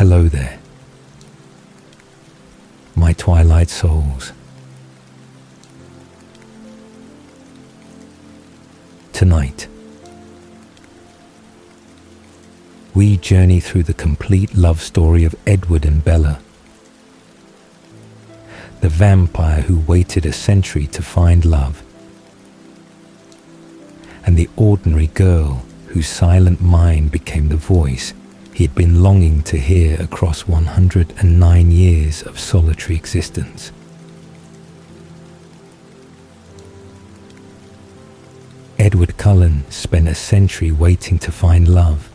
Hello there, my Twilight souls. Tonight, we journey through the complete love story of Edward and Bella, the vampire who waited a century to find love, and the ordinary girl whose silent mind became the voice he had been longing to hear across 109 years of solitary existence. Edward Cullen spent a century waiting to find love,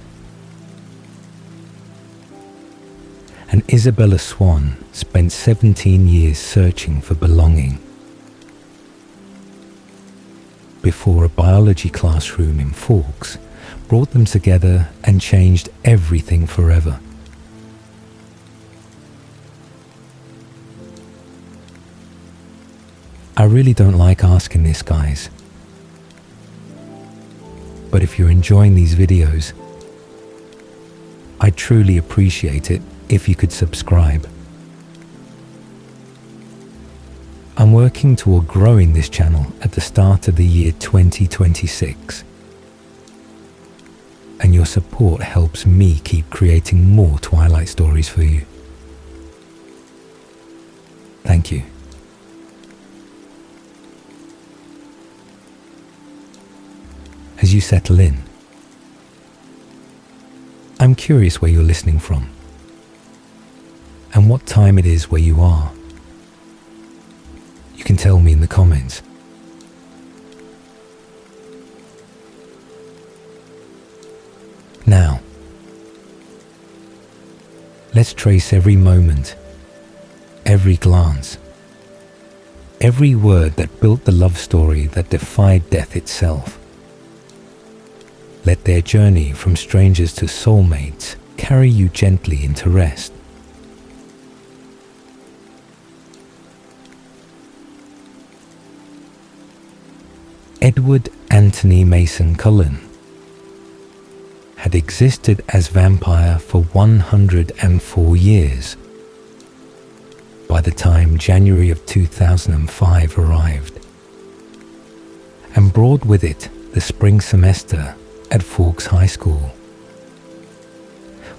and Isabella Swan spent 17 years searching for belonging, before a biology classroom in Forks brought them together and changed everything forever. I really don't like asking this, guys, but if you're enjoying these videos, I'd truly appreciate it if you could subscribe. I'm working toward growing this channel at the start of the year 2026, and your support helps me keep creating more Twilight stories for you. Thank you. As you settle in, I'm curious where you're listening from and what time it is where you are. You can tell me in the comments. Now, let's trace every moment, every glance, every word that built the love story that defied death itself. Let their journey from strangers to soulmates carry you gently into rest. Edward Anthony Mason Cullen had existed as vampire for 104 years by the time January of 2005 arrived, and brought with it the spring semester at Forks High School,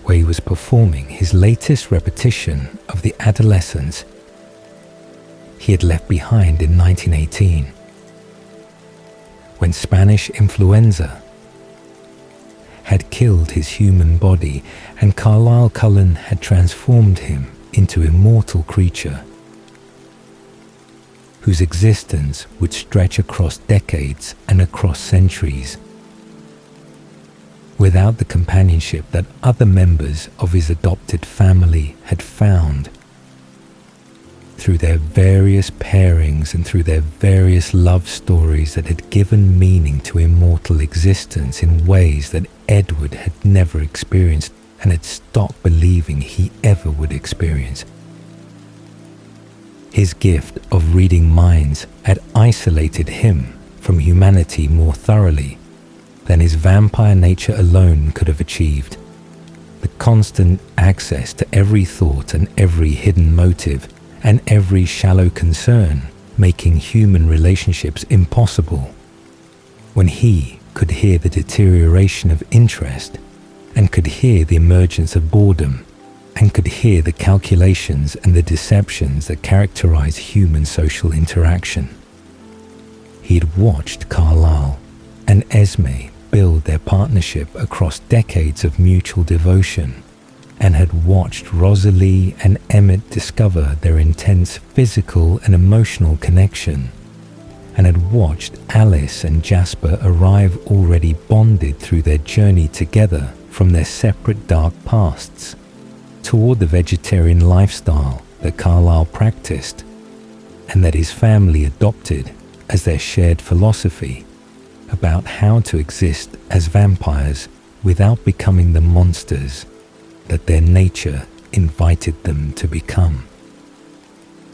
where he was performing his latest repetition of the adolescence he had left behind in 1918, when Spanish influenza had killed his human body and Carlisle Cullen had transformed him into an immortal creature whose existence would stretch across decades and across centuries, without the companionship that other members of his adopted family had found through their various pairings and through their various love stories that had given meaning to immortal existence in ways that Edward had never experienced and had stopped believing he ever would experience. His gift of reading minds had isolated him from humanity more thoroughly than his vampire nature alone could have achieved. The constant access to every thought and every hidden motive and every shallow concern, making human relationships impossible, when he could hear the deterioration of interest and could hear the emergence of boredom and could hear the calculations and the deceptions that characterize human social interaction. He had watched Carlisle and Esme build their partnership across decades of mutual devotion, and had watched Rosalie and Emmett discover their intense physical and emotional connection, and had watched Alice and Jasper arrive already bonded through their journey together from their separate dark pasts toward the vegetarian lifestyle that Carlisle practiced and that his family adopted as their shared philosophy about how to exist as vampires without becoming the monsters that their nature invited them to become.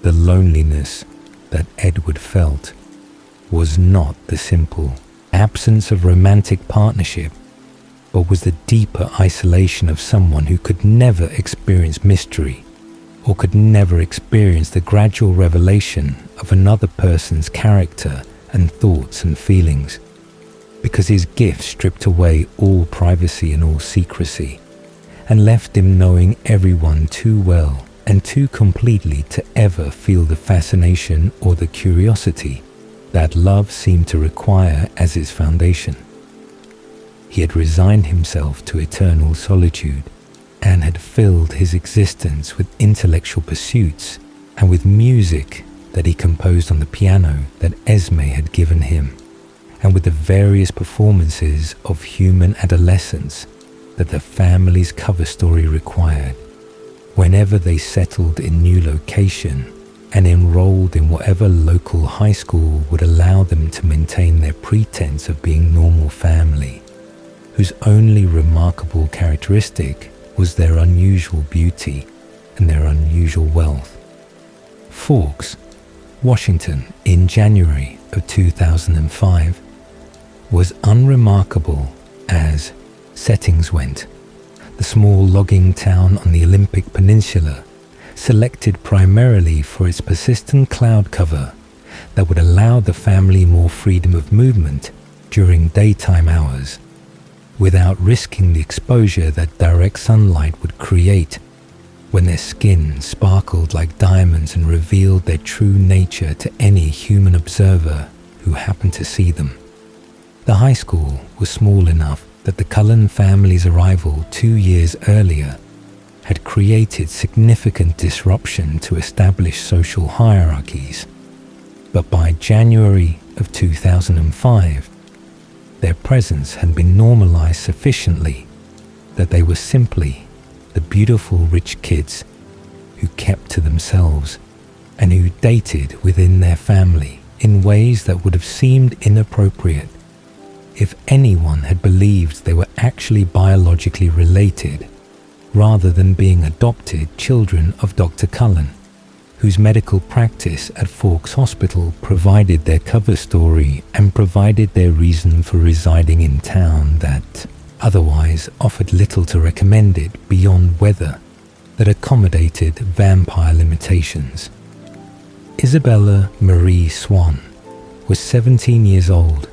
The loneliness that Edward felt was not the simple absence of romantic partnership, but was the deeper isolation of someone who could never experience mystery, or could never experience the gradual revelation of another person's character and thoughts and feelings, because his gift stripped away all privacy and all secrecy, and left him knowing everyone too well and too completely to ever feel the fascination or the curiosity that love seemed to require as its foundation. He had resigned himself to eternal solitude and had filled his existence with intellectual pursuits and with music that he composed on the piano that Esme had given him, and with the various performances of human adolescence that the family's cover story required, whenever they settled in new location and enrolled in whatever local high school would allow them to maintain their pretense of being normal family, whose only remarkable characteristic was their unusual beauty and their unusual wealth. Forks, Washington, in January of 2005, was unremarkable as settings went. The small logging town on the Olympic Peninsula, selected primarily for its persistent cloud cover that would allow the family more freedom of movement during daytime hours, without risking the exposure that direct sunlight would create when their skin sparkled like diamonds and revealed their true nature to any human observer who happened to see them. The high school was small enough that the Cullen family's arrival 2 years earlier had created significant disruption to established social hierarchies, but by January of 2005, their presence had been normalized sufficiently that they were simply the beautiful rich kids who kept to themselves and who dated within their family in ways that would have seemed inappropriate if anyone had believed they were actually biologically related, rather than being adopted children of Dr. Cullen, whose medical practice at Forks Hospital provided their cover story and provided their reason for residing in town that otherwise offered little to recommend it beyond weather that accommodated vampire limitations. Isabella Marie Swan was 17 years old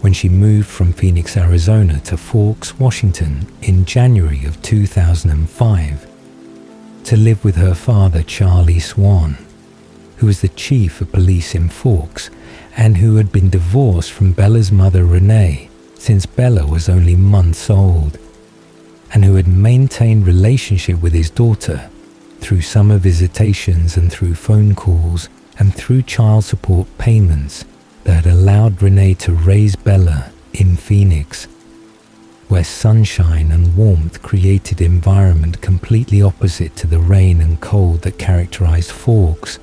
when she moved from Phoenix, Arizona to Forks, Washington in January of 2005 to live with her father, Charlie Swan, who was the chief of police in Forks and who had been divorced from Bella's mother, Renee, since Bella was only months old, and who had maintained relationship with his daughter through summer visitations and through phone calls and through child support payments that had allowed Renee to raise Bella in Phoenix, where sunshine and warmth created an environment completely opposite to the rain and cold that characterized Forks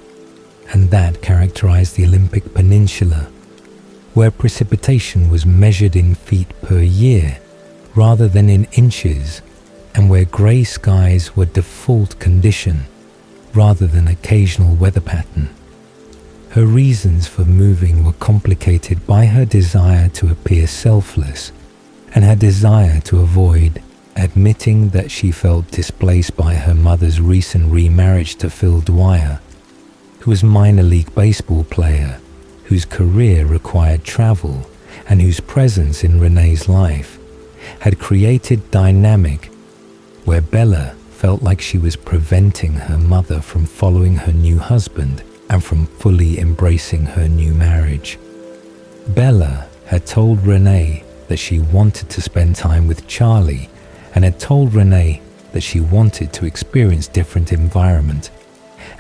and that characterized the Olympic Peninsula, where precipitation was measured in feet per year rather than in inches, and where grey skies were default condition rather than occasional weather pattern. Her reasons for moving were complicated by her desire to appear selfless and her desire to avoid admitting that she felt displaced by her mother's recent remarriage to Phil Dwyer, who was a minor league baseball player whose career required travel and whose presence in Renee's life had created dynamic where Bella felt like she was preventing her mother from following her new husband and from fully embracing her new marriage. Bella had told Renee that she wanted to spend time with Charlie and had told Renee that she wanted to experience different environment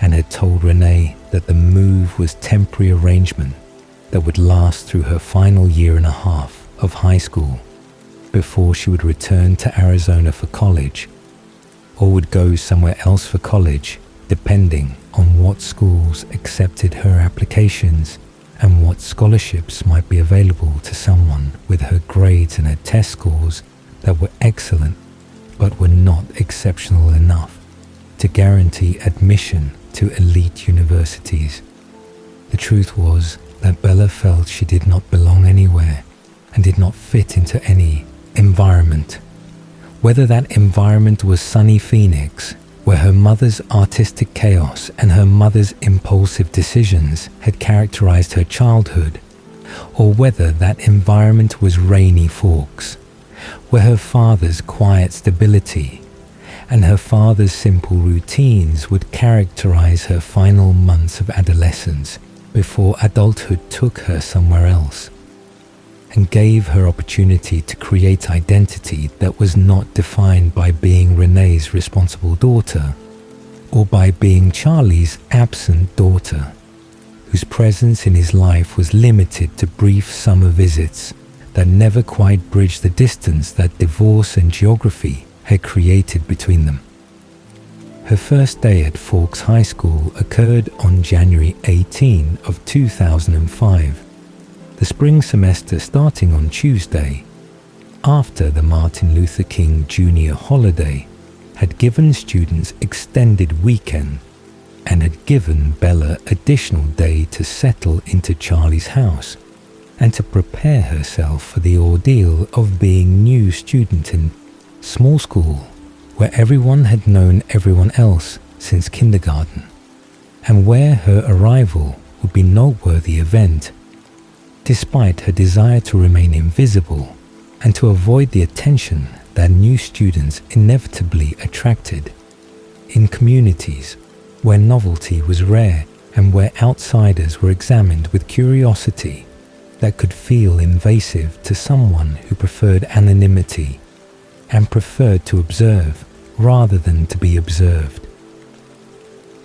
and had told Renee that the move was temporary arrangement that would last through her final year and a half of high school before she would return to Arizona for college or would go somewhere else for college, depending on what schools accepted her applications and what scholarships might be available to someone with her grades and her test scores that were excellent but were not exceptional enough to guarantee admission to elite universities. The truth was that Bella felt she did not belong anywhere and did not fit into any environment. Whether that environment was sunny Phoenix, where her mother's artistic chaos and her mother's impulsive decisions had characterized her childhood, or whether that environment was rainy Forks, where her father's quiet stability and her father's simple routines would characterize her final months of adolescence before adulthood took her somewhere else and gave her opportunity to create identity that was not defined by being Renee's responsible daughter or by being Charlie's absent daughter, whose presence in his life was limited to brief summer visits that never quite bridged the distance that divorce and geography had created between them. Her first day at Forks High School occurred on January 18 of 2005, the spring semester starting on Tuesday, after the Martin Luther King Jr. holiday had given students extended weekend and had given Bella additional day to settle into Charlie's house and to prepare herself for the ordeal of being new student in small school where everyone had known everyone else since kindergarten, and where her arrival would be no noteworthy event, despite her desire to remain invisible and to avoid the attention that new students inevitably attracted. In communities where novelty was rare and where outsiders were examined with curiosity that could feel invasive to someone who preferred anonymity and preferred to observe rather than to be observed.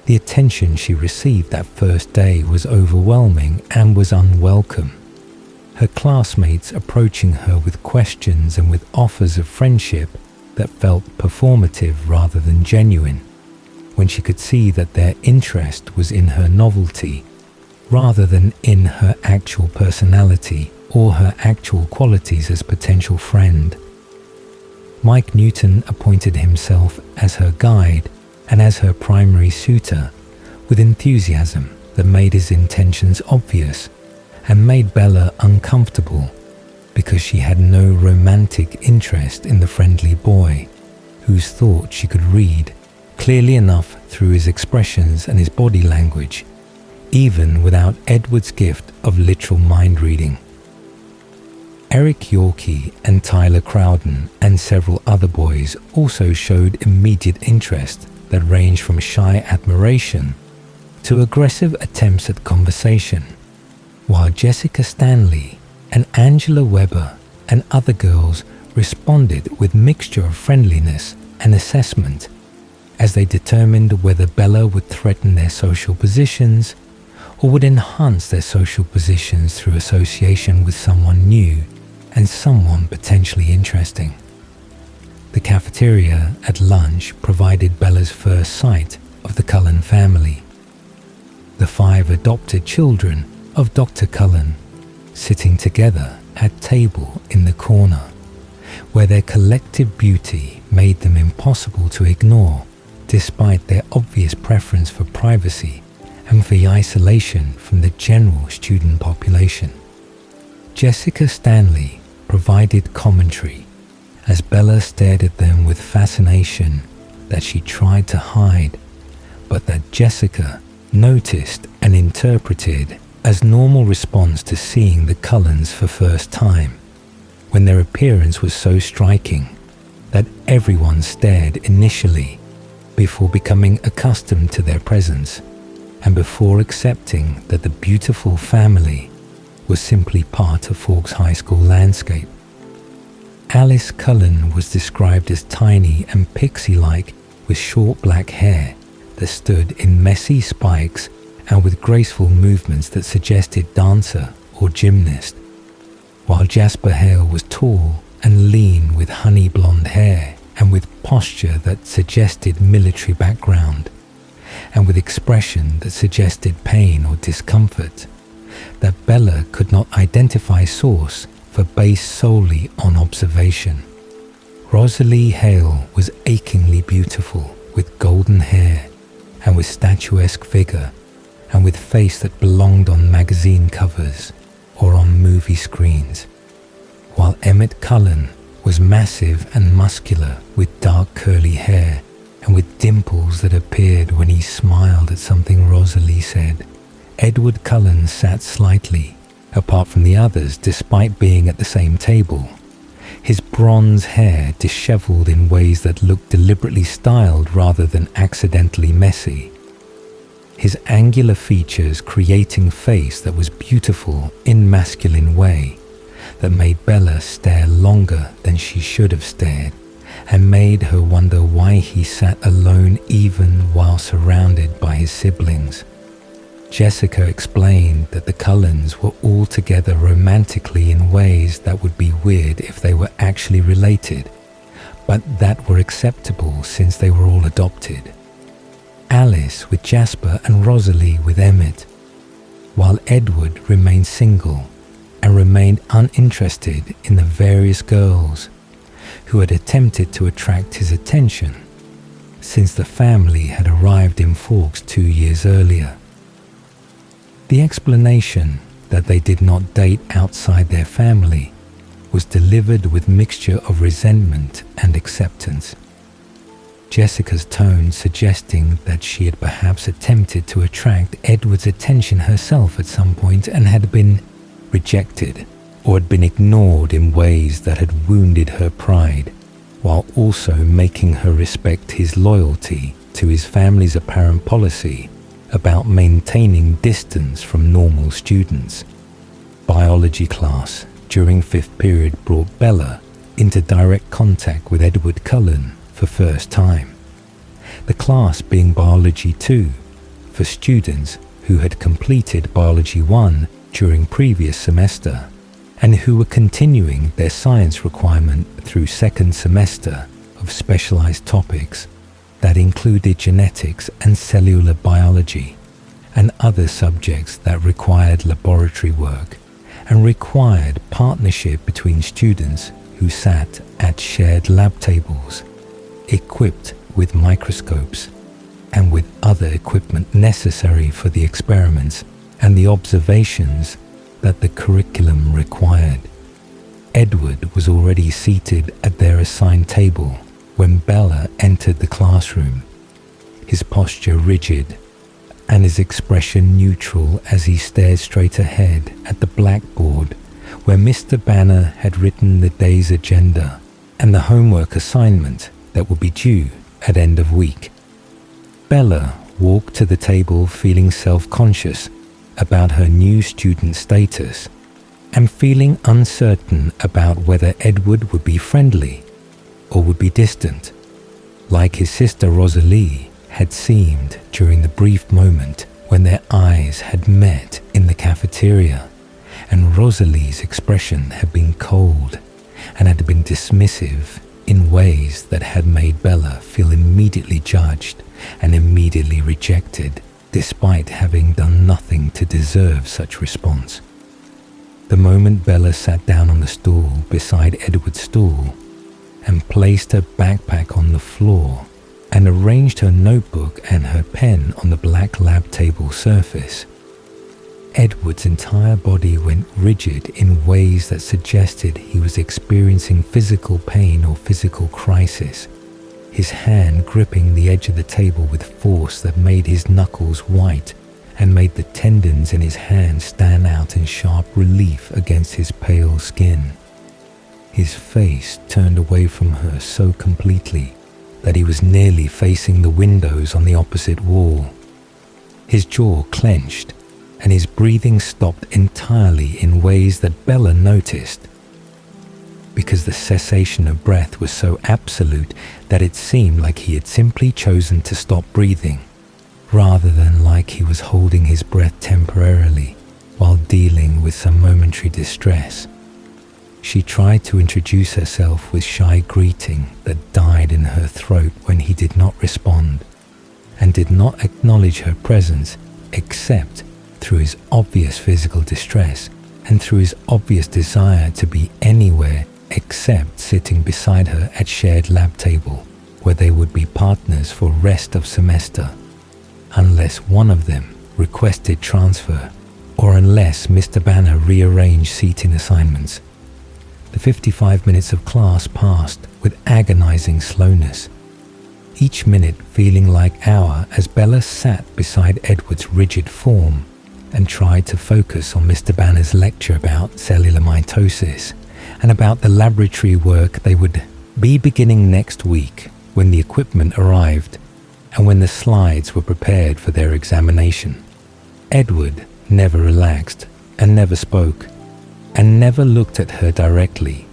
The attention she received that first day was overwhelming and was unwelcome. Her classmates approaching her with questions and with offers of friendship that felt performative rather than genuine, when she could see that their interest was in her novelty rather than in her actual personality or her actual qualities as potential friend. Mike Newton appointed himself as her guide and as her primary suitor with enthusiasm that made his intentions obvious and made Bella uncomfortable because she had no romantic interest in the friendly boy whose thoughts she could read clearly enough through his expressions and his body language, even without Edward's gift of literal mind reading. Eric Yorkie and Tyler Crowden and several other boys also showed immediate interest that ranged from shy admiration to aggressive attempts at conversation, while Jessica Stanley and Angela Weber and other girls responded with mixture of friendliness and assessment as they determined whether Bella would threaten their social positions or would enhance their social positions through association with someone new and someone potentially interesting. The cafeteria at lunch provided Bella's first sight of the Cullen family. The 5 adopted children of Dr. Cullen sitting together at table in the corner, where their collective beauty made them impossible to ignore despite their obvious preference for privacy and for isolation from the general student population. Jessica Stanley provided commentary as Bella stared at them with fascination that she tried to hide, but that Jessica noticed and interpreted as normal response to seeing the Cullens for first time, when their appearance was so striking that everyone stared initially before becoming accustomed to their presence and before accepting that the beautiful family was simply part of Forks High School landscape. Alice Cullen was described as tiny and pixie-like with short black hair that stood in messy spikes and with graceful movements that suggested dancer or gymnast, while Jasper Hale was tall and lean with honey blonde hair and with posture that suggested military background and with expression that suggested pain or discomfort that Bella could not identify source for based solely on observation. Rosalie Hale was achingly beautiful with golden hair and with statuesque figure and with face that belonged on magazine covers or on movie screens, while Emmett Cullen was massive and muscular, with dark curly hair and with dimples that appeared when he smiled at something Rosalie said. Edward Cullen sat slightly apart from the others despite being at the same table. His bronze hair disheveled in ways that looked deliberately styled rather than accidentally messy. His angular features creating face that was beautiful in masculine way that made Bella stare longer than she should have stared and made her wonder why he sat alone even while surrounded by his siblings. Jessica explained that the Cullens were all together romantically in ways that would be weird if they were actually related, but that were acceptable since they were all adopted. Alice with Jasper and Rosalie with Emmett, while Edward remained single and remained uninterested in the various girls who had attempted to attract his attention since the family had arrived in Forks 2 years earlier. The explanation that they did not date outside their family was delivered with mixture of resentment and acceptance. Jessica's tone suggesting that she had perhaps attempted to attract Edward's attention herself at some point and had been rejected or had been ignored in ways that had wounded her pride, while also making her respect his loyalty to his family's apparent policy about maintaining distance from normal students. Biology class during 5th period brought Bella into direct contact with Edward Cullen for first time. The class being Biology 2 for students who had completed Biology 1 during previous semester and who were continuing their science requirement through 2nd semester of specialized topics that included genetics and cellular biology and other subjects that required laboratory work and required partnership between students who sat at shared lab tables, equipped with microscopes and with other equipment necessary for the experiments and the observations that the curriculum required. Edward was already seated at their assigned table when Bella entered the classroom, his posture rigid and his expression neutral as he stared straight ahead at the blackboard where Mr. Banner had written the day's agenda and the homework assignment that would be due at end of week. Bella walked to the table feeling self-conscious about her new student status and feeling uncertain about whether Edward would be friendly or would be distant, like his sister Rosalie had seemed during the brief moment when their eyes had met in the cafeteria, and Rosalie's expression had been cold and had been dismissive in ways that had made Bella feel immediately judged and immediately rejected, despite having done nothing to deserve such response. The moment Bella sat down on the stool beside Edward's stool and placed her backpack on the floor and arranged her notebook and her pen on the black lab table surface, Edward's entire body went rigid in ways that suggested he was experiencing physical pain or physical crisis, his hand gripping the edge of the table with force that made his knuckles white and made the tendons in his hand stand out in sharp relief against his pale skin. His face turned away from her so completely that he was nearly facing the windows on the opposite wall. His jaw clenched and his breathing stopped entirely in ways that Bella noticed, because the cessation of breath was so absolute that it seemed like he had simply chosen to stop breathing, rather than like he was holding his breath temporarily while dealing with some momentary distress. She tried to introduce herself with shy greeting that died in her throat when he did not respond, and did not acknowledge her presence except through his obvious physical distress and through his obvious desire to be anywhere except sitting beside her at shared lab table where they would be partners for rest of semester, unless one of them requested transfer or unless Mr. Banner rearranged seating assignments. The 55 minutes of class passed with agonizing slowness, each minute feeling like hour as Bella sat beside Edward's rigid form and tried to focus on Mr. Banner's lecture about cellular mitosis and about the laboratory work they would be beginning next week when the equipment arrived and when the slides were prepared for their examination. Edward never relaxed and never spoke and never looked at her directly,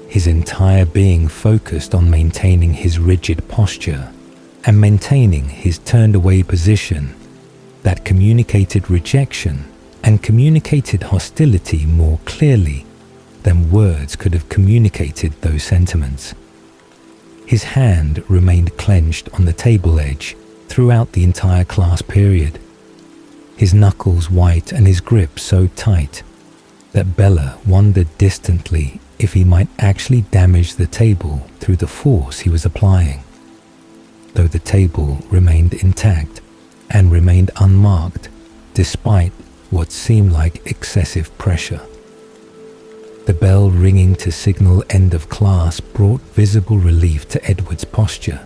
his entire being focused on maintaining his rigid posture and maintaining his turned-away position that communicated rejection and communicated hostility more clearly than words could have communicated those sentiments. His hand remained clenched on the table edge throughout the entire class period, his knuckles white and his grip so tight that Bella wondered distantly if he might actually damage the table through the force he was applying, though the table remained intact and remained unmarked despite what seemed like excessive pressure. The bell ringing to signal end of class brought visible relief to Edward's posture,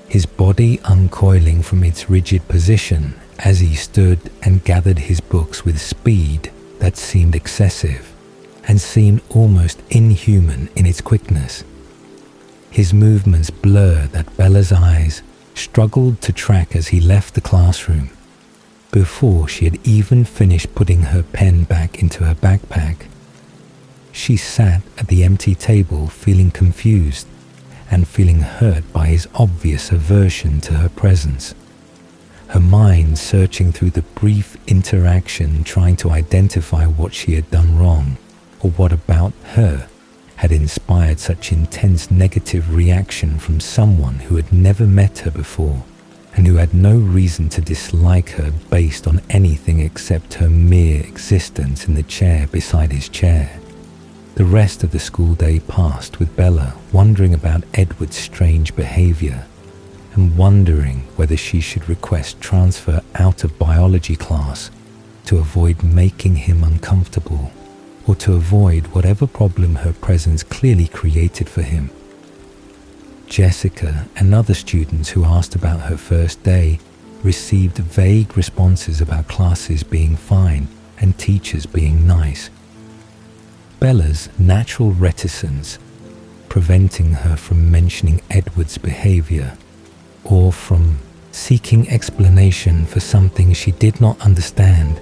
his body uncoiling from its rigid position as he stood and gathered his books with speed that seemed excessive and seemed almost inhuman in its quickness. His movements blurred that Bella's eyes struggled to track as he left the classroom, before she had even finished putting her pen back into her backpack. She sat at the empty table feeling confused and feeling hurt by his obvious aversion to her presence, her mind searching through the brief interaction trying to identify what she had done wrong or what about her had inspired such intense negative reaction from someone who had never met her before and who had no reason to dislike her based on anything except her mere existence in the chair beside his chair. The rest of the school day passed with Bella wondering about Edward's strange behavior and wondering whether she should request transfer out of biology class to avoid making him uncomfortable or to avoid whatever problem her presence clearly created for him. Jessica and other students who asked about her first day received vague responses about classes being fine and teachers being nice. Bella's natural reticence, preventing her from mentioning Edward's behavior or from seeking explanation for something she did not understand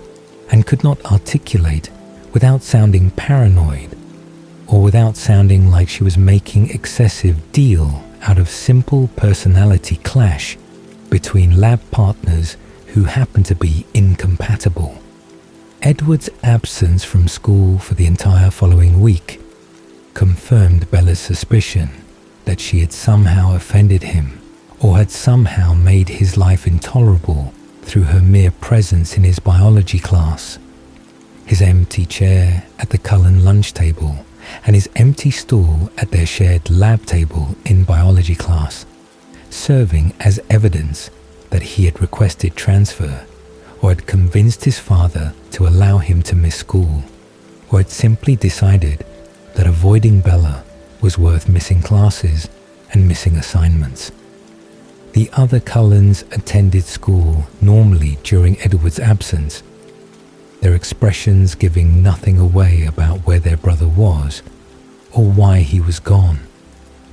and could not articulate without sounding paranoid or without sounding like she was making excessive deal out of simple personality clash between lab partners who happened to be incompatible. Edward's absence from school for the entire following week confirmed Bella's suspicion that she had somehow offended him or had somehow made his life intolerable through her mere presence in his biology class. His empty chair at the Cullen lunch table and his empty stool at their shared lab table in biology class, serving as evidence that he had requested transfer or had convinced his father to allow him to miss school, or had simply decided that avoiding Bella was worth missing classes and missing assignments. The other Cullens attended school normally during Edward's absence, their expressions giving nothing away about where their brother was, or why he was gone,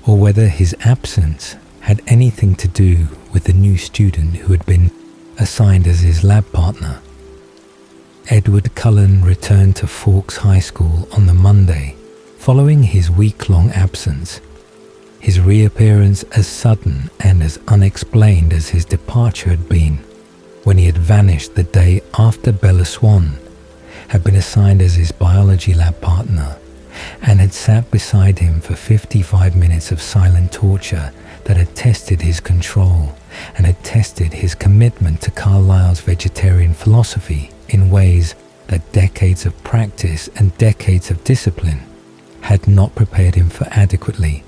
or whether his absence had anything to do with the new student who had been assigned as his lab partner. Edward Cullen returned to Forks High School on the Monday, following his week-long absence, his reappearance as sudden and as unexplained as his departure had been, when he had vanished the day after Bella Swan had been assigned as his biology lab partner and had sat beside him for 55 minutes of silent torture that had tested his control and had tested his commitment to Carlyle's vegetarian philosophy in ways that decades of practice and decades of discipline had not prepared him for adequately.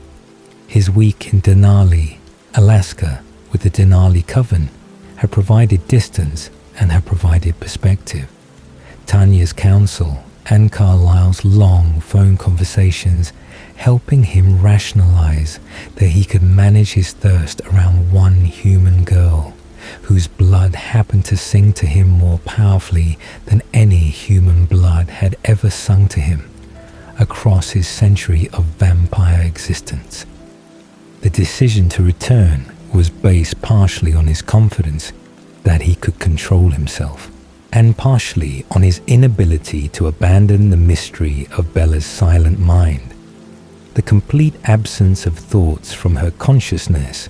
His week in Denali, Alaska, with the Denali Coven had provided distance and had provided perspective. Tanya's counsel and Carlyle's long phone conversations helping him rationalize that he could manage his thirst around one human girl whose blood happened to sing to him more powerfully than any human blood had ever sung to him across his century of vampire existence. The decision to return was based partially on his confidence that he could control himself, and partially on his inability to abandon the mystery of Bella's silent mind. The complete absence of thoughts from her consciousness,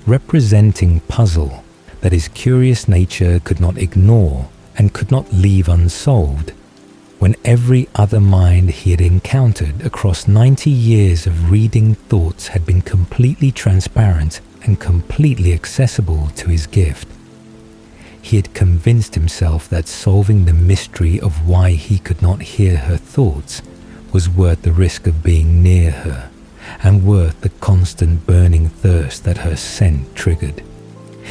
representing puzzle that his curious nature could not ignore and could not leave unsolved, when every other mind he had encountered across 90 years of reading thoughts had been completely transparent and completely accessible to his gift. He had convinced himself that solving the mystery of why he could not hear her thoughts was worth the risk of being near her, and worth the constant burning thirst that her scent triggered.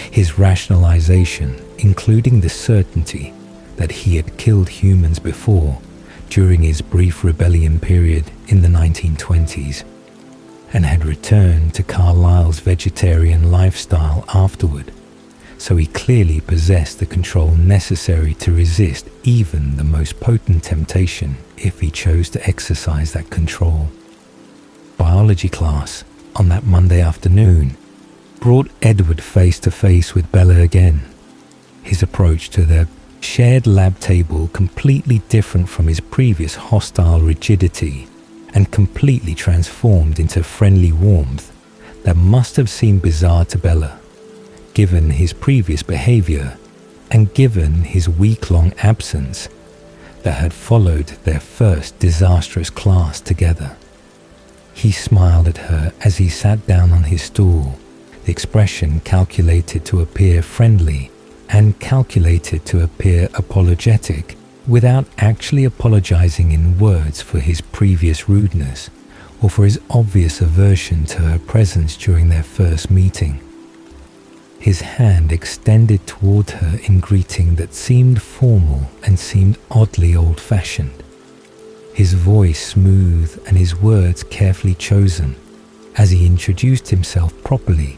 His rationalization, including the certainty that he had killed humans before during his brief rebellion period in the 1920s, and had returned to Carlyle's vegetarian lifestyle afterward, so he clearly possessed the control necessary to resist even the most potent temptation if he chose to exercise that control. Biology class on that Monday afternoon brought Edward face to face with Bella again. His approach to their shared lab table completely different from his previous hostile rigidity, and completely transformed into friendly warmth that must have seemed bizarre to Bella, given his previous behavior and given his week-long absence that had followed their first disastrous class together. He smiled at her as he sat down on his stool, the expression calculated to appear friendly and calculated to appear apologetic, without actually apologizing in words for his previous rudeness or for his obvious aversion to her presence during their first meeting. His hand extended toward her in greeting that seemed formal and seemed oddly old-fashioned. His voice smooth and his words carefully chosen as he introduced himself properly,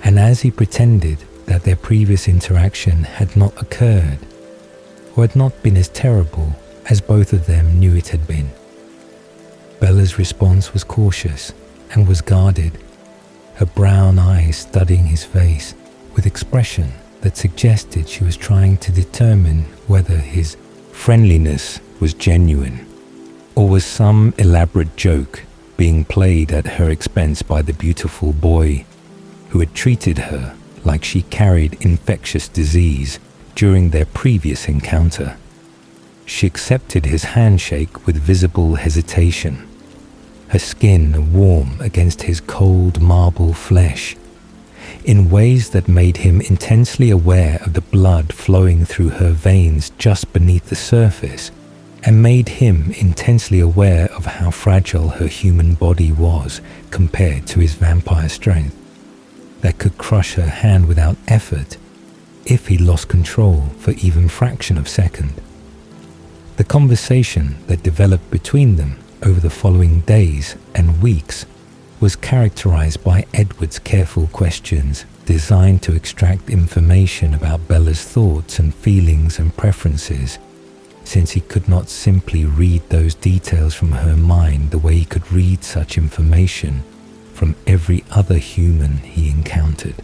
and as he pretended that their previous interaction had not occurred, or had not been as terrible as both of them knew it had been. Bella's response was cautious and was guarded, her brown eyes studying his face with expression that suggested she was trying to determine whether his friendliness was genuine, or was some elaborate joke being played at her expense by the beautiful boy who had treated her like she carried infectious disease during their previous encounter. She accepted his handshake with visible hesitation, her skin warm against his cold marble flesh, in ways that made him intensely aware of the blood flowing through her veins just beneath the surface, and made him intensely aware of how fragile her human body was compared to his vampire strength, that could crush her hand without effort if he lost control for even fraction of a second. The conversation that developed between them over the following days and weeks was characterized by Edward's careful questions designed to extract information about Bella's thoughts and feelings and preferences, since he could not simply read those details from her mind the way he could read such information from every other human he encountered.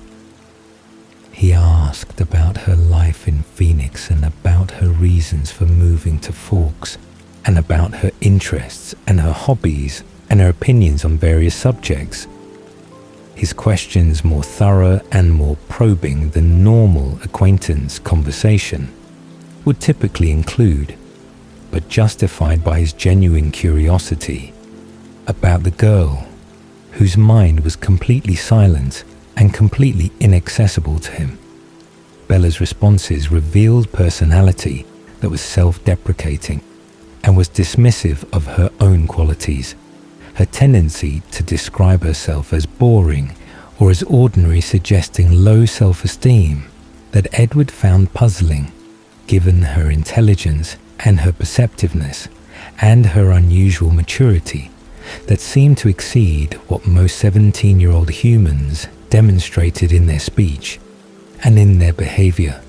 He asked about her life in Phoenix and about her reasons for moving to Forks, and about her interests and her hobbies and her opinions on various subjects. His questions, more thorough and more probing than normal acquaintance conversation, would typically include, but justified by his genuine curiosity, about the girl whose mind was completely silent and completely inaccessible to him. Bella's responses revealed personality that was self-deprecating and was dismissive of her own qualities, her tendency to describe herself as boring or as ordinary suggesting low self-esteem that Edward found puzzling, given her intelligence and her perceptiveness and her unusual maturity, that seemed to exceed what most 17-year-old humans demonstrated in their speech and in their behavior.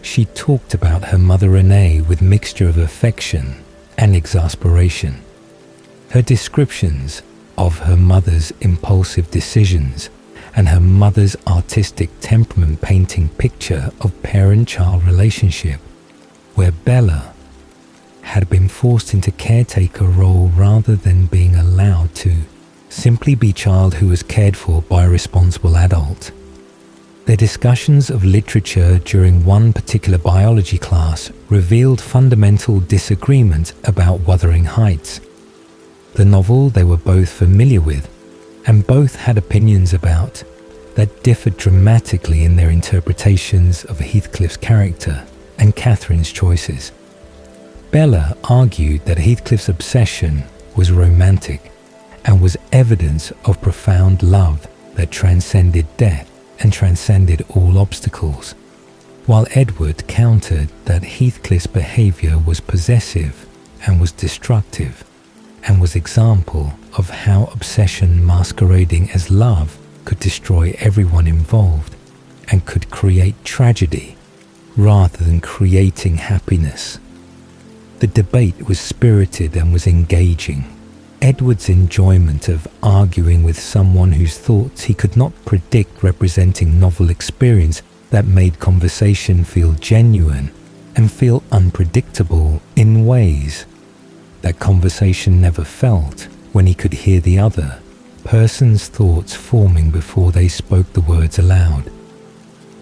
She talked about her mother Renee with mixture of affection and exasperation. Her descriptions of her mother's impulsive decisions and her mother's artistic temperament painting picture of parent-child relationship, where Bella had been forced into caretaker role rather than being allowed to simply be child who was cared for by a responsible adult. Their discussions of literature during one particular biology class revealed fundamental disagreement about Wuthering Heights, the novel they were both familiar with and both had opinions about that differed dramatically in their interpretations of Heathcliff's character and Catherine's choices. Bella argued that Heathcliff's obsession was romantic and was evidence of profound love that transcended death and transcended all obstacles, while Edward countered that Heathcliff's behaviour was possessive and was destructive and was example of how obsession masquerading as love could destroy everyone involved and could create tragedy rather than creating happiness. The debate was spirited and was engaging. Edward's enjoyment of arguing with someone whose thoughts he could not predict representing novel experience that made conversation feel genuine and feel unpredictable in ways that conversation never felt when he could hear the other person's thoughts forming before they spoke the words aloud.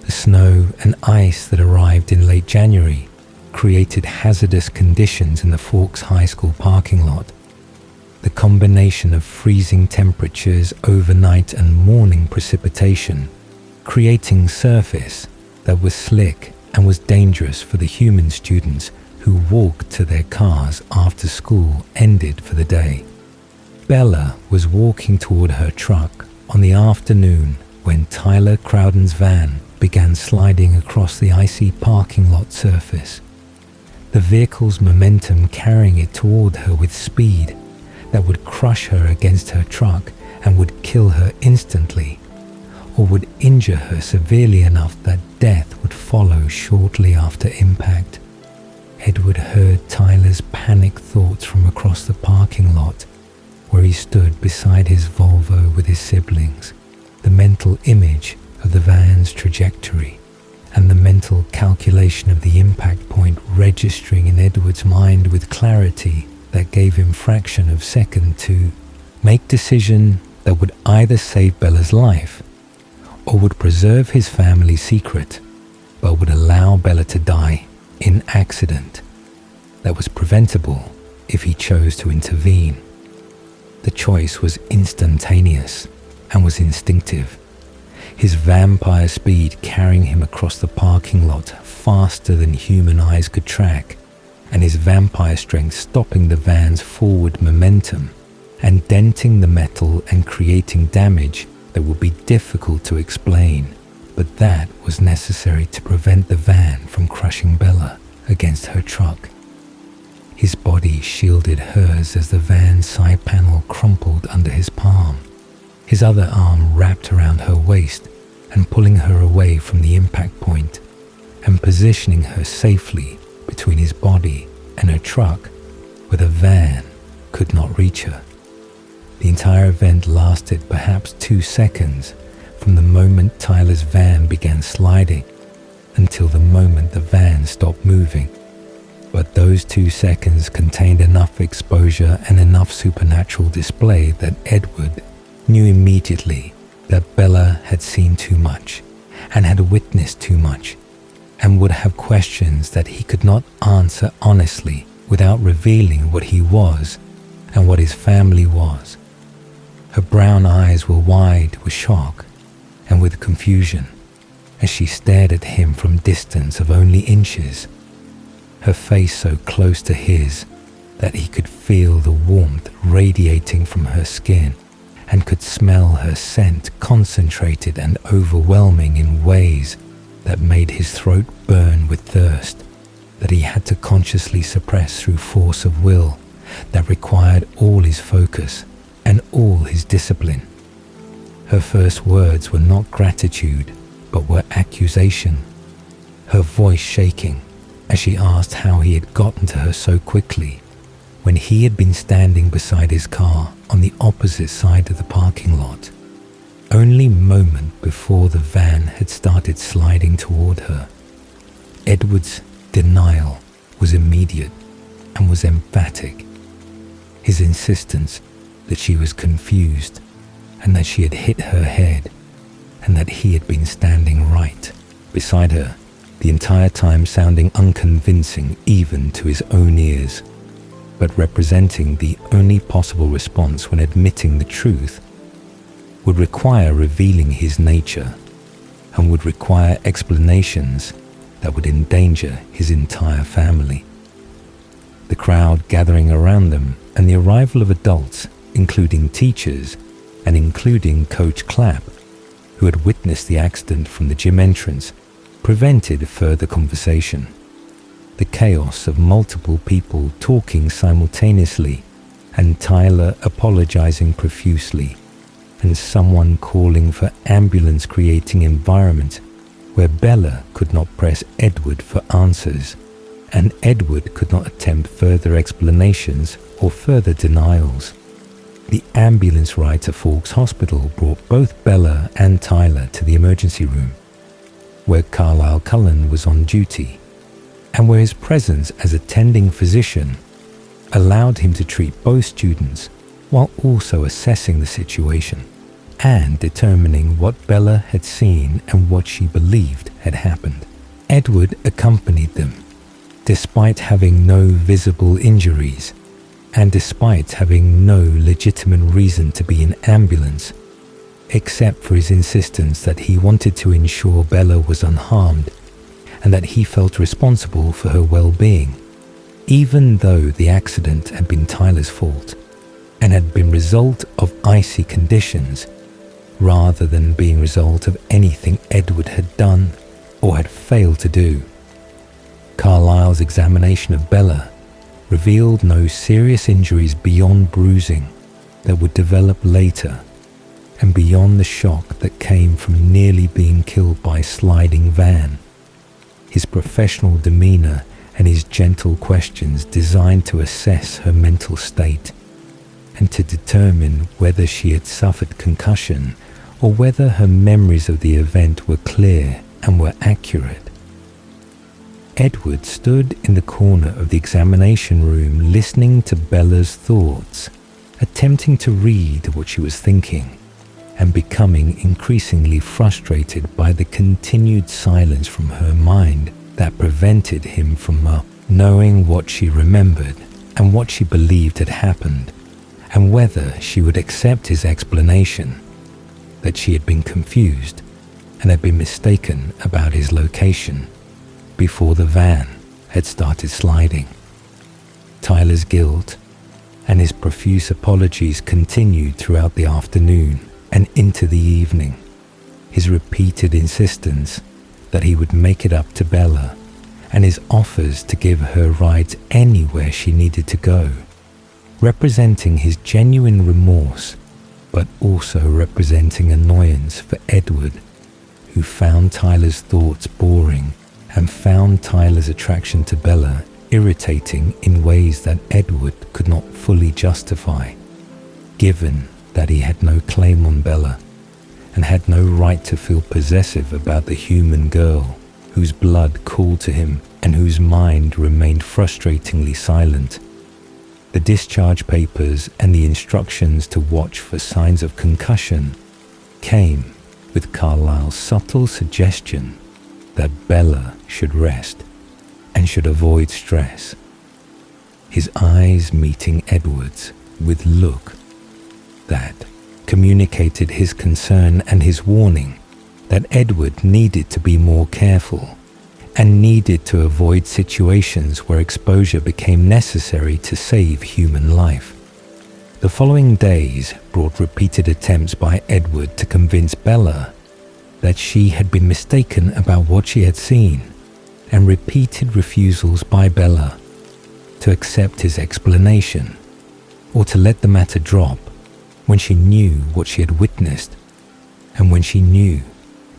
The snow and ice that arrived in late January created hazardous conditions in the Forks High School parking lot. The combination of freezing temperatures overnight and morning precipitation, creating surface that was slick and was dangerous for the human students who walked to their cars after school ended for the day. Bella was walking toward her truck on the afternoon when Tyler Crowden's van began sliding across the icy parking lot surface, the vehicle's momentum carrying it toward her with speed that would crush her against her truck and would kill her instantly, or would injure her severely enough that death would follow shortly after impact. Edward heard Tyler's panicked thoughts from across the parking lot, where he stood beside his Volvo with his siblings, the mental image of the van's trajectory and the mental calculation of the impact point registering in Edward's mind with clarity that gave him fraction of second to make decision that would either save Bella's life or would preserve his family's secret, but would allow Bella to die in accident that was preventable if he chose to intervene. The choice was instantaneous and was instinctive, his vampire speed carrying him across the parking lot faster than human eyes could track, and his vampire strength stopping the van's forward momentum and denting the metal and creating damage that would be difficult to explain, but that was necessary to prevent the van from crushing Bella against her truck. His body shielded hers as the van's side panel crumpled under his palm, his other arm wrapped around her waist and pulling her away from the impact point and positioning her safely between his body and her truck where the van could not reach her. The entire event lasted perhaps 2 seconds from the moment Tyler's van began sliding until the moment the van stopped moving. But those 2 seconds contained enough exposure and enough supernatural display that Edward knew immediately that Bella had seen too much and had witnessed too much and would have questions that he could not answer honestly without revealing what he was and what his family was. Her brown eyes were wide with shock and with confusion as she stared at him from distance of only inches, her face so close to his that he could feel the warmth radiating from her skin and could smell her scent concentrated and overwhelming in ways that made his throat burn with thirst that he had to consciously suppress through force of will that required all his focus and all his discipline. Her first words were not gratitude, but were accusation, her voice shaking as she asked how he had gotten to her so quickly when he had been standing beside his car on the opposite side of the parking lot, only moment before the van had started sliding toward her. Edward's denial was immediate and was emphatic. His insistence that she was confused and that she had hit her head and that he had been standing right beside her the entire time, sounding unconvincing even to his own ears, but representing the only possible response when admitting the truth, would require revealing his nature and would require explanations that would endanger his entire family. The crowd gathering around them and the arrival of adults, including teachers and including Coach Clapp, who had witnessed the accident from the gym entrance, prevented further conversation. The chaos of multiple people talking simultaneously and Tyler apologizing profusely and someone calling for ambulance, creating environment where Bella could not press Edward for answers and Edward could not attempt further explanations or further denials. The ambulance ride to Forks Hospital brought both Bella and Tyler to the emergency room, where Carlisle Cullen was on duty, and where his presence as attending physician allowed him to treat both students while also assessing the situation and determining what Bella had seen and what she believed had happened. Edward accompanied them, despite having no visible injuries and despite having no legitimate reason to be in ambulance, except for his insistence that he wanted to ensure Bella was unharmed and that he felt responsible for her well-being, even though the accident had been Tyler's fault and had been result of icy conditions rather than being result of anything Edward had done or had failed to do. Carlisle's examination of Bella revealed no serious injuries beyond bruising that would develop later and beyond the shock that came from nearly being killed by a sliding van. His professional demeanor and his gentle questions designed to assess her mental state and to determine whether she had suffered concussion or whether her memories of the event were clear and were accurate. Edward stood in the corner of the examination room listening to Bella's thoughts, attempting to read what she was thinking, and becoming increasingly frustrated by the continued silence from her mind that prevented him from knowing what she remembered and what she believed had happened, and whether she would accept his explanation that she had been confused and had been mistaken about his location before the van had started sliding. Tyler's guilt and his profuse apologies continued throughout the afternoon and into the evening. His repeated insistence that he would make it up to Bella and his offers to give her rides anywhere she needed to go, representing his genuine remorse, but also representing annoyance for Edward, who found Tyler's thoughts boring and found Tyler's attraction to Bella irritating in ways that Edward could not fully justify, given that he had no claim on Bella and had no right to feel possessive about the human girl whose blood called to him and whose mind remained frustratingly silent. The discharge papers and the instructions to watch for signs of concussion came with Carlisle's subtle suggestion that Bella should rest and should avoid stress. His eyes meeting Edward's with look that communicated his concern and his warning that Edward needed to be more careful and needed to avoid situations where exposure became necessary to save human life. The following days brought repeated attempts by Edward to convince Bella that she had been mistaken about what she had seen, and repeated refusals by Bella to accept his explanation or to let the matter drop when she knew what she had witnessed, and when she knew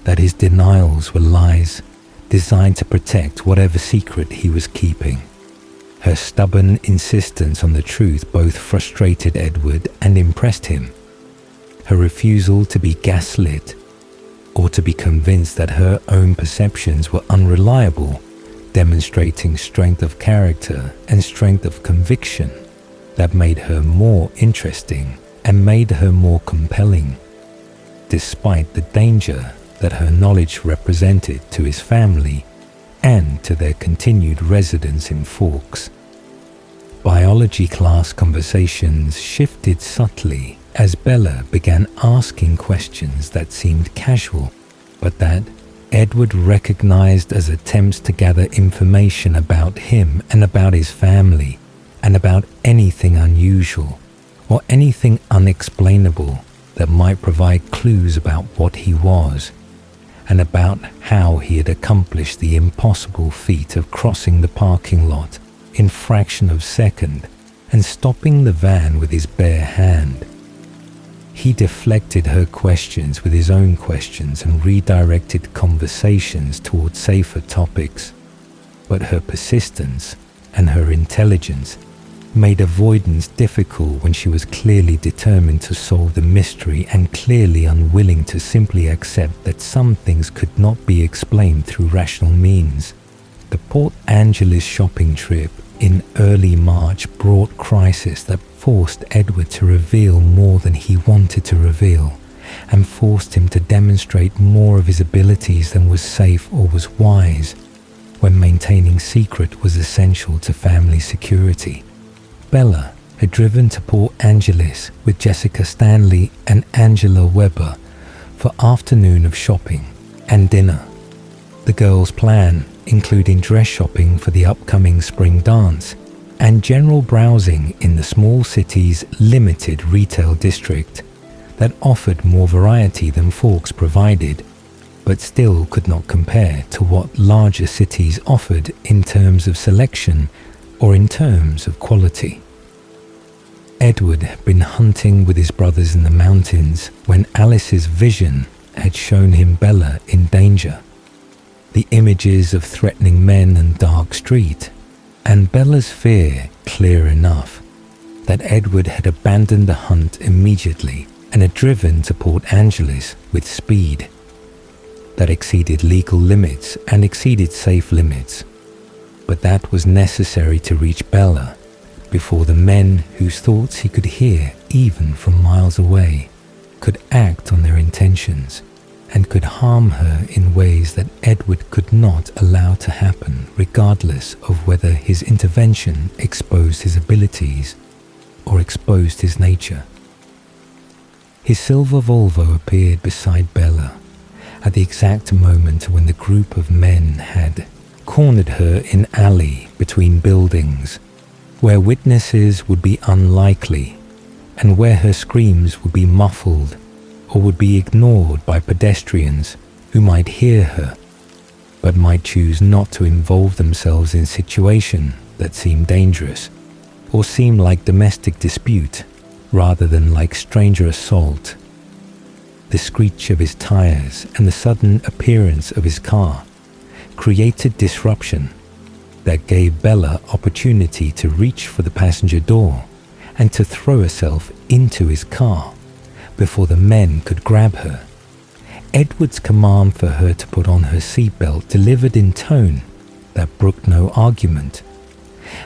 that his denials were lies designed to protect whatever secret he was keeping. Her stubborn insistence on the truth both frustrated Edward and impressed him. Her refusal to be gaslit or to be convinced that her own perceptions were unreliable, demonstrating strength of character and strength of conviction that made her more interesting and made her more compelling, despite the danger that her knowledge represented to his family and to their continued residence in Forks. Biology class conversations shifted subtly as Bella began asking questions that seemed casual, but that Edward recognized as attempts to gather information about him and about his family, and about anything unusual or anything unexplainable that might provide clues about what he was, and about how he had accomplished the impossible feat of crossing the parking lot in a fraction of a second and stopping the van with his bare hand. He deflected her questions with his own questions and redirected conversations towards safer topics, but her persistence and her intelligence made avoidance difficult when she was clearly determined to solve the mystery and clearly unwilling to simply accept that some things could not be explained through rational means. The Port Angeles shopping trip in early March brought crisis that forced Edward to reveal more than he wanted to reveal, and forced him to demonstrate more of his abilities than was safe or was wise, when maintaining secret was essential to family security. Bella had driven to Port Angeles with Jessica Stanley and Angela Weber for afternoon of shopping and dinner. The girls' plan, including dress shopping for the upcoming spring dance and general browsing in the small city's limited retail district that offered more variety than Forks provided, but still could not compare to what larger cities offered in terms of selection or in terms of quality. Edward had been hunting with his brothers in the mountains when Alice's vision had shown him Bella in danger. The images of threatening men and dark street, and Bella's fear clear enough that Edward had abandoned the hunt immediately and had driven to Port Angeles with speed that exceeded legal limits and exceeded safe limits, but that was necessary to reach Bella before the men whose thoughts he could hear even from miles away could act on their intentions and could harm her in ways that Edward could not allow to happen, regardless of whether his intervention exposed his abilities or exposed his nature. His silver Volvo appeared beside Bella at the exact moment when the group of men had cornered her in an alley between buildings, where witnesses would be unlikely and where her screams would be muffled or would be ignored by pedestrians who might hear her, but might choose not to involve themselves in situations that seem dangerous or seem like domestic dispute rather than like stranger assault. The screech of his tires and the sudden appearance of his car created disruption that gave Bella opportunity to reach for the passenger door and to throw herself into his car before the men could grab her. Edward's command for her to put on her seatbelt delivered in tone that brooked no argument,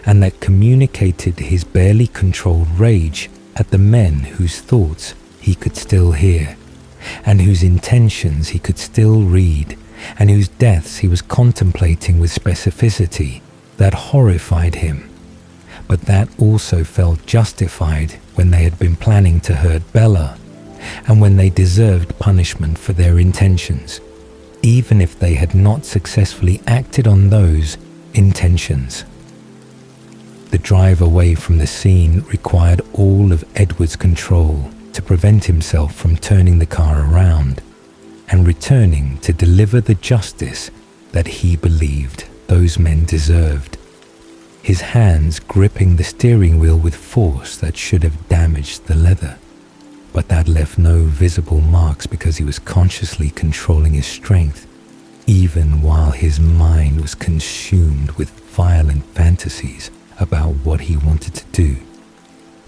and that communicated his barely controlled rage at the men whose thoughts he could still hear, and whose intentions he could still read, and whose deaths he was contemplating with specificity that horrified him, but that also felt justified when they had been planning to hurt Bella, and when they deserved punishment for their intentions, even if they had not successfully acted on those intentions. The drive away from the scene required all of Edward's control to prevent himself from turning the car around and returning to deliver the justice that he believed those men deserved, his hands gripping the steering wheel with force that should have damaged the leather. but that left no visible marks because he was consciously controlling his strength, even while his mind was consumed with violent fantasies about what he wanted to do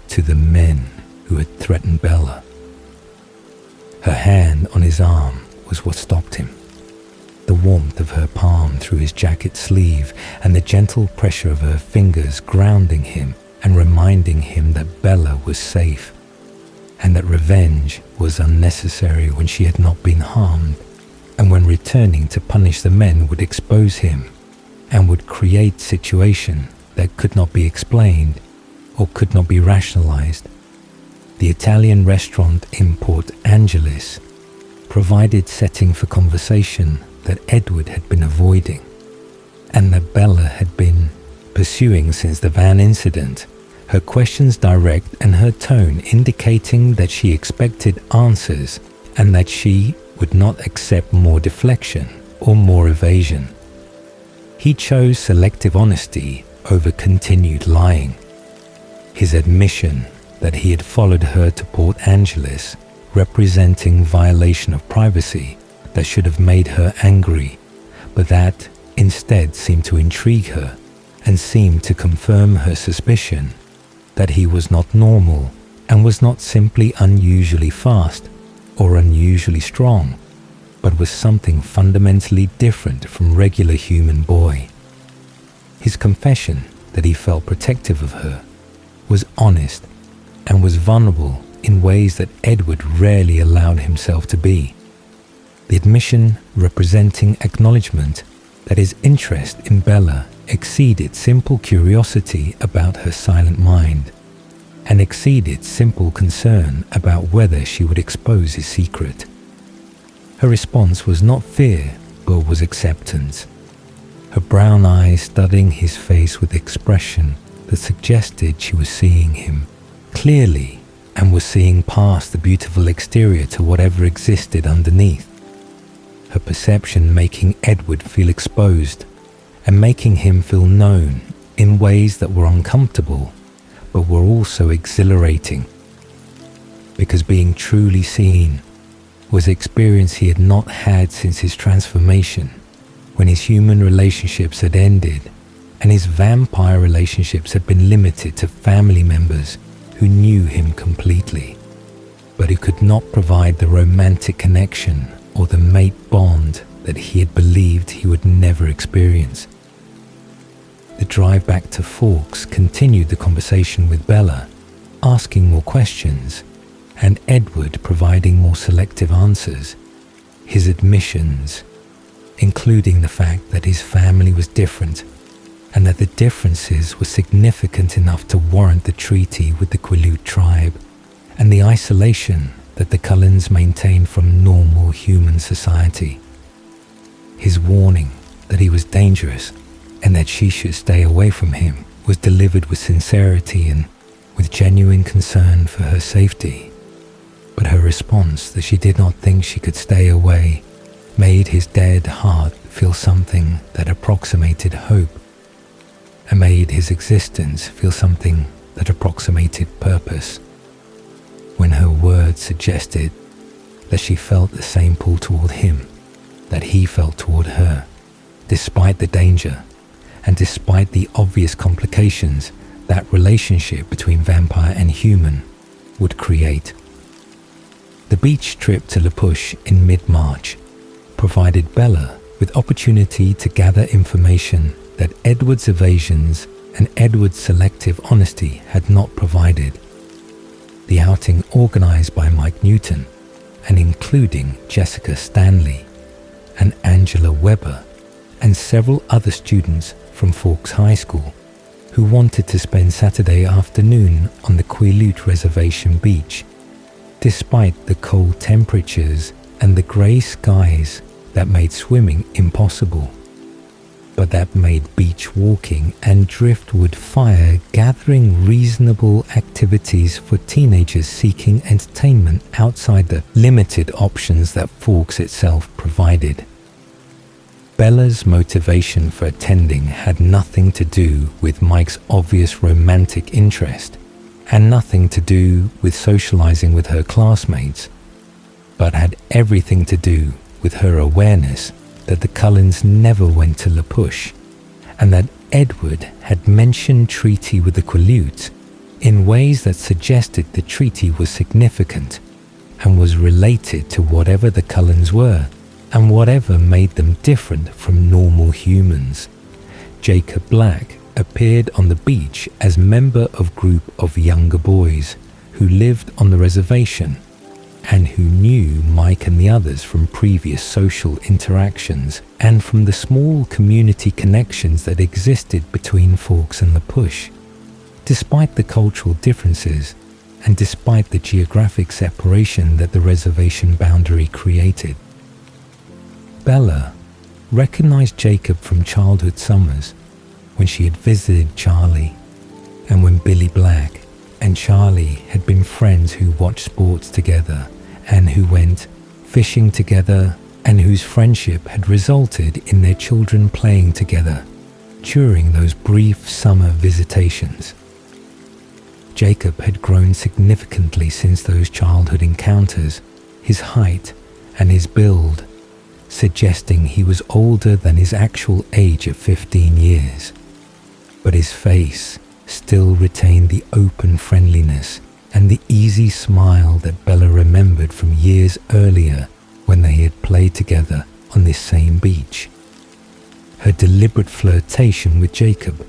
to the men who had threatened Bella. Her hand on his arm was what stopped him. The warmth of her palm through his jacket sleeve and the gentle pressure of her fingers grounding him and reminding him that Bella was safe and that revenge was unnecessary when she had not been harmed, and when returning to punish the men would expose him and would create situation that could not be explained or could not be rationalized. The Italian restaurant in Port Angeles provided setting for conversation that Edward had been avoiding and that Bella had been pursuing since the van incident, her questions direct and her tone indicating that she expected answers and that she would not accept more deflection or more evasion. He chose selective honesty over continued lying. His admission that he had followed her to Port Angeles, representing violation of privacy that should have made her angry, but that instead seemed to intrigue her and seemed to confirm her suspicion that he was not normal and was not simply unusually fast or unusually strong, but was something fundamentally different from regular human boy. His confession that he felt protective of her was honest and was vulnerable in ways that Edward rarely allowed himself to be. The admission representing acknowledgement that his interest in Bella exceeded simple curiosity about her silent mind and exceeded simple concern about whether she would expose his secret. Her response was not fear, but was acceptance. Her brown eyes studying his face with expression that suggested she was seeing him clearly and was seeing past the beautiful exterior to whatever existed underneath. Her perception making Edward feel exposed and making him feel known in ways that were uncomfortable but were also exhilarating, because being truly seen was an experience he had not had since his transformation, when his human relationships had ended and his vampire relationships had been limited to family members who knew him completely, but who could not provide the romantic connection or the mate bond that he had believed he would never experience. The drive back to Forks continued the conversation with Bella, asking more questions, and Edward providing more selective answers. His admissions, including the fact that his family was different and that the differences were significant enough to warrant the treaty with the Quileute tribe, and the isolation that the Cullens maintained from normal human society. His warning that he was dangerous and that she should stay away from him was delivered with sincerity and with genuine concern for her safety. But her response that she did not think she could stay away made his dead heart feel something that approximated hope, and made his existence feel something that approximated purpose. When her words suggested that she felt the same pull toward him that he felt toward her, despite the danger and despite the obvious complications that relationship between vampire and human would create. The beach trip to La Push in mid-March provided Bella with opportunity to gather information that Edward's evasions and Edward's selective honesty had not provided. The outing organized by Mike Newton and including Jessica Stanley and Angela Weber and several other students from Forks High School who wanted to spend Saturday afternoon on the Quileute Reservation beach, despite the cold temperatures and the grey skies that made swimming impossible, but that made beach walking and driftwood fire gathering reasonable activities for teenagers seeking entertainment outside the limited options that Forks itself provided. Bella's motivation for attending had nothing to do with Mike's obvious romantic interest. and nothing to do with socializing with her classmates, but had everything to do with her awareness that the Cullens never went to La Push, and that Edward had mentioned treaty with the Quileute in ways that suggested the treaty was significant and was related to whatever the Cullens were and whatever made them different from normal humans. Jacob Black appeared on the beach as member of group of younger boys who lived on the reservation and who knew Mike and the others from previous social interactions and from the small community connections that existed between Forks and La Push. Despite the cultural differences and despite the geographic separation that the reservation boundary created, Bella recognized Jacob from childhood summers when she had visited Charlie, and when Billy Black and Charlie had been friends who watched sports together and who went fishing together and whose friendship had resulted in their children playing together during those brief summer visitations. Jacob had grown significantly since those childhood encounters, his height and his build suggesting he was older than his actual age of 15 years. But his face still retained the open friendliness and the easy smile that Bella remembered from years earlier when they had played together on this same beach. Her deliberate flirtation with Jacob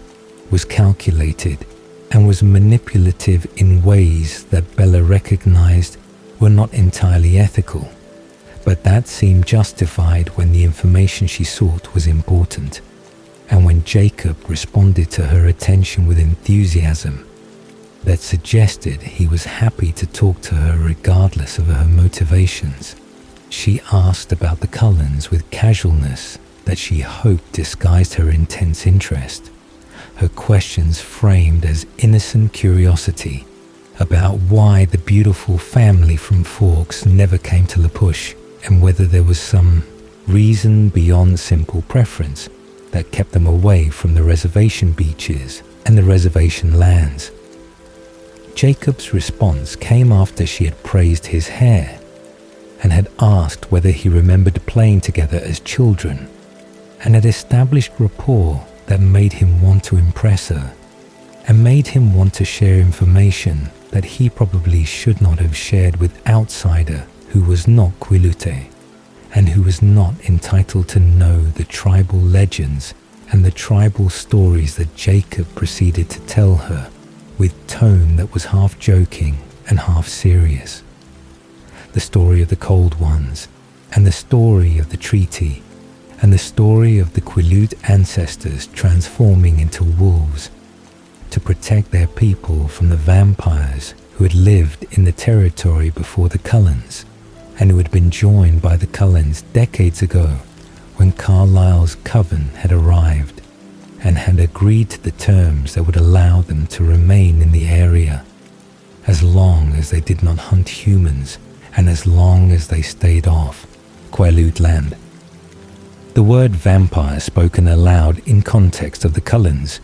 was calculated and was manipulative in ways that Bella recognized were not entirely ethical, but that seemed justified when the information she sought was important, and when Jacob responded to her attention with enthusiasm that suggested he was happy to talk to her regardless of her motivations. She asked about the Cullens with casualness that she hoped disguised her intense interest, her questions framed as innocent curiosity about why the beautiful family from Forks never came to La Push and whether there was some reason beyond simple preference that kept them away from the reservation beaches and the reservation lands. Jacob's response came after she had praised his hair and had asked whether he remembered playing together as children, and had established rapport that made him want to impress her and made him want to share information that he probably should not have shared with outsider who was not Quileute and who was not entitled to know the tribal legends and the tribal stories that Jacob proceeded to tell her with tone that was half joking and half serious. The story of the Cold Ones, and the story of the treaty, and the story of the Quileute ancestors transforming into wolves to protect their people from the vampires who had lived in the territory before the Cullens, and who had been joined by the Cullens decades ago when Carlisle's coven had arrived and had agreed to the terms that would allow them to remain in the area as long as they did not hunt humans and as long as they stayed off Quileute land. The word vampire spoken aloud in context of the Cullens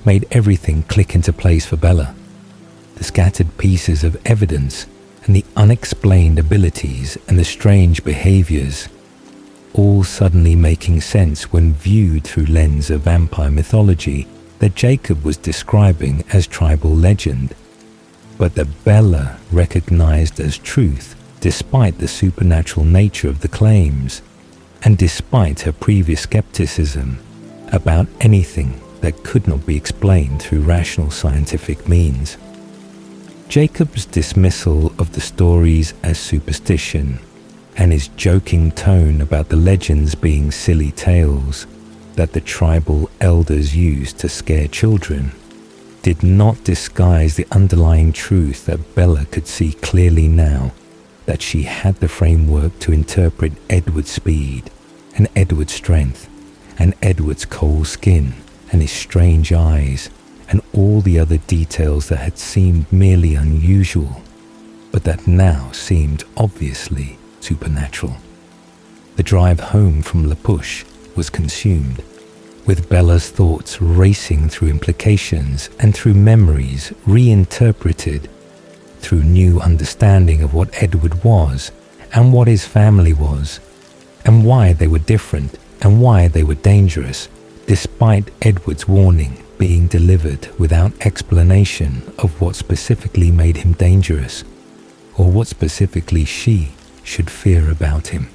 made everything click into place for Bella. The scattered pieces of evidence and the unexplained abilities and the strange behaviors all suddenly making sense when viewed through lens of vampire mythology that Jacob was describing as tribal legend, but that Bella recognized as truth despite the supernatural nature of the claims, and despite her previous skepticism about anything that could not be explained through rational scientific means. Jacob's dismissal of the stories as superstition and his joking tone about the legends being silly tales that the tribal elders used to scare children did not disguise the underlying truth that Bella could see clearly now, that she had the framework to interpret Edward's speed and Edward's strength and Edward's cold skin and his strange eyes and all the other details that had seemed merely unusual, but that now seemed obviously supernatural. The drive home from La Push was consumed with Bella's thoughts racing through implications and through memories reinterpreted, through new understanding of what Edward was and what his family was, and why they were different and why they were dangerous, despite Edward's warning being delivered without explanation of what specifically made him dangerous, or what specifically she should fear about him.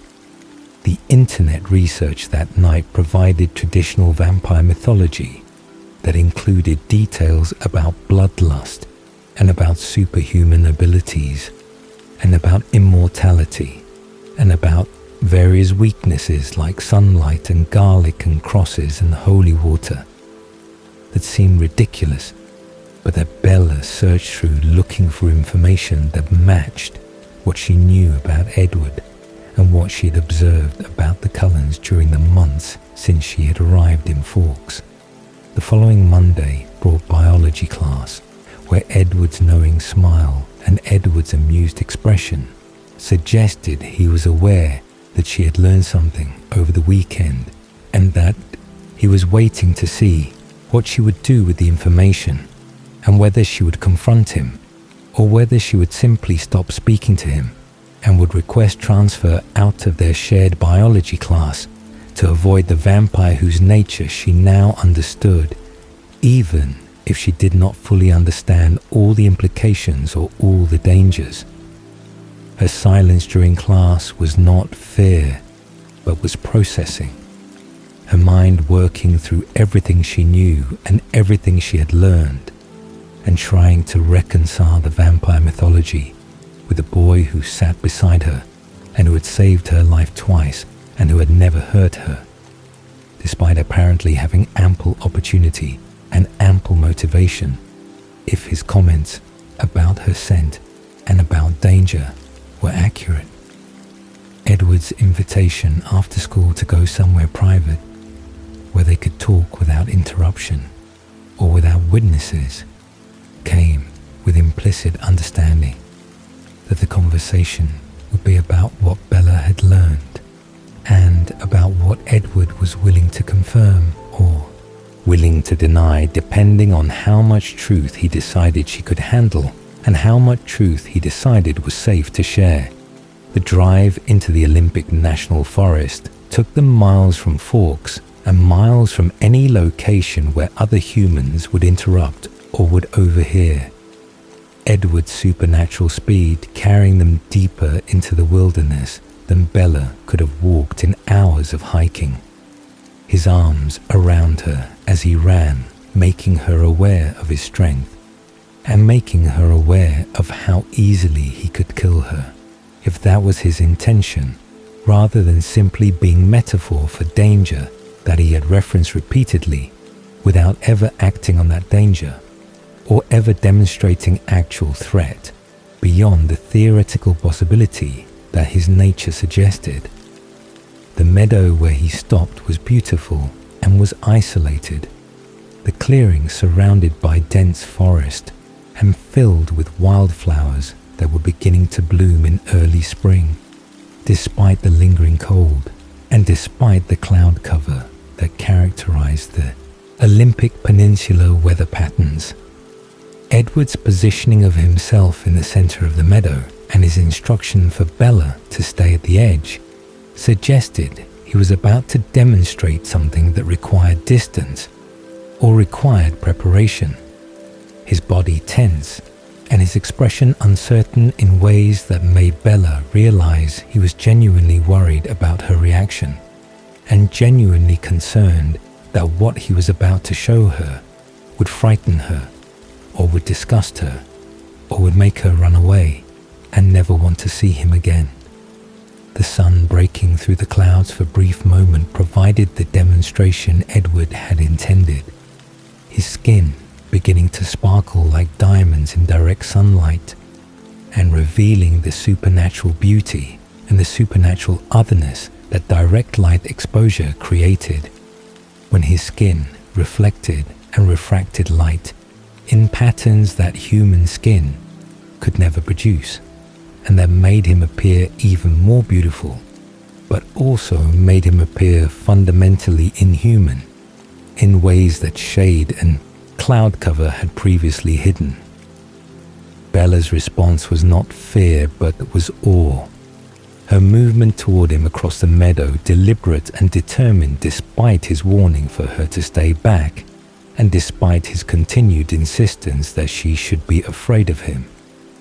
The internet research that night provided traditional vampire mythology that included details about bloodlust and about superhuman abilities and about immortality and about various weaknesses like sunlight and garlic and crosses and holy water that seemed ridiculous, but that Bella searched through looking for information that matched what she knew about Edward and what she had observed about the Cullens during the months since she had arrived in Forks. The following Monday brought biology class, where Edward's knowing smile and Edward's amused expression suggested he was aware that she had learned something over the weekend and that he was waiting to see what she would do with the information and whether she would confront him or whether she would simply stop speaking to him and would request transfer out of their shared biology class to avoid the vampire whose nature she now understood, even if she did not fully understand all the implications or all the dangers. Her silence during class was not fear, but was processing. Her mind working through everything she knew and everything she had learned, and trying to reconcile the vampire mythology with the boy who sat beside her and who had saved her life twice and who had never hurt her, despite apparently having ample opportunity and ample motivation, if his comments about her scent and about danger were accurate. Edward's invitation after school to go somewhere private, where they could talk without interruption or without witnesses, came with implicit understanding that the conversation would be about what Bella had learned and about what Edward was willing to confirm or willing to deny, depending on how much truth he decided she could handle and how much truth he decided was safe to share. The drive into the Olympic National Forest took them miles from Forks and miles from any location where other humans would interrupt or would overhear. Edward's supernatural speed carrying them deeper into the wilderness than Bella could have walked in hours of hiking. His arms around her as he ran, making her aware of his strength and making her aware of how easily he could kill her, if that was his intention, rather than simply being metaphor for danger that he had referenced repeatedly without ever acting on that danger or ever demonstrating actual threat beyond the theoretical possibility that his nature suggested. The meadow where he stopped was beautiful and was isolated, the clearing surrounded by dense forest and filled with wildflowers that were beginning to bloom in early spring, despite the lingering cold and despite the cloud cover that characterized the Olympic Peninsula weather patterns. Edward's positioning of himself in the center of the meadow and his instruction for Bella to stay at the edge suggested he was about to demonstrate something that required distance or required preparation. His body tense and his expression uncertain in ways that made Bella realize he was genuinely worried about her reaction and genuinely concerned that what he was about to show her would frighten her or would disgust her or would make her run away and never want to see him again. The sun breaking through the clouds for a brief moment provided the demonstration Edward had intended. His skin beginning to sparkle like diamonds in direct sunlight and revealing the supernatural beauty and the supernatural otherness that direct light exposure created when his skin reflected and refracted light in patterns that human skin could never produce, and that made him appear even more beautiful, but also made him appear fundamentally inhuman. in ways that shade and cloud cover had previously hidden. Bella's response was not fear, but was awe. Her movement toward him across the meadow, deliberate and determined despite his warning for her to stay back, and despite his continued insistence that she should be afraid of him,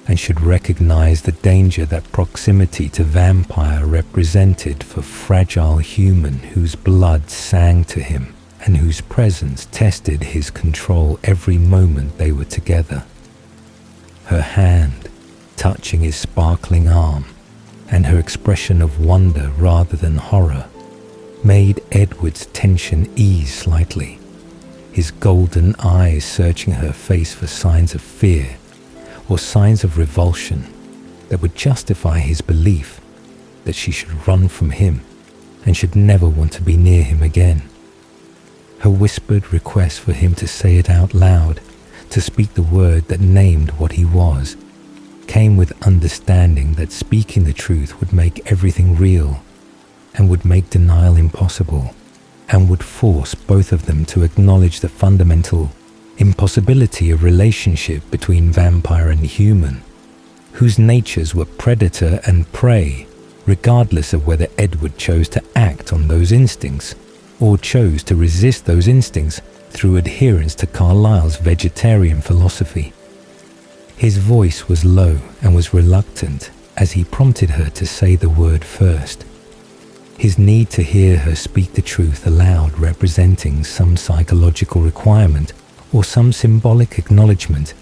and should recognize the danger that proximity to vampire represented for fragile human whose blood sang to him, and whose presence tested his control every moment they were together. Her hand touching his sparkling arm, and her expression of wonder rather than horror, made Edward's tension ease slightly, his golden eyes searching her face for signs of fear or signs of revulsion that would justify his belief that she should run from him and should never want to be near him again. Her whispered request for him to say it out loud, to speak the word that named what he was, came with understanding that speaking the truth would make everything real, and would make denial impossible, and would force both of them to acknowledge the fundamental impossibility of relationship between vampire and human, whose natures were predator and prey, regardless of whether Edward chose to act on those instincts, or chose to resist those instincts through adherence to Carlyle's vegetarian philosophy. His voice was low and was reluctant as he prompted her to say the word first. His need to hear her speak the truth aloud representing some psychological requirement or some symbolic acknowledgement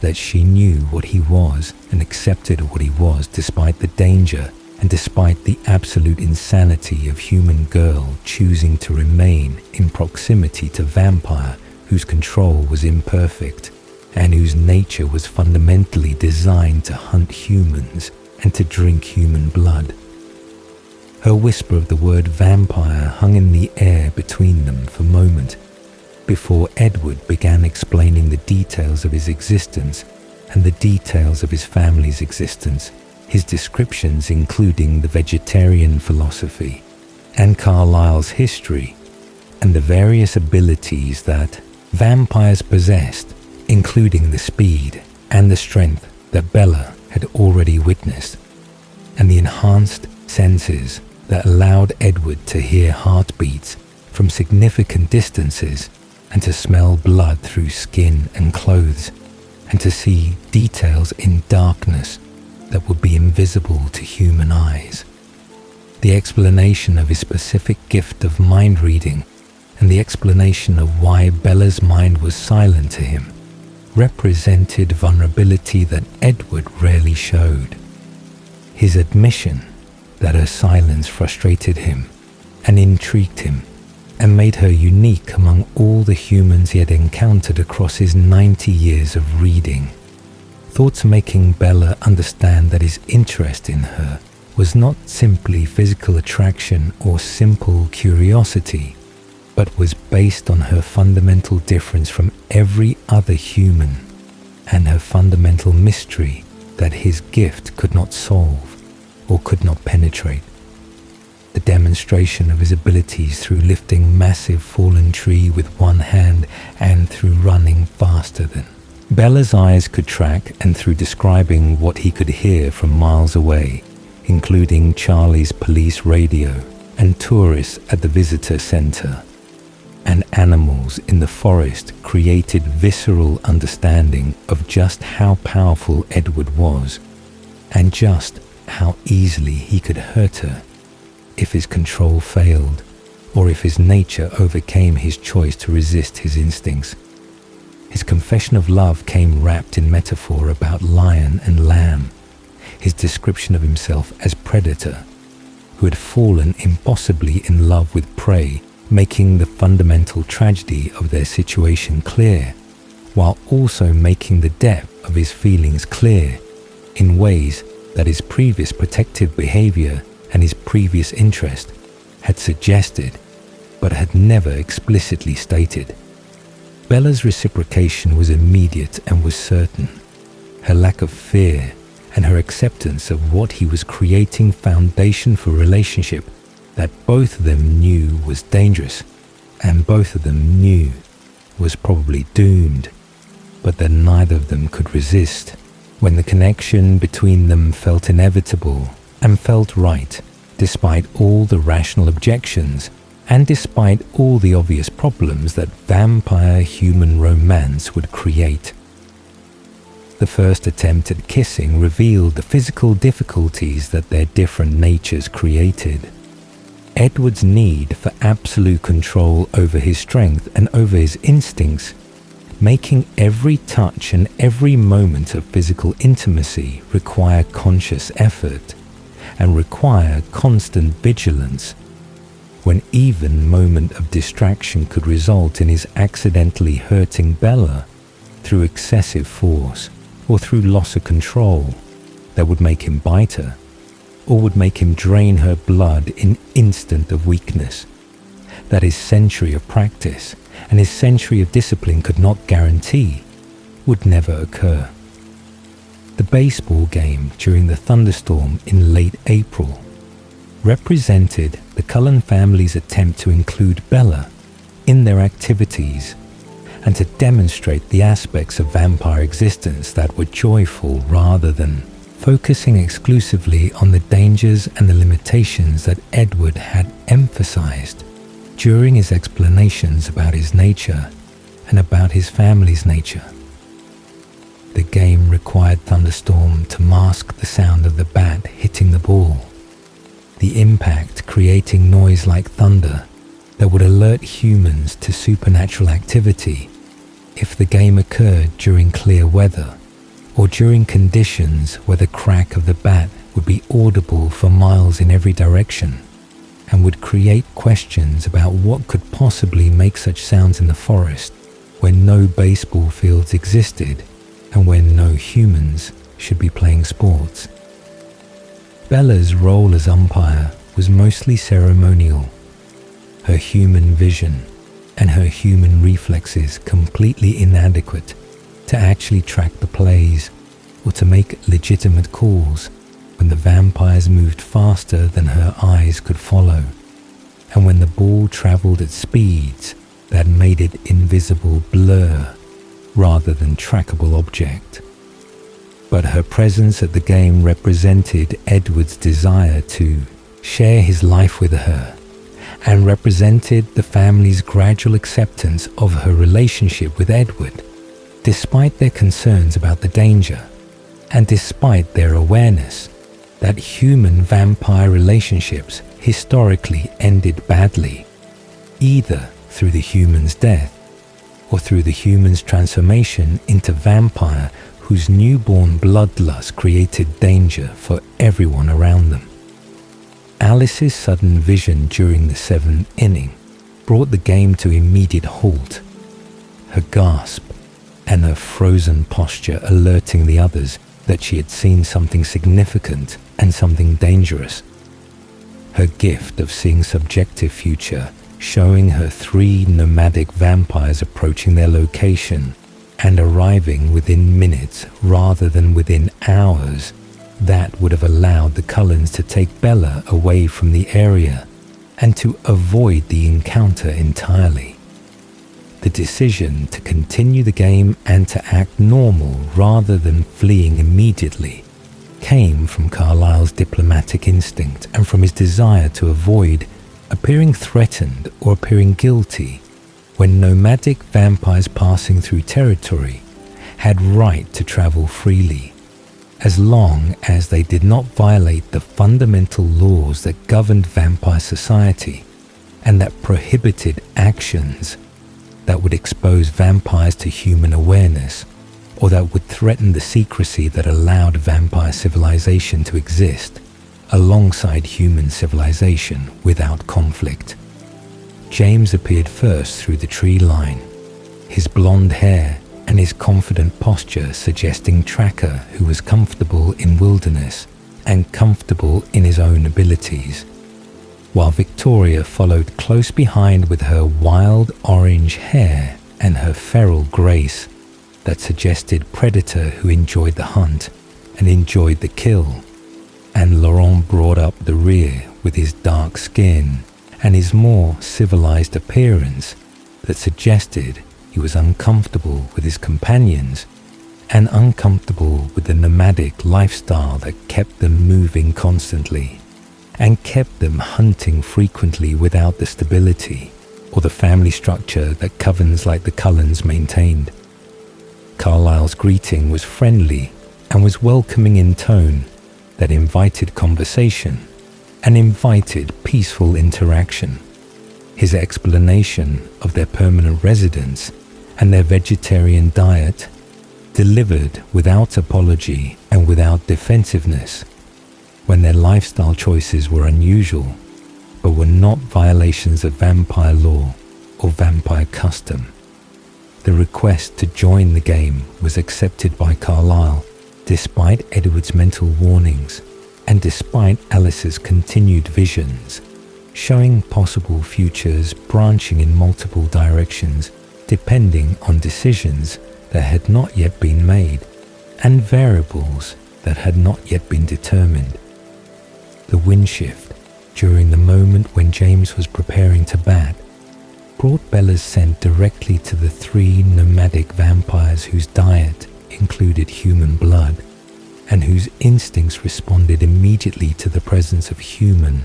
that she knew what he was and accepted what he was despite the danger and despite the absolute insanity of human girl choosing to remain in proximity to vampire whose control was imperfect and whose nature was fundamentally designed to hunt humans and to drink human blood. Her whisper of the word vampire hung in the air between them for a moment before Edward began explaining the details of his existence and the details of his family's existence, his descriptions including the vegetarian philosophy and Carlyle's history and the various abilities that vampires possessed, including the speed and the strength that Bella had already witnessed, and the enhanced senses that allowed Edward to hear heartbeats from significant distances and to smell blood through skin and clothes, and to see details in darkness that would be invisible to human eyes. The explanation of his specific gift of mind reading and the explanation of why Bella's mind was silent to him represented vulnerability that Edward rarely showed. His admission that her silence frustrated him and intrigued him and made her unique among all the humans he had encountered across his 90 years of reading. Thoughts making Bella understand that his interest in her was not simply physical attraction or simple curiosity, but was based on her fundamental difference from every other human and her fundamental mystery that his gift could not solve or could not penetrate. The demonstration of his abilities through lifting massive fallen tree with one hand and through running faster than Bella's eyes could track, and through describing what he could hear from miles away, including Charlie's police radio and tourists at the visitor center, and animals in the forest, created visceral understanding of just how powerful Edward was, and just how easily he could hurt her if his control failed, or if his nature overcame his choice to resist his instincts. His confession of love came wrapped in metaphor about lion and lamb, his description of himself as predator, who had fallen impossibly in love with prey, making the fundamental tragedy of their situation clear, while also making the depth of his feelings clear in ways that his previous protective behavior and his previous interest had suggested, but had never explicitly stated. Bella's reciprocation was immediate and was certain. Her lack of fear and her acceptance of what he was creating foundation for relationship that both of them knew was dangerous, and both of them knew, was probably doomed, but that neither of them could resist when the connection between them felt inevitable and felt right, despite all the rational objections and despite all the obvious problems that vampire-human romance would create. The first attempt at kissing revealed the physical difficulties that their different natures created. Edward's need for absolute control over his strength and over his instincts, making every touch and every moment of physical intimacy require conscious effort and require constant vigilance, when even moment of distraction could result in his accidentally hurting Bella through excessive force or through loss of control that would make him bite her, or would make him drain her blood in instant of weakness, that his century of practice and his century of discipline could not guarantee, would never occur. The baseball game during the thunderstorm in late April represented the Cullen family's attempt to include Bella in their activities and to demonstrate the aspects of vampire existence that were joyful rather than focusing exclusively on the dangers and the limitations that Edward had emphasized during his explanations about his nature and about his family's nature. The game required Thunderstorm to mask the sound of the bat hitting the ball, the impact creating noise like thunder that would alert humans to supernatural activity if the game occurred during clear weather or during conditions where the crack of the bat would be audible for miles in every direction and would create questions about what could possibly make such sounds in the forest when no baseball fields existed and when no humans should be playing sports. Bella's role as umpire was mostly ceremonial, her human vision and her human reflexes completely inadequate to actually track the plays or to make legitimate calls when the vampires moved faster than her eyes could follow, and when the ball traveled at speeds that made it invisible blur rather than trackable object. But her presence at the game represented Edward's desire to share his life with her and represented the family's gradual acceptance of her relationship with Edward, despite their concerns about the danger and despite their awareness that human vampire relationships historically ended badly, either through the human's death or through the human's transformation into vampire whose newborn bloodlust created danger for everyone around them. Alice's sudden vision during the 7th inning brought the game to immediate halt, her gasp and her frozen posture alerting the others that she had seen something significant and something dangerous. Her gift of seeing subjective future, showing her 3 nomadic vampires approaching their location and arriving within minutes rather than within hours, that would have allowed the Cullens to take Bella away from the area and to avoid the encounter entirely. The decision to continue the game and to act normal rather than fleeing immediately came from Carlyle's diplomatic instinct and from his desire to avoid appearing threatened or appearing guilty when nomadic vampires passing through territory had right to travel freely, as long as they did not violate the fundamental laws that governed vampire society and that prohibited actions that would expose vampires to human awareness or that would threaten the secrecy that allowed vampire civilization to exist alongside human civilization without conflict. James appeared first through the tree line, his blonde hair and his confident posture suggesting tracker who was comfortable in wilderness and comfortable in his own abilities, while Victoria followed close behind with her wild orange hair and her feral grace that suggested predator who enjoyed the hunt and enjoyed the kill, and Laurent brought up the rear with his dark skin and his more civilized appearance that suggested he was uncomfortable with his companions and uncomfortable with the nomadic lifestyle that kept them moving constantly and kept them hunting frequently without the stability or the family structure that covens like the Cullens maintained. Carlyle's greeting was friendly and was welcoming in tone that invited conversation and invited peaceful interaction. His explanation of their permanent residence and their vegetarian diet, delivered without apology and without defensiveness, when their lifestyle choices were unusual, but were not violations of vampire law or vampire custom. The request to join the game was accepted by Carlyle, despite Edward's mental warnings and despite Alice's continued visions, showing possible futures branching in multiple directions depending on decisions that had not yet been made and variables that had not yet been determined. The wind shift, during the moment when James was preparing to bat, brought Bella's scent directly to the 3 nomadic vampires whose diet included human blood and whose instincts responded immediately to the presence of human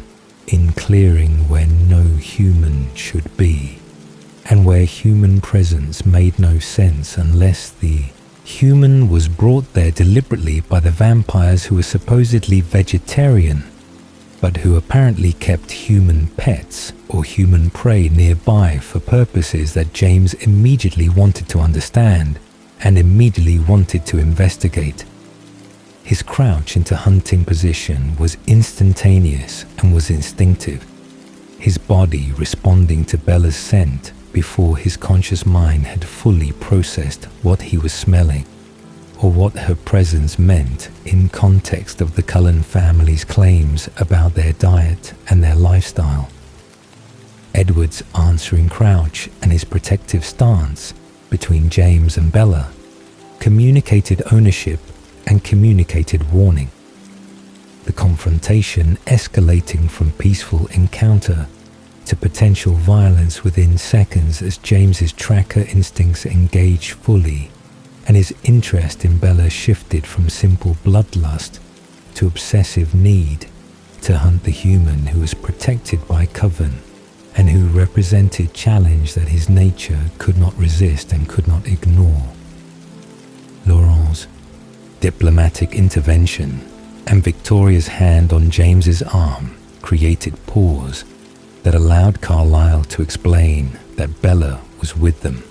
in clearing where no human should be, and where human presence made no sense unless the human was brought there deliberately by the vampires who were supposedly vegetarian, but who apparently kept human pets or human prey nearby for purposes that James immediately wanted to understand and immediately wanted to investigate. His crouch into hunting position was instantaneous and was instinctive, his body responding to Bella's scent before his conscious mind had fully processed what he was smelling, or what her presence meant in context of the Cullen family's claims about their diet and their lifestyle. Edward's answering crouch and his protective stance between James and Bella communicated ownership and communicated warning. The confrontation escalating from peaceful encounter to potential violence within seconds as James's tracker instincts engaged fully and his interest in Bella shifted from simple bloodlust to obsessive need to hunt the human who was protected by coven and who represented challenge that his nature could not resist and could not ignore. Laurent's diplomatic intervention and Victoria's hand on James's arm created pause that allowed Carlyle to explain that Bella was with them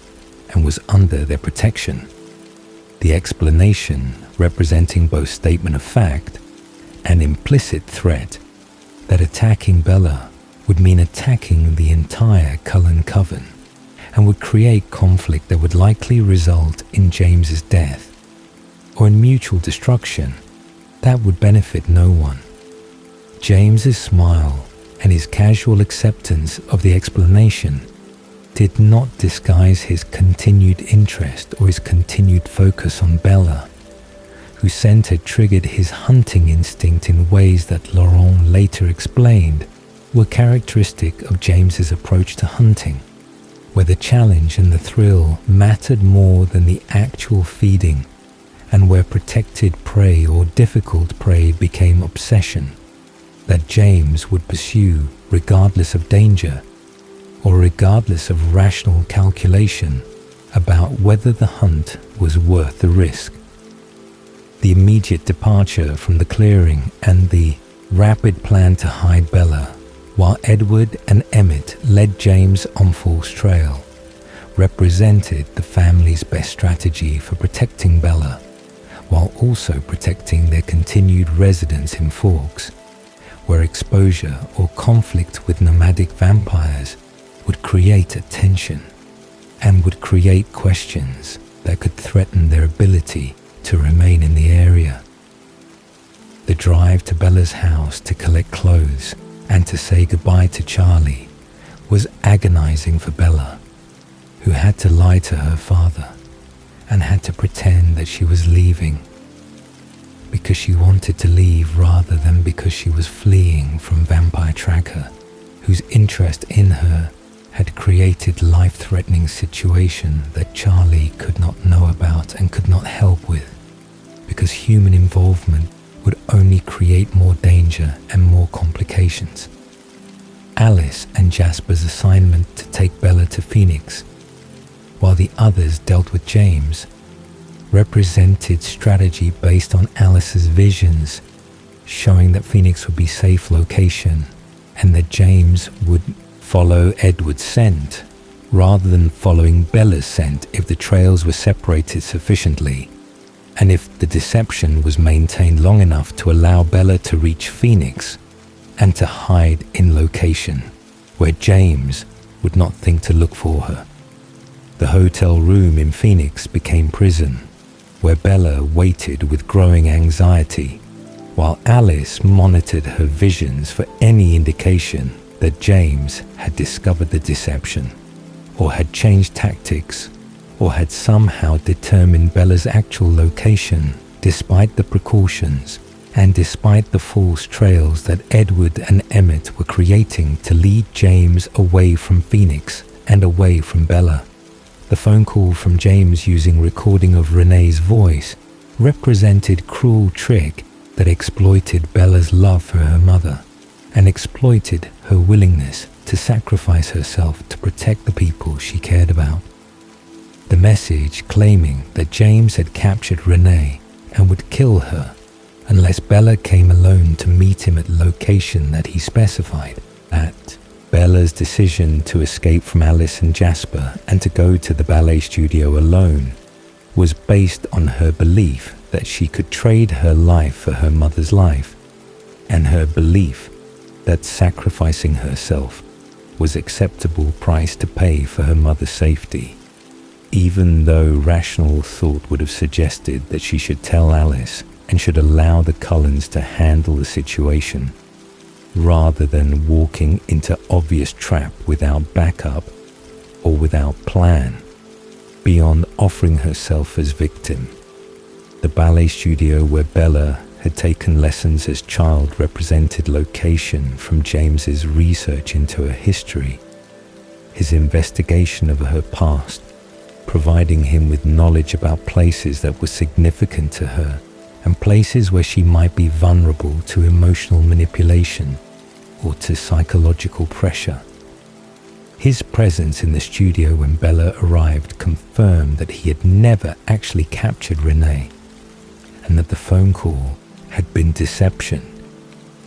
and was under their protection. The explanation representing both statement of fact and implicit threat that attacking Bella would mean attacking the entire Cullen coven and would create conflict that would likely result in James's death or in mutual destruction that would benefit no one. James's smile and his casual acceptance of the explanation did not disguise his continued interest or his continued focus on Bella, whose scent had triggered his hunting instinct in ways that Laurent later explained were characteristic of James's approach to hunting, where the challenge and the thrill mattered more than the actual feeding, and where protected prey or difficult prey became obsession that James would pursue regardless of danger or regardless of rational calculation about whether the hunt was worth the risk. The immediate departure from the clearing and the rapid plan to hide Bella, while Edward and Emmett led James on Falls Trail, represented the family's best strategy for protecting Bella, while also protecting their continued residence in Forks, where exposure or conflict with nomadic vampires would create a tension and would create questions that could threaten their ability to remain in the area. The drive to Bella's house to collect clothes and to say goodbye to Charlie was agonizing for Bella, who had to lie to her father and had to pretend that she was leaving because she wanted to leave rather than because she was fleeing from Vampire Tracker, whose interest in her had created life-threatening situation that Charlie could not know about and could not help with, because human involvement would only create more danger and more complications. Alice and Jasper's assignment to take Bella to Phoenix, while the others dealt with James, represented strategy based on Alice's visions, showing that Phoenix would be a safe location and that James would follow Edward's scent rather than following Bella's scent if the trails were separated sufficiently, and if the deception was maintained long enough to allow Bella to reach Phoenix and to hide in location where James would not think to look for her. The hotel room in Phoenix became prison, where Bella waited with growing anxiety, while Alice monitored her visions for any indication that James had discovered the deception, or had changed tactics, or had somehow determined Bella's actual location despite the precautions and despite the false trails that Edward and Emmett were creating to lead James away from Phoenix and away from Bella. The phone call from James using recording of Renee's voice represented cruel trick that exploited Bella's love for her mother and exploited her willingness to sacrifice herself to protect the people she cared about. The message claiming that James had captured Renee and would kill her unless Bella came alone to meet him at the location that he specified. That Bella's decision to escape from Alice and Jasper and to go to the ballet studio alone was based on her belief that she could trade her life for her mother's life, and her belief that sacrificing herself was acceptable price to pay for her mother's safety, even though rational thought would have suggested that she should tell Alice and should allow the Cullens to handle the situation, rather than walking into obvious trap without backup or without plan, beyond offering herself as victim. The ballet studio where Bella had taken lessons as child represented location from James's research into her history, his investigation of her past, providing him with knowledge about places that were significant to her and places where she might be vulnerable to emotional manipulation or to psychological pressure. His presence in the studio when Bella arrived confirmed that he had never actually captured Renee, and that the phone call had been deception,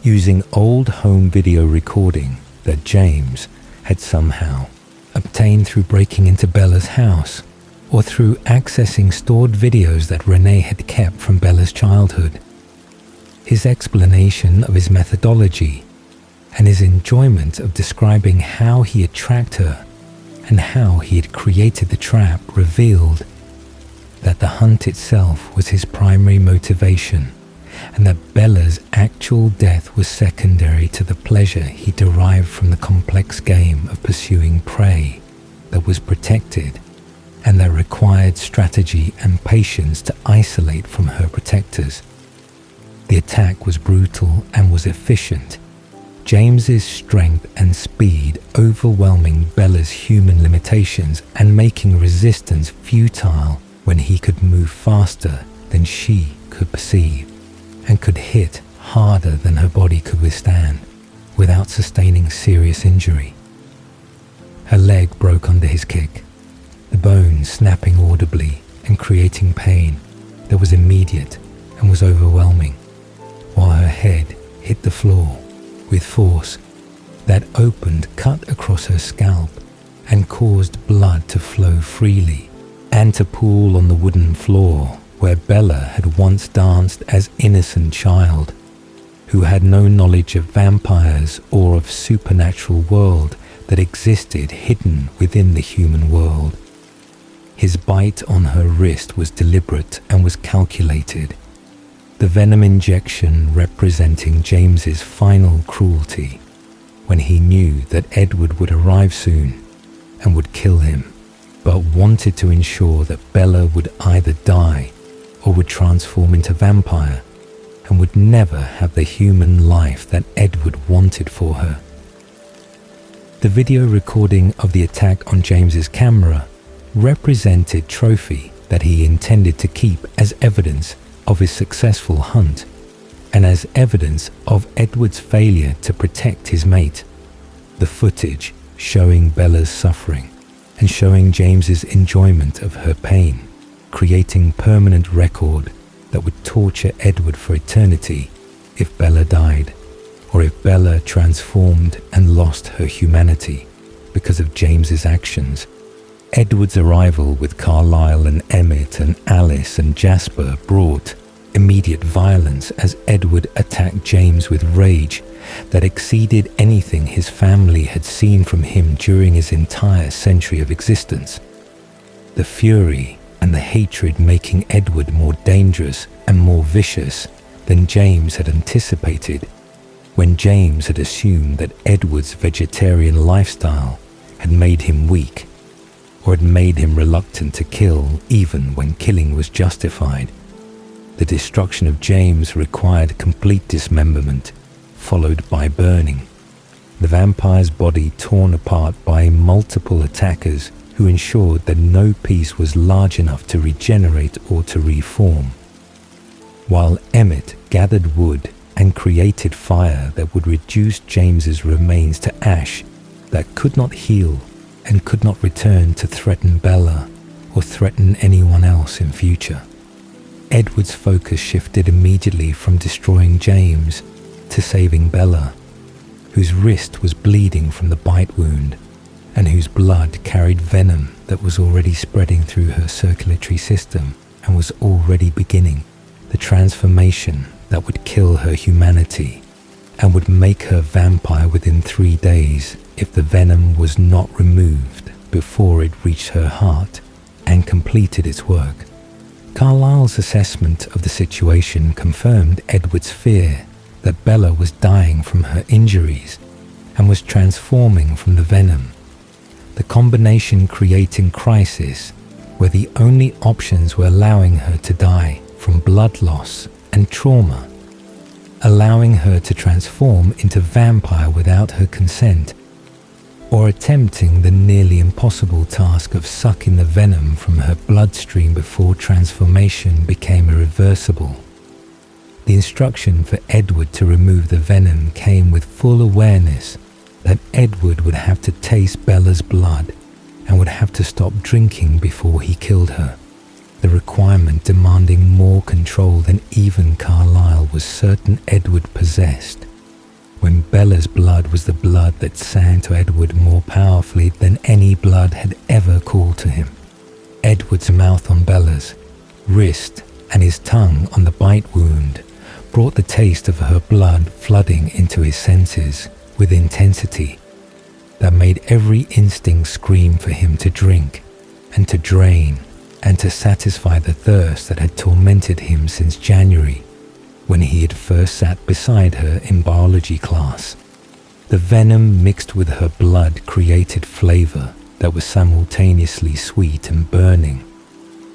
using old home video recording that James had somehow obtained through breaking into Bella's house, or through accessing stored videos that Renee had kept from Bella's childhood. His explanation of his methodology and his enjoyment of describing how he had tracked her and how he had created the trap revealed that the hunt itself was his primary motivation, and that Bella's actual death was secondary to the pleasure he derived from the complex game of pursuing prey that was protected and that required strategy and patience to isolate from her protectors. The attack was brutal and was efficient, James's strength and speed overwhelming Bella's human limitations and making resistance futile when he could move faster than she could perceive and could hit harder than her body could withstand without sustaining serious injury. Her leg broke under his kick, the bone snapping audibly and creating pain that was immediate and was overwhelming, while her head hit the floor with force that opened cut across her scalp and caused blood to flow freely and to pool on the wooden floor where Bella had once danced as innocent child, who had no knowledge of vampires or of supernatural world that existed hidden within the human world. His bite on her wrist was deliberate and was calculated, the venom injection representing James's final cruelty when he knew that Edward would arrive soon and would kill him, but wanted to ensure that Bella would either die or would transform into vampire and would never have the human life that Edward wanted for her. The video recording of the attack on James's camera represented trophy that he intended to keep as evidence of his successful hunt and as evidence of Edward's failure to protect his mate. The footage showing Bella's suffering and showing James's enjoyment of her pain, creating permanent record that would torture Edward for eternity if Bella died, or if Bella transformed and lost her humanity because of James's actions. Edward's arrival with Carlisle and Emmett and Alice and Jasper brought immediate violence as Edward attacked James with rage that exceeded anything his family had seen from him during his entire century of existence. The fury and the hatred making Edward more dangerous and more vicious than James had anticipated, when James had assumed that Edward's vegetarian lifestyle had made him weak, or had made him reluctant to kill even when killing was justified. The destruction of James required complete dismemberment, followed by burning. The vampire's body torn apart by multiple attackers who ensured that no piece was large enough to regenerate or to reform. While Emmett gathered wood and created fire that would reduce James's remains to ash that could not heal and could not return to threaten Bella or threaten anyone else in future. Edward's focus shifted immediately from destroying James to saving Bella, whose wrist was bleeding from the bite wound and whose blood carried venom that was already spreading through her circulatory system and was already beginning the transformation that would kill her humanity and would make her vampire within 3 days if the venom was not removed before it reached her heart and completed its work. Carlisle's assessment of the situation confirmed Edward's fear that Bella was dying from her injuries and was transforming from the venom. The combination creating crisis where the only options were allowing her to die from blood loss and trauma, allowing her to transform into vampire without her consent, or attempting the nearly impossible task of sucking the venom from her bloodstream before transformation became irreversible. The instruction for Edward to remove the venom came with full awareness that Edward would have to taste Bella's blood and would have to stop drinking before he killed her. The requirement demanding more control than even Carlisle was certain Edward possessed, when Bella's blood was the blood that sang to Edward more powerfully than any blood had ever called to him. Edward's mouth on Bella's wrist and his tongue on the bite wound brought the taste of her blood flooding into his senses with intensity that made every instinct scream for him to drink and to drain and to satisfy the thirst that had tormented him since January, when he had first sat beside her in biology class. The venom mixed with her blood created flavor that was simultaneously sweet and burning,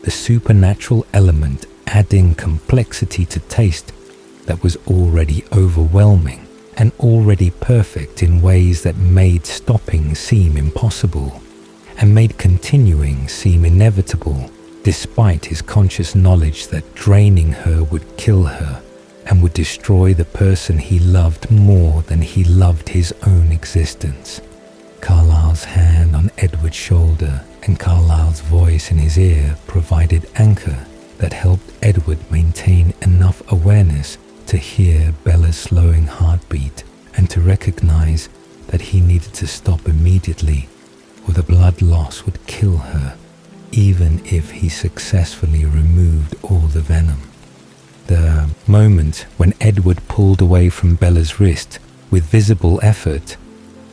the supernatural element adding complexity to taste that was already overwhelming and already perfect in ways that made stopping seem impossible and made continuing seem inevitable, despite his conscious knowledge that draining her would kill her and would destroy the person he loved more than he loved his own existence. Carlisle's hand on Edward's shoulder and Carlisle's voice in his ear provided anchor that helped Edward maintain enough awareness to hear Bella's slowing heartbeat and to recognize that he needed to stop immediately or the blood loss would kill her, even if he successfully removed all the venom. The moment when Edward pulled away from Bella's wrist with visible effort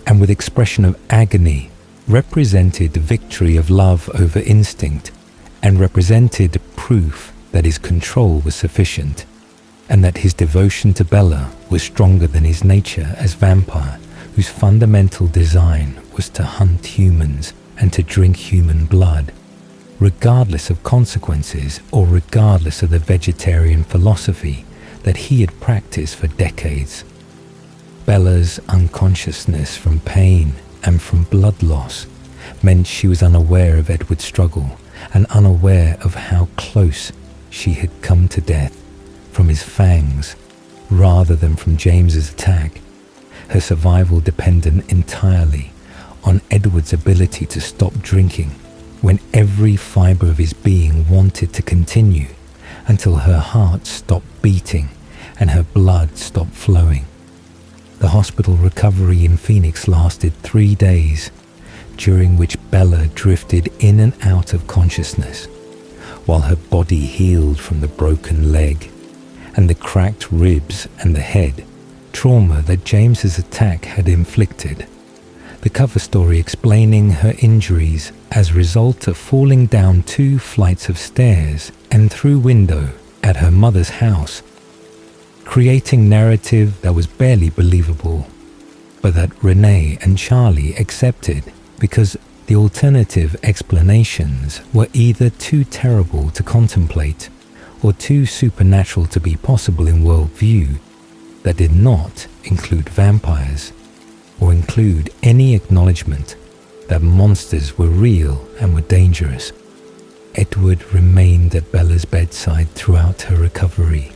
and with expression of agony represented victory of love over instinct and represented proof that his control was sufficient and that his devotion to Bella was stronger than his nature as vampire, whose fundamental design was to hunt humans and to drink human blood, regardless of consequences or regardless of the vegetarian philosophy that he had practiced for decades. Bella's unconsciousness from pain and from blood loss meant she was unaware of Edward's struggle and unaware of how close she had come to death from his fangs rather than from James's attack. Her survival depended entirely on Edward's ability to stop drinking when every fibre of his being wanted to continue until her heart stopped beating and her blood stopped flowing. The hospital recovery in Phoenix lasted 3 days, during which Bella drifted in and out of consciousness, while her body healed from the broken leg and the cracked ribs and the head trauma that James's attack had inflicted. The cover story explaining her injuries as a result of falling down 2 flights of stairs and through window at her mother's house, creating narrative that was barely believable, but that Renee and Charlie accepted because the alternative explanations were either too terrible to contemplate or too supernatural to be possible in worldview that did not include vampires or include any acknowledgement that monsters were real and were dangerous. Edward remained at Bella's bedside throughout her recovery,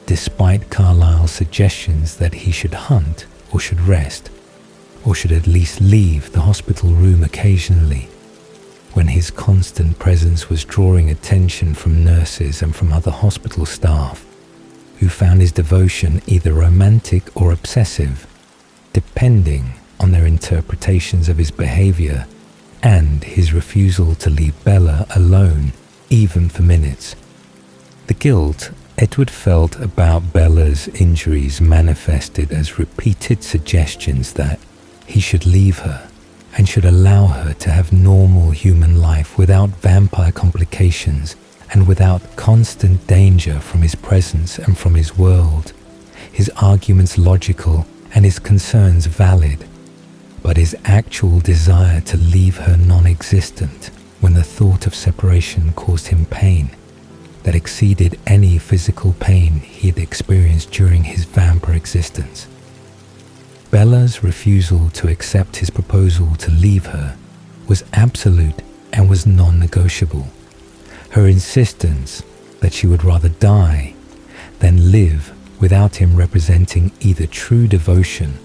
despite Carlisle's suggestions that he should hunt or should rest, or should at least leave the hospital room occasionally, when his constant presence was drawing attention from nurses and from other hospital staff, who found his devotion either romantic or obsessive, depending on their interpretations of his behavior and his refusal to leave Bella alone, even for minutes. The guilt Edward felt about Bella's injuries manifested as repeated suggestions that he should leave her and should allow her to have normal human life without vampire complications and without constant danger from his presence and from his world. His arguments logical and his concerns valid, but his actual desire to leave her non-existent when the thought of separation caused him pain that exceeded any physical pain he had experienced during his vampire existence. Bella's refusal to accept his proposal to leave her was absolute and was non-negotiable. Her insistence that she would rather die than live without him representing either true devotion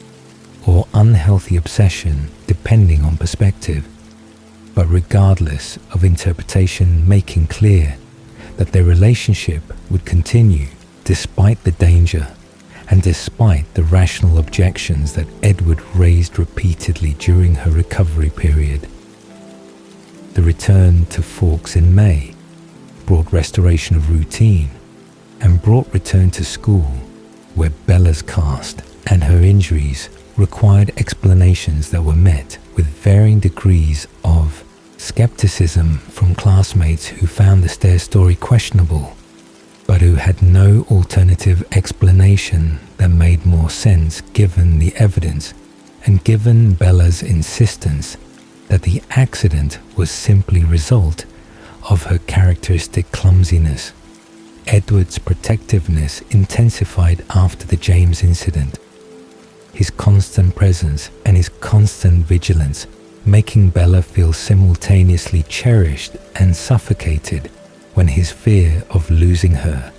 or unhealthy obsession, depending on perspective, but regardless of interpretation, making clear that their relationship would continue despite the danger and despite the rational objections that Edward raised repeatedly during her recovery period. The return to Forks in May brought restoration of routine and brought return to school, where Bella's cast and her injuries required explanations that were met with varying degrees of skepticism from classmates who found the stair story questionable, but who had no alternative explanation that made more sense given the evidence and given Bella's insistence that the accident was simply a result of her characteristic clumsiness. Edward's protectiveness intensified after the James incident, his constant presence and his constant vigilance making Bella feel simultaneously cherished and suffocated when his fear of losing her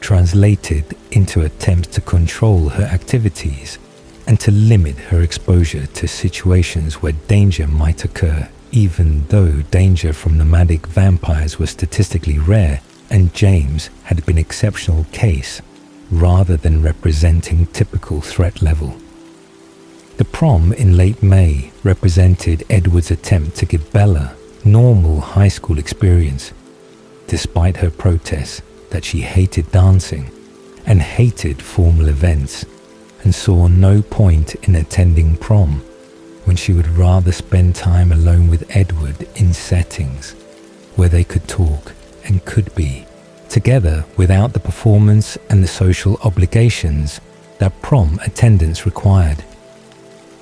translated into attempts to control her activities and to limit her exposure to situations where danger might occur, even though danger from nomadic vampires was statistically rare and James had been an exceptional case rather than representing typical threat level. The prom in late May represented Edward's attempt to give Bella normal high school experience, despite her protests that she hated dancing and hated formal events and saw no point in attending prom when she would rather spend time alone with Edward in settings where they could talk and could be together without the performance and the social obligations that prom attendance required.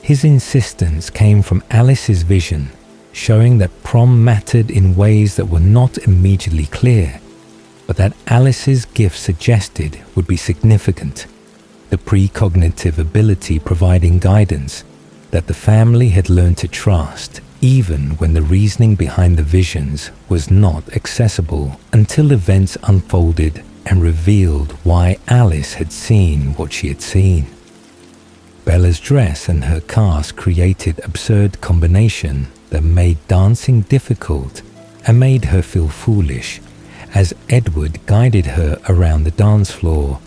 His insistence came from Alice's vision, showing that prom mattered in ways that were not immediately clear, but that Alice's gift suggested would be significant, the precognitive ability providing guidance that the family had learned to trust even when the reasoning behind the visions was not accessible, until events unfolded and revealed why Alice had seen what she had seen. Bella's dress and her cast created absurd combination that made dancing difficult and made her feel foolish, as Edward guided her around the dance floor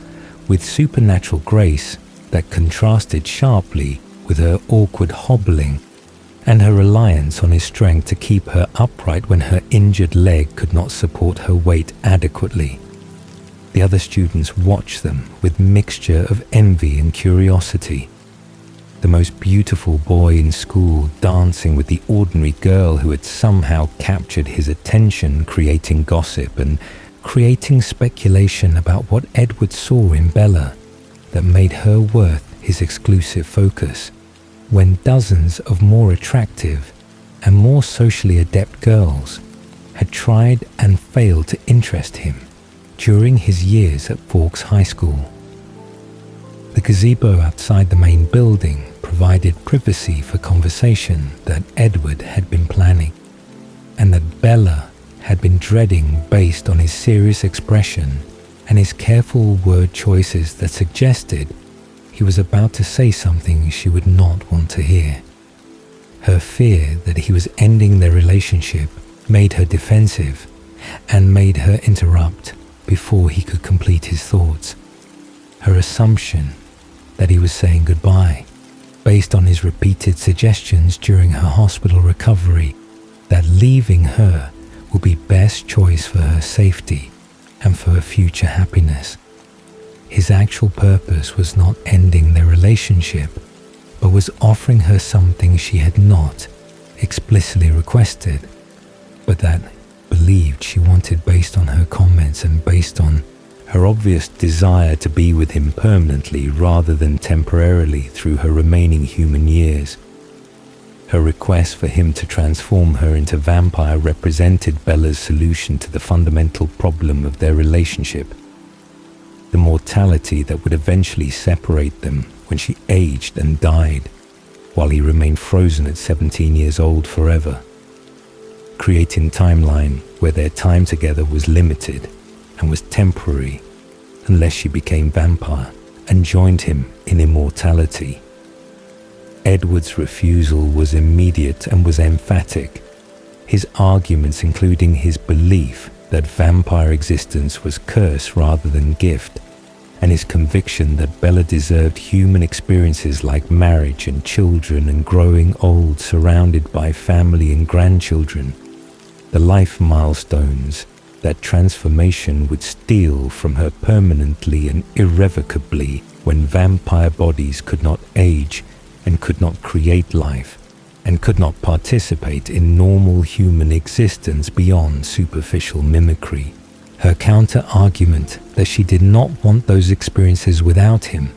with supernatural grace that contrasted sharply with her awkward hobbling and her reliance on his strength to keep her upright when her injured leg could not support her weight adequately. The other students watched them with mixture of envy and curiosity. The most beautiful boy in school dancing with the ordinary girl who had somehow captured his attention, creating gossip and creating speculation about what Edward saw in Bella that made her worth his exclusive focus, when dozens of more attractive and more socially adept girls had tried and failed to interest him during his years at Forks High School. The gazebo outside the main building provided privacy for conversation that Edward had been planning, and that Bella had been dreading based on his serious expression and his careful word choices that suggested he was about to say something she would not want to hear. Her fear that he was ending their relationship made her defensive and made her interrupt before he could complete his thoughts. Her assumption that he was saying goodbye, based on his repeated suggestions during her hospital recovery that leaving her would be best choice for her safety and for her future happiness. His actual purpose was not ending their relationship, but was offering her something she had not explicitly requested, but that believed she wanted based on her comments and based on her obvious desire to be with him permanently rather than temporarily through her remaining human years. Her request for him to transform her into vampire represented Bella's solution to the fundamental problem of their relationship, the mortality that would eventually separate them when she aged and died, while he remained frozen at 17 years old forever, creating a timeline where their time together was limited and was temporary unless she became vampire and joined him in immortality. Edward's refusal was immediate and was emphatic, his arguments including his belief that vampire existence was curse rather than gift, and his conviction that Bella deserved human experiences like marriage and children and growing old surrounded by family and grandchildren, the life milestones that transformation would steal from her permanently and irrevocably when vampire bodies could not age and could not create life and could not participate in normal human existence beyond superficial mimicry. Her counter-argument that she did not want those experiences without him,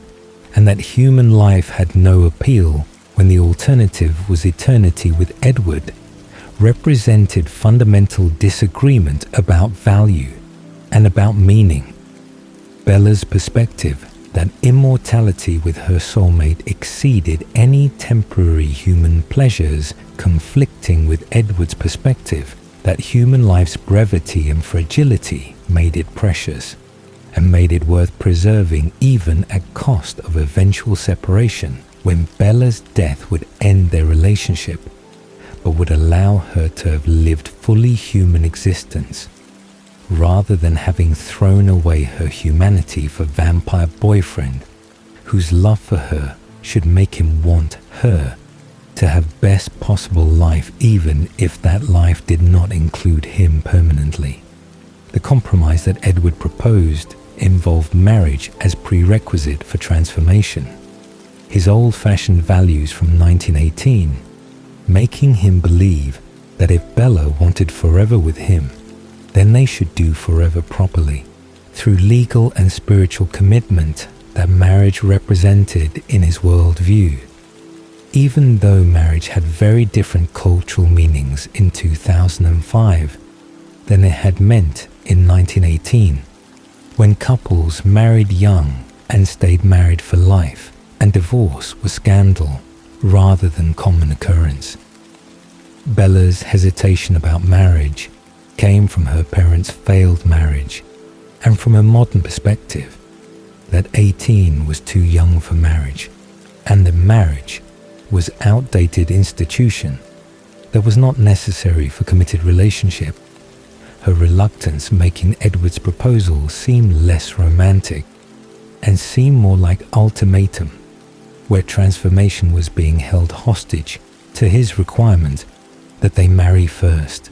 and that human life had no appeal when the alternative was eternity with Edward, represented fundamental disagreement about value and about meaning. Bella's perspective that immortality with her soulmate exceeded any temporary human pleasures, conflicting with Edward's perspective that human life's brevity and fragility made it precious and made it worth preserving even at cost of eventual separation, when Bella's death would end their relationship but would allow her to have lived fully human existence, rather than having thrown away her humanity for vampire boyfriend, whose love for her should make him want her to have best possible life even if that life did not include him permanently. The compromise that Edward proposed involved marriage as prerequisite for transformation, his old-fashioned values from 1918, making him believe that if Bella wanted forever with him, then they should do forever properly, through legal and spiritual commitment that marriage represented in his worldview. Even though marriage had very different cultural meanings in 2005 than it had meant in 1918, when couples married young and stayed married for life, and divorce was scandal, rather than common occurrence. Bella's hesitation about marriage came from her parents' failed marriage, and from a modern perspective, that 18 was too young for marriage, and that marriage was an outdated institution that was not necessary for committed relationship. Her reluctance making Edward's proposal seem less romantic and seemed more like ultimatum, where transformation was being held hostage to his requirement that they marry first.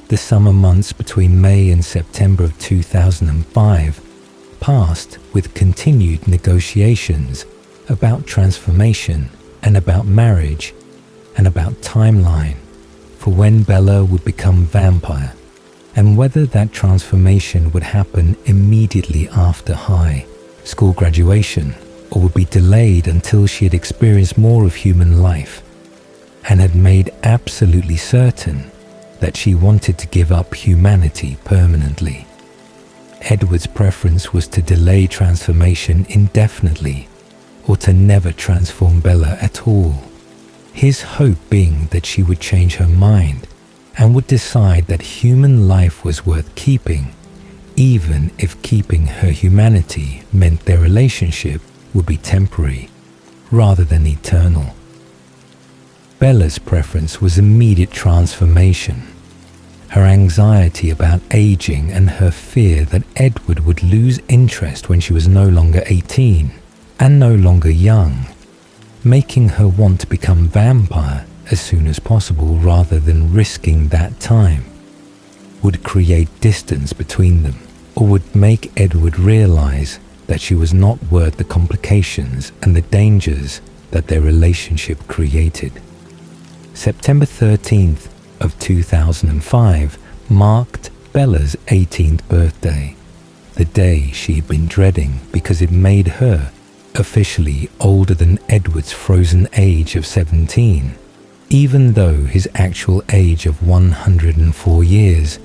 The summer months between May and September of 2005 passed with continued negotiations about transformation and about marriage and about timeline for when Bella would become vampire, and whether that transformation would happen immediately after high school graduation or would be delayed until she had experienced more of human life and had made absolutely certain that she wanted to give up humanity permanently. Edward's preference was to delay transformation indefinitely or to never transform Bella at all, his hope being that she would change her mind and would decide that human life was worth keeping, even if keeping her humanity meant their relationship would be temporary rather than eternal. Bella's preference was immediate transformation. Her anxiety about aging and her fear that Edward would lose interest when she was no longer 18 and no longer young, making her want to become vampire as soon as possible rather than risking that time, would create distance between them, or would make Edward realize that she was not worth the complications and the dangers that their relationship created. September 13th of 2005 marked Bella's 18th birthday, the day she had been dreading because it made her officially older than Edward's frozen age of 17, even though his actual age of 104 years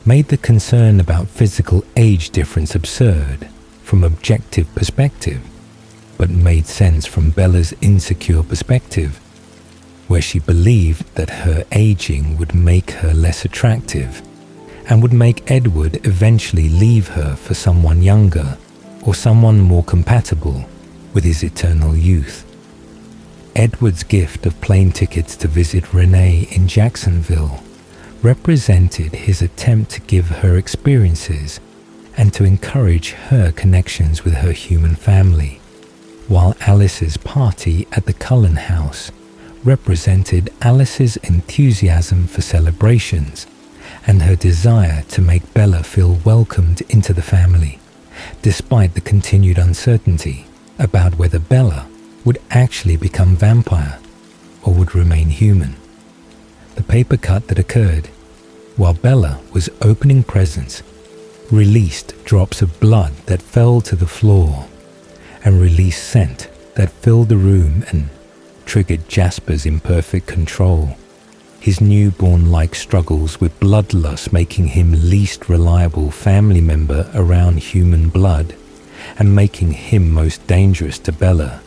made the concern about physical age difference absurd from objective perspective, but made sense from Bella's insecure perspective, where she believed that her aging would make her less attractive and would make Edward eventually leave her for someone younger or someone more compatible with his eternal youth. Edward's gift of plane tickets to visit Renee in Jacksonville represented his attempt to give her experiences and to encourage her connections with her human family, while Alice's party at the Cullen house represented Alice's enthusiasm for celebrations and her desire to make Bella feel welcomed into the family, despite the continued uncertainty about whether Bella would actually become vampire or would remain human. The paper cut that occurred while Bella was opening presents released drops of blood that fell to the floor and released scent that filled the room and triggered Jasper's imperfect control, his newborn-like struggles with bloodlust making him least reliable family member around human blood and making him most dangerous to Bella,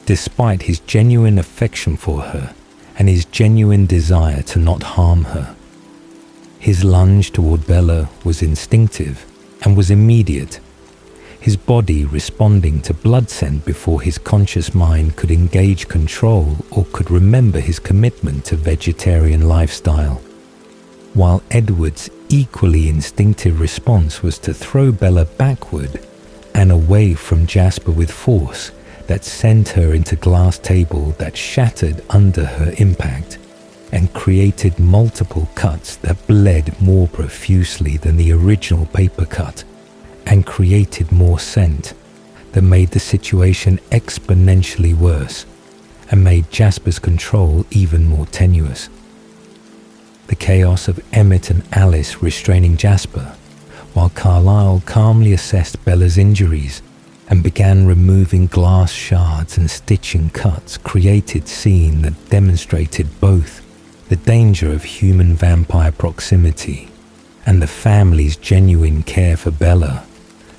despite his genuine affection for her and his genuine desire to not harm her. His lunge toward Bella was instinctive and was immediate, his body responding to blood scent before his conscious mind could engage control or could remember his commitment to vegetarian lifestyle, while Edward's equally instinctive response was to throw Bella backward and away from Jasper with force that sent her into glass table that shattered under her impact and created multiple cuts that bled more profusely than the original paper cut and created more scent that made the situation exponentially worse and made Jasper's control even more tenuous. The chaos of Emmett and Alice restraining Jasper, while Carlyle calmly assessed Bella's injuries and began removing glass shards and stitching cuts, created scene that demonstrated both the danger of human vampire proximity and the family's genuine care for Bella,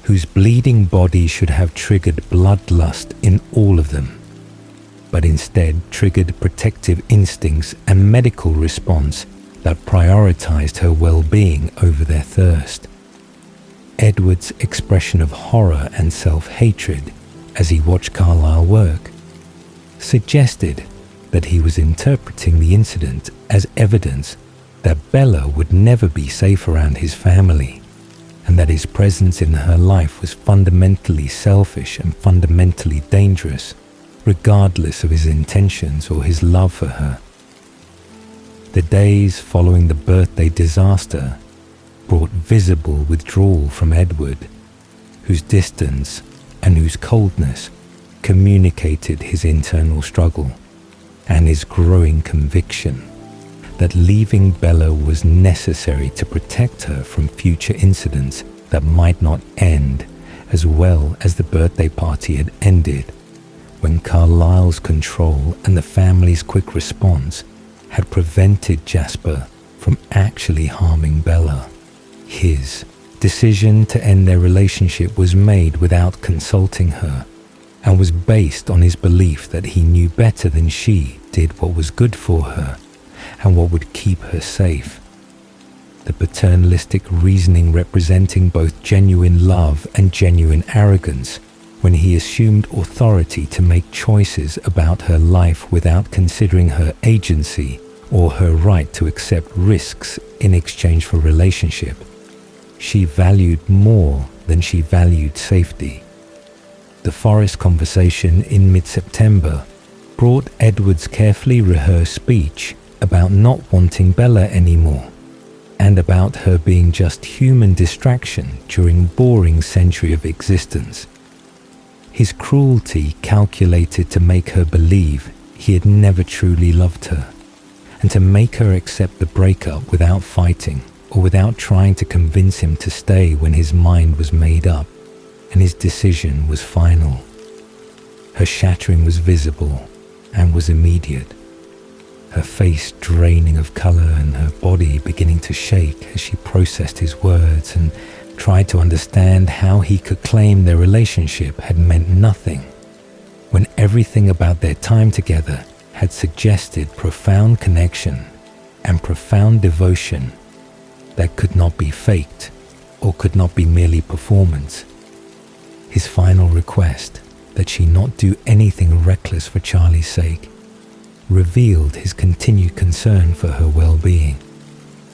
whose bleeding body should have triggered bloodlust in all of them. but instead triggered protective instincts and medical response that prioritized her well-being over their thirst. Edward's expression of horror and self-hatred as he watched Carlyle work suggested that he was interpreting the incident as evidence that Bella would never be safe around his family, and that his presence in her life was fundamentally selfish and fundamentally dangerous, regardless of his intentions or his love for her. The days following the birthday disaster brought visible withdrawal from Edward, whose distance and whose coldness communicated his internal struggle and his growing conviction that leaving Bella was necessary to protect her from future incidents that might not end as well as the birthday party had ended, when Carlyle's control and the family's quick response had prevented Jasper from actually harming Bella. His decision to end their relationship was made without consulting her, and was based on his belief that he knew better than she did what was good for her and what would keep her safe. The paternalistic reasoning representing both genuine love and genuine arrogance, when he assumed authority to make choices about her life without considering her agency or her right to accept risks in exchange for relationship. She valued more than she valued safety. The forest conversation in mid-September brought Edward's carefully rehearsed speech about not wanting Bella anymore, and about her being just human distraction during boring century of existence. His cruelty calculated to make her believe he had never truly loved her, and to make her accept the breakup without fighting or without trying to convince him to stay when his mind was made up and his decision was final. Her shattering was visible and was immediate, her face draining of color and her body beginning to shake as she processed his words and tried to understand how he could claim their relationship had meant nothing, when everything about their time together had suggested profound connection and profound devotion that could not be faked or could not be merely performance. His final request that she not do anything reckless for Charlie's sake revealed his continued concern for her well-being,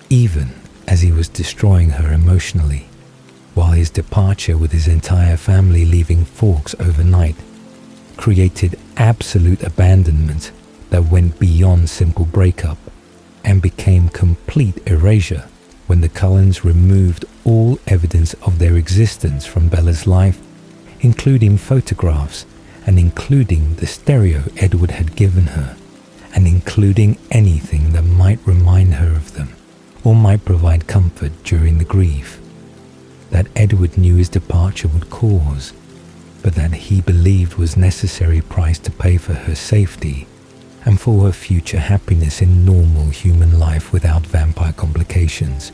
even as he was destroying her emotionally, while his departure with his entire family leaving Forks overnight created absolute abandonment that went beyond simple breakup and became complete erasure when the Cullens removed all evidence of their existence from Bella's life, including photographs and including the stereo Edward had given her, and including anything that might remind her of them or might provide comfort during the grief that Edward knew his departure would cause, but that he believed was necessary price to pay for her safety and for her future happiness in normal human life without vampire complications.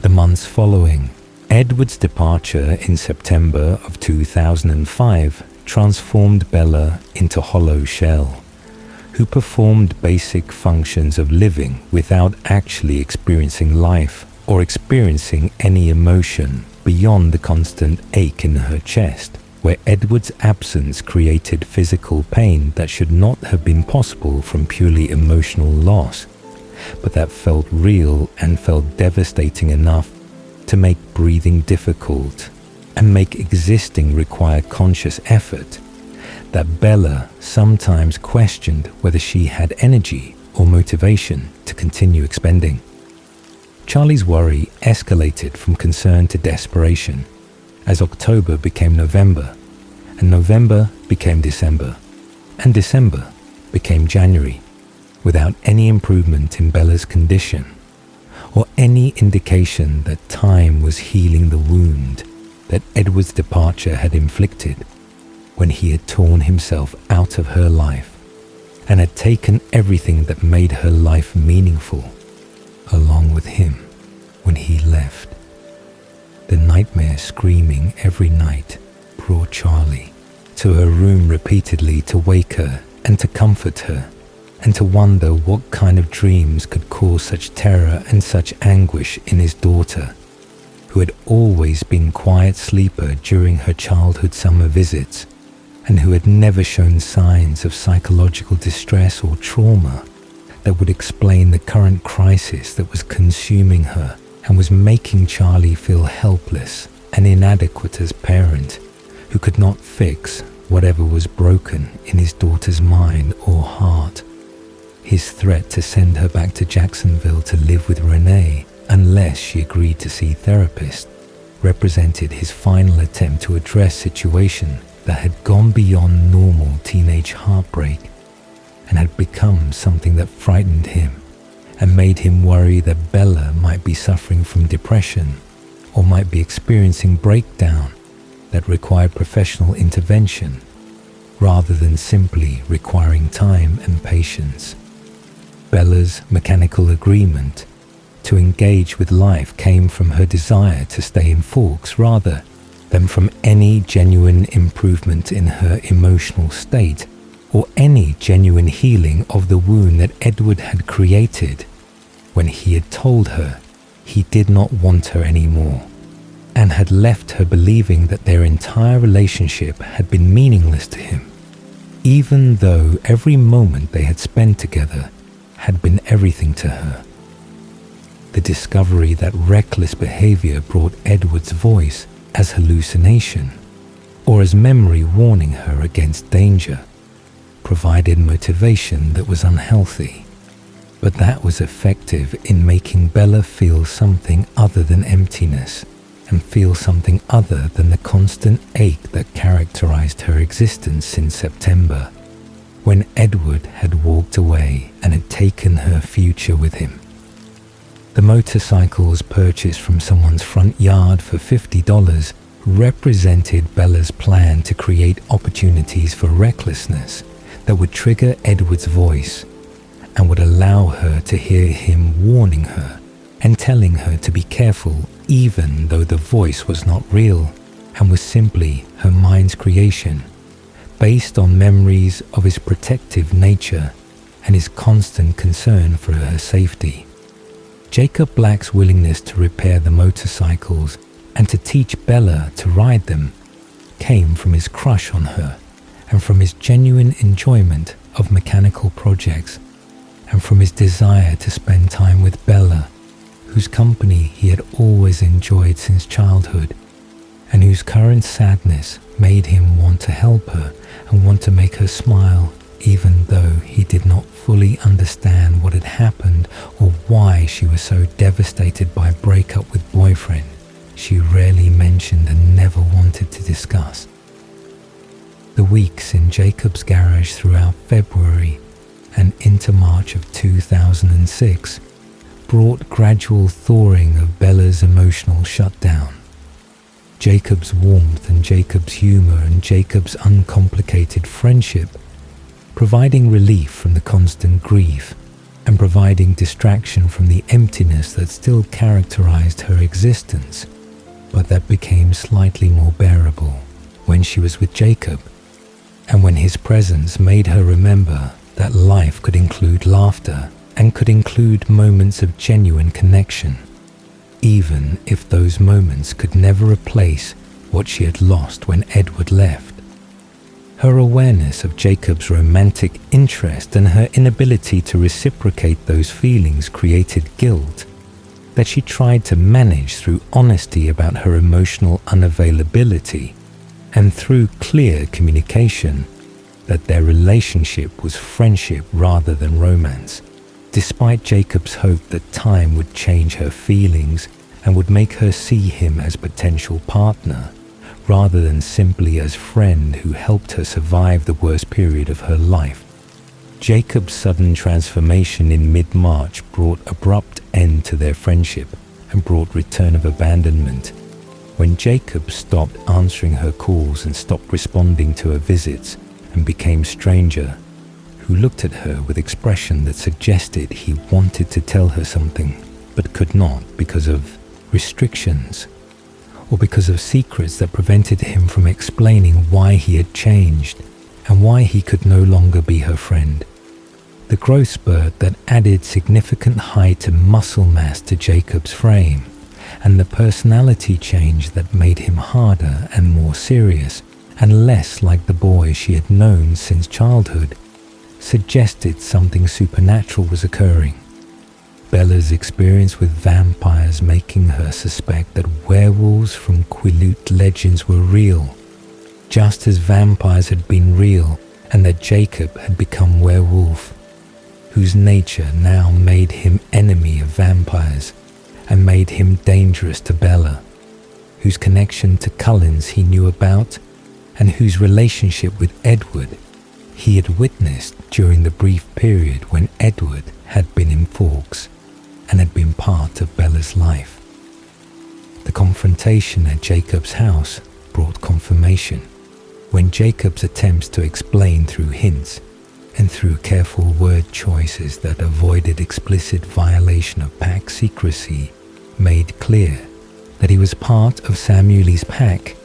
The months following Edward's departure in September of 2005 transformed Bella into hollow shell, who performed basic functions of living without actually experiencing life or experiencing any emotion beyond the constant ache in her chest, where Edward's absence created physical pain that should not have been possible from purely emotional loss, but that felt real and felt devastating enough to make breathing difficult and make existing require conscious effort, that Bella sometimes questioned whether she had energy or motivation to continue expending. Charlie's worry escalated from concern to desperation as October became November, and November became December, and December became January, without any improvement in Bella's condition, or any indication that time was healing the wound that Edward's departure had inflicted when he had torn himself out of her life and had taken everything that made her life meaningful along with him when he left. The nightmare screaming every night brought Charlie to her room repeatedly to wake her and to comfort her, and to wonder what kind of dreams could cause such terror and such anguish in his daughter, who had always been quiet sleeper during her childhood summer visits, and who had never shown signs of psychological distress or trauma that would explain the current crisis that was consuming her and was making Charlie feel helpless and inadequate as parent, who could not fix whatever was broken in his daughter's mind or heart. His threat to send her back to Jacksonville to live with Renee unless she agreed to see therapists represented his final attempt to address situation that had gone beyond normal teenage heartbreak and had become something that frightened him and made him worry that Bella might be suffering from depression or might be experiencing breakdown that required professional intervention rather than simply requiring time and patience. Bella's mechanical agreement to engage with life came from her desire to stay in Forks rather than from any genuine improvement in her emotional state or any genuine healing of the wound that Edward had created when he had told her he did not want her anymore and had left her believing that their entire relationship had been meaningless to him, even though every moment they had spent together had been everything to her. The discovery that reckless behavior brought Edward's voice as hallucination or as memory warning her against danger provided motivation that was unhealthy, but that was effective in making Bella feel something other than emptiness and feel something other than the constant ache that characterized her existence since September, when Edward had walked away and had taken her future with him. The motorcycles purchased from someone's front yard for $50 represented Bella's plan to create opportunities for recklessness that would trigger Edward's voice and would allow her to hear him warning her and telling her to be careful, even though the voice was not real and was simply her mind's creation, based on memories of his protective nature and his constant concern for her safety. Jacob Black's willingness to repair the motorcycles and to teach Bella to ride them came from his crush on her and from his genuine enjoyment of mechanical projects and from his desire to spend time with Bella, whose company he had always enjoyed since childhood and whose current sadness made him want to help her and want to make her smile, even though he did not fully understand what had happened or why she was so devastated by a breakup with boyfriend she rarely mentioned and never wanted to discuss. The weeks in Jacob's garage throughout February and into March of 2006 brought gradual thawing of Bella's emotional shutdown. Jacob's warmth and Jacob's humor and Jacob's uncomplicated friendship providing relief from the constant grief and providing distraction from the emptiness that still characterized her existence, but that became slightly more bearable when she was with Jacob, and when his presence made her remember that life could include laughter and could include moments of genuine connection, even if those moments could never replace what she had lost when Edward left. Her awareness of Jacob's romantic interest and her inability to reciprocate those feelings created guilt that she tried to manage through honesty about her emotional unavailability and through clear communication that their relationship was friendship rather than romance, despite Jacob's hope that time would change her feelings and would make her see him as potential partner, rather than simply as friend who helped her survive the worst period of her life. Jacob's sudden transformation in mid-March brought abrupt end to their friendship and brought return of abandonment. When Jacob stopped answering her calls and stopped responding to her visits and became stranger, who looked at her with expression that suggested he wanted to tell her something but could not because of restrictions or because of secrets that prevented him from explaining why he had changed and why he could no longer be her friend. The growth spurt that added significant height and muscle mass to Jacob's frame, and the personality change that made him harder and more serious and less like the boy she had known since childhood, suggested something supernatural was occurring. Bella's experience with vampires making her suspect that werewolves from Quileute legends were real, just as vampires had been real and that Jacob had become werewolf, whose nature now made him enemy of vampires and made him dangerous to Bella, whose connection to Cullens he knew about and whose relationship with Edward he had witnessed during the brief period when Edward had been in Forks and had been part of Bella's life. The confrontation at Jacob's house brought confirmation when Jacob's attempts to explain through hints and through careful word choices that avoided explicit violation of pack secrecy made clear that he was part of Samueli's pack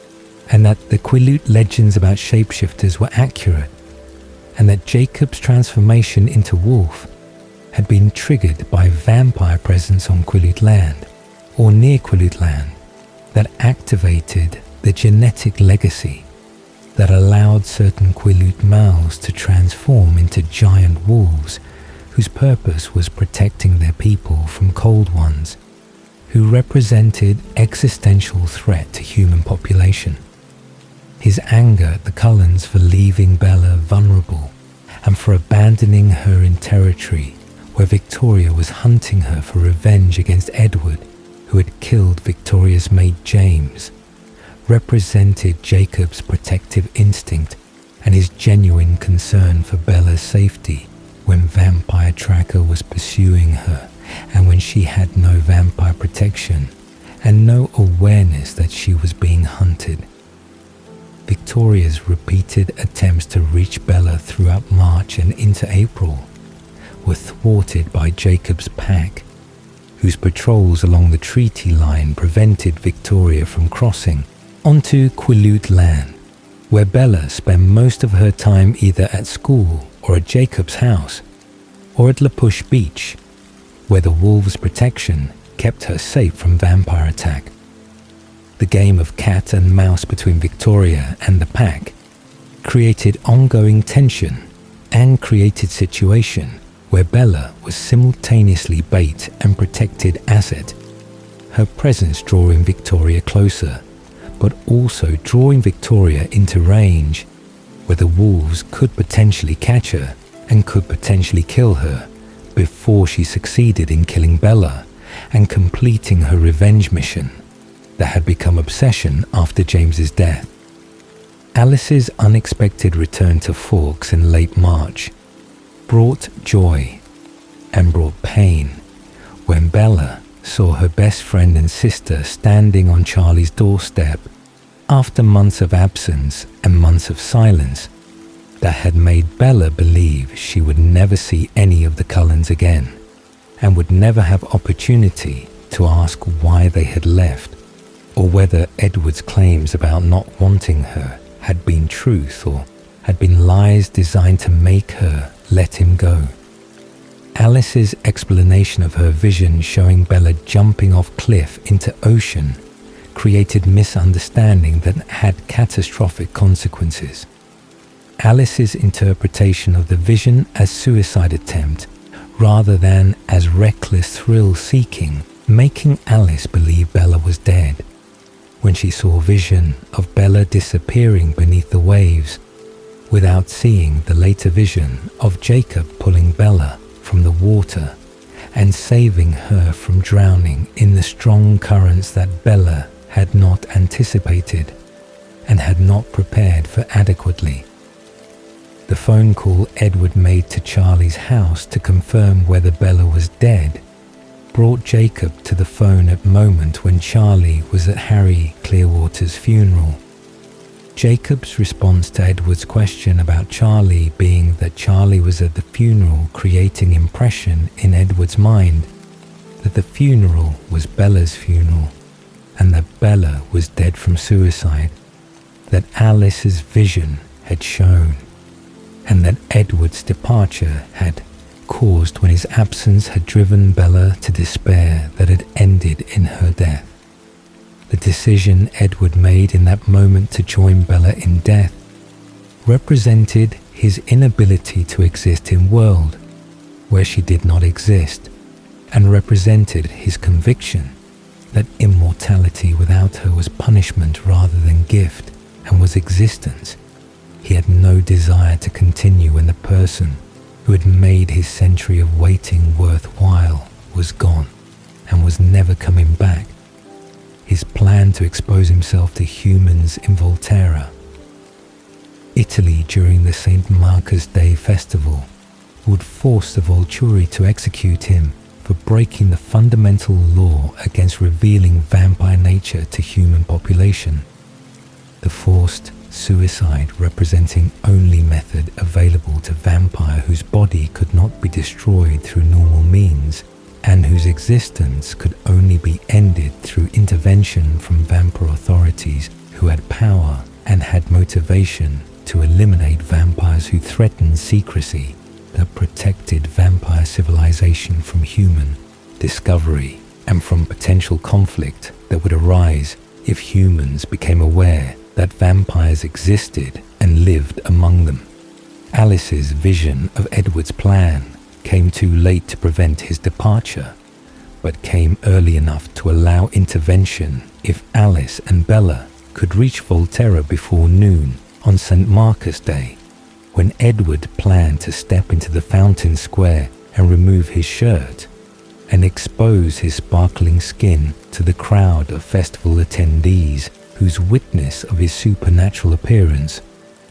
and that the Quileute legends about shapeshifters were accurate, and that Jacob's transformation into wolf had been triggered by vampire presence on Quileute land or near Quileute land that activated the genetic legacy that allowed certain Quileute males to transform into giant wolves whose purpose was protecting their people from cold ones who represented existential threat to human population. His anger at the Cullens for leaving Bella vulnerable and for abandoning her in territory where Victoria was hunting her for revenge against Edward, who had killed Victoria's mate James, represented Jacob's protective instinct and his genuine concern for Bella's safety when Vampire Tracker was pursuing her and when she had no vampire protection and no awareness that she was being hunted. Victoria's repeated attempts to reach Bella throughout March and into April were thwarted by Jacob's pack, whose patrols along the treaty line prevented Victoria from crossing onto Quileute land, where Bella spent most of her time either at school or at Jacob's house, or at La Push Beach, where the wolves' protection kept her safe from vampire attack. The game of cat and mouse between Victoria and the pack created ongoing tension and created situation where Bella was simultaneously bait and protected asset, her presence drawing Victoria closer, but also drawing Victoria into range where the wolves could potentially catch her and could potentially kill her before she succeeded in killing Bella and completing her revenge mission that had become obsession after James's death. Alice's unexpected return to Forks in late March brought joy and brought pain when Bella saw her best friend and sister standing on Charlie's doorstep after months of absence and months of silence that had made Bella believe she would never see any of the Cullens again and would never have opportunity to ask why they had left or whether Edward's claims about not wanting her had been truth or had been lies designed to make her let him go. Alice's explanation of her vision showing Bella jumping off cliff into ocean created misunderstanding that had catastrophic consequences. Alice's interpretation of the vision as suicide attempt rather than as reckless thrill-seeking, making Alice believe Bella was dead. When she saw vision of Bella disappearing beneath the waves, without seeing the later vision of Jacob pulling Bella from the water and saving her from drowning in the strong currents that Bella had not anticipated and had not prepared for adequately. The phone call Edward made to Charlie's house to confirm whether Bella was dead brought Jacob to the phone at moment when Charlie was at Harry Clearwater's funeral. Jacob's response to Edward's question about Charlie being that Charlie was at the funeral creating impression in Edward's mind that the funeral was Bella's funeral and that Bella was dead from suicide, that Alice's vision had shown and that Edward's departure had caused when his absence had driven Bella to despair that had ended in her death. The decision Edward made in that moment to join Bella in death represented his inability to exist in world where she did not exist, and represented his conviction that immortality without her was punishment rather than gift, and was existence. He had no desire to continue when the person who had made his century of waiting worthwhile was gone and was never coming back. His plan to expose himself to humans in Volterra. Italy during the St. Marcus Day festival would force the Volturi to execute him for breaking the fundamental law against revealing vampire nature to human population. The forced suicide representing only method available to vampire whose body could not be destroyed through normal means and whose existence could only be ended through intervention from vampire authorities who had power and had motivation to eliminate vampires who threatened secrecy that protected vampire civilization from human discovery and from potential conflict that would arise if humans became aware that vampires existed and lived among them. Alice's vision of Edward's plan came too late to prevent his departure, but came early enough to allow intervention if Alice and Bella could reach Volterra before noon on St. Marcus Day, when Edward planned to step into the fountain square and remove his shirt and expose his sparkling skin to the crowd of festival attendees whose witness of his supernatural appearance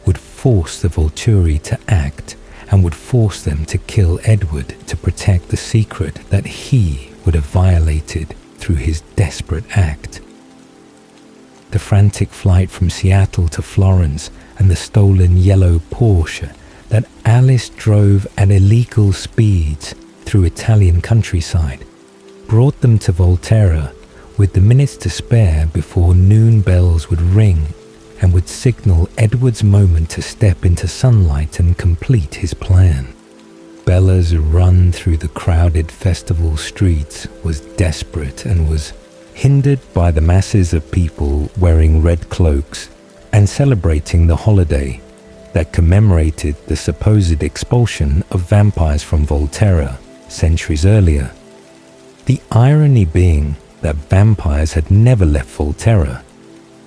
would force the Volturi to act and would force them to kill Edward to protect the secret that he would have violated through his desperate act. The frantic flight from Seattle to Florence and the stolen yellow Porsche that Alice drove at illegal speeds through Italian countryside brought them to Volterra with the minutes to spare before noon bells would ring and would signal Edward's moment to step into sunlight and complete his plan. Bella's run through the crowded festival streets was desperate and was hindered by the masses of people wearing red cloaks and celebrating the holiday that commemorated the supposed expulsion of vampires from Volterra centuries earlier. The irony being that vampires had never left Volterra,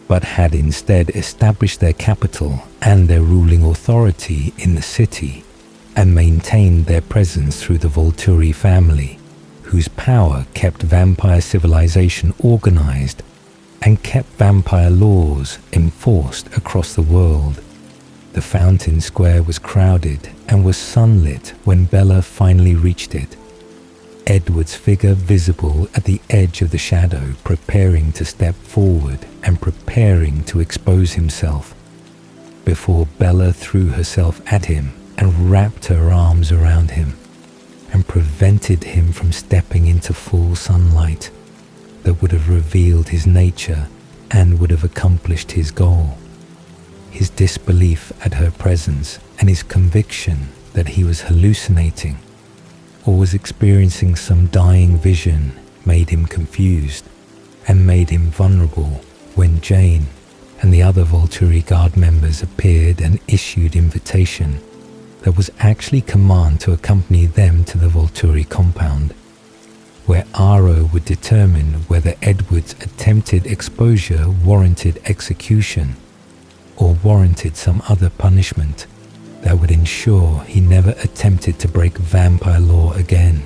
but had instead established their capital and their ruling authority in the city and maintained their presence through the Volturi family, whose power kept vampire civilization organized and kept vampire laws enforced across the world. The fountain square was crowded and was sunlit when Bella finally reached it. Edward's figure visible at the edge of the shadow, preparing to step forward and preparing to expose himself, before Bella threw herself at him and wrapped her arms around him and prevented him from stepping into full sunlight that would have revealed his nature and would have accomplished his goal. His disbelief at her presence and his conviction that he was hallucinating or was experiencing some dying vision made him confused and made him vulnerable when Jane and the other Volturi Guard members appeared and issued invitation that was actually command to accompany them to the Volturi compound, where Aro would determine whether Edward's attempted exposure warranted execution or warranted some other punishment that would ensure he never attempted to break vampire law again.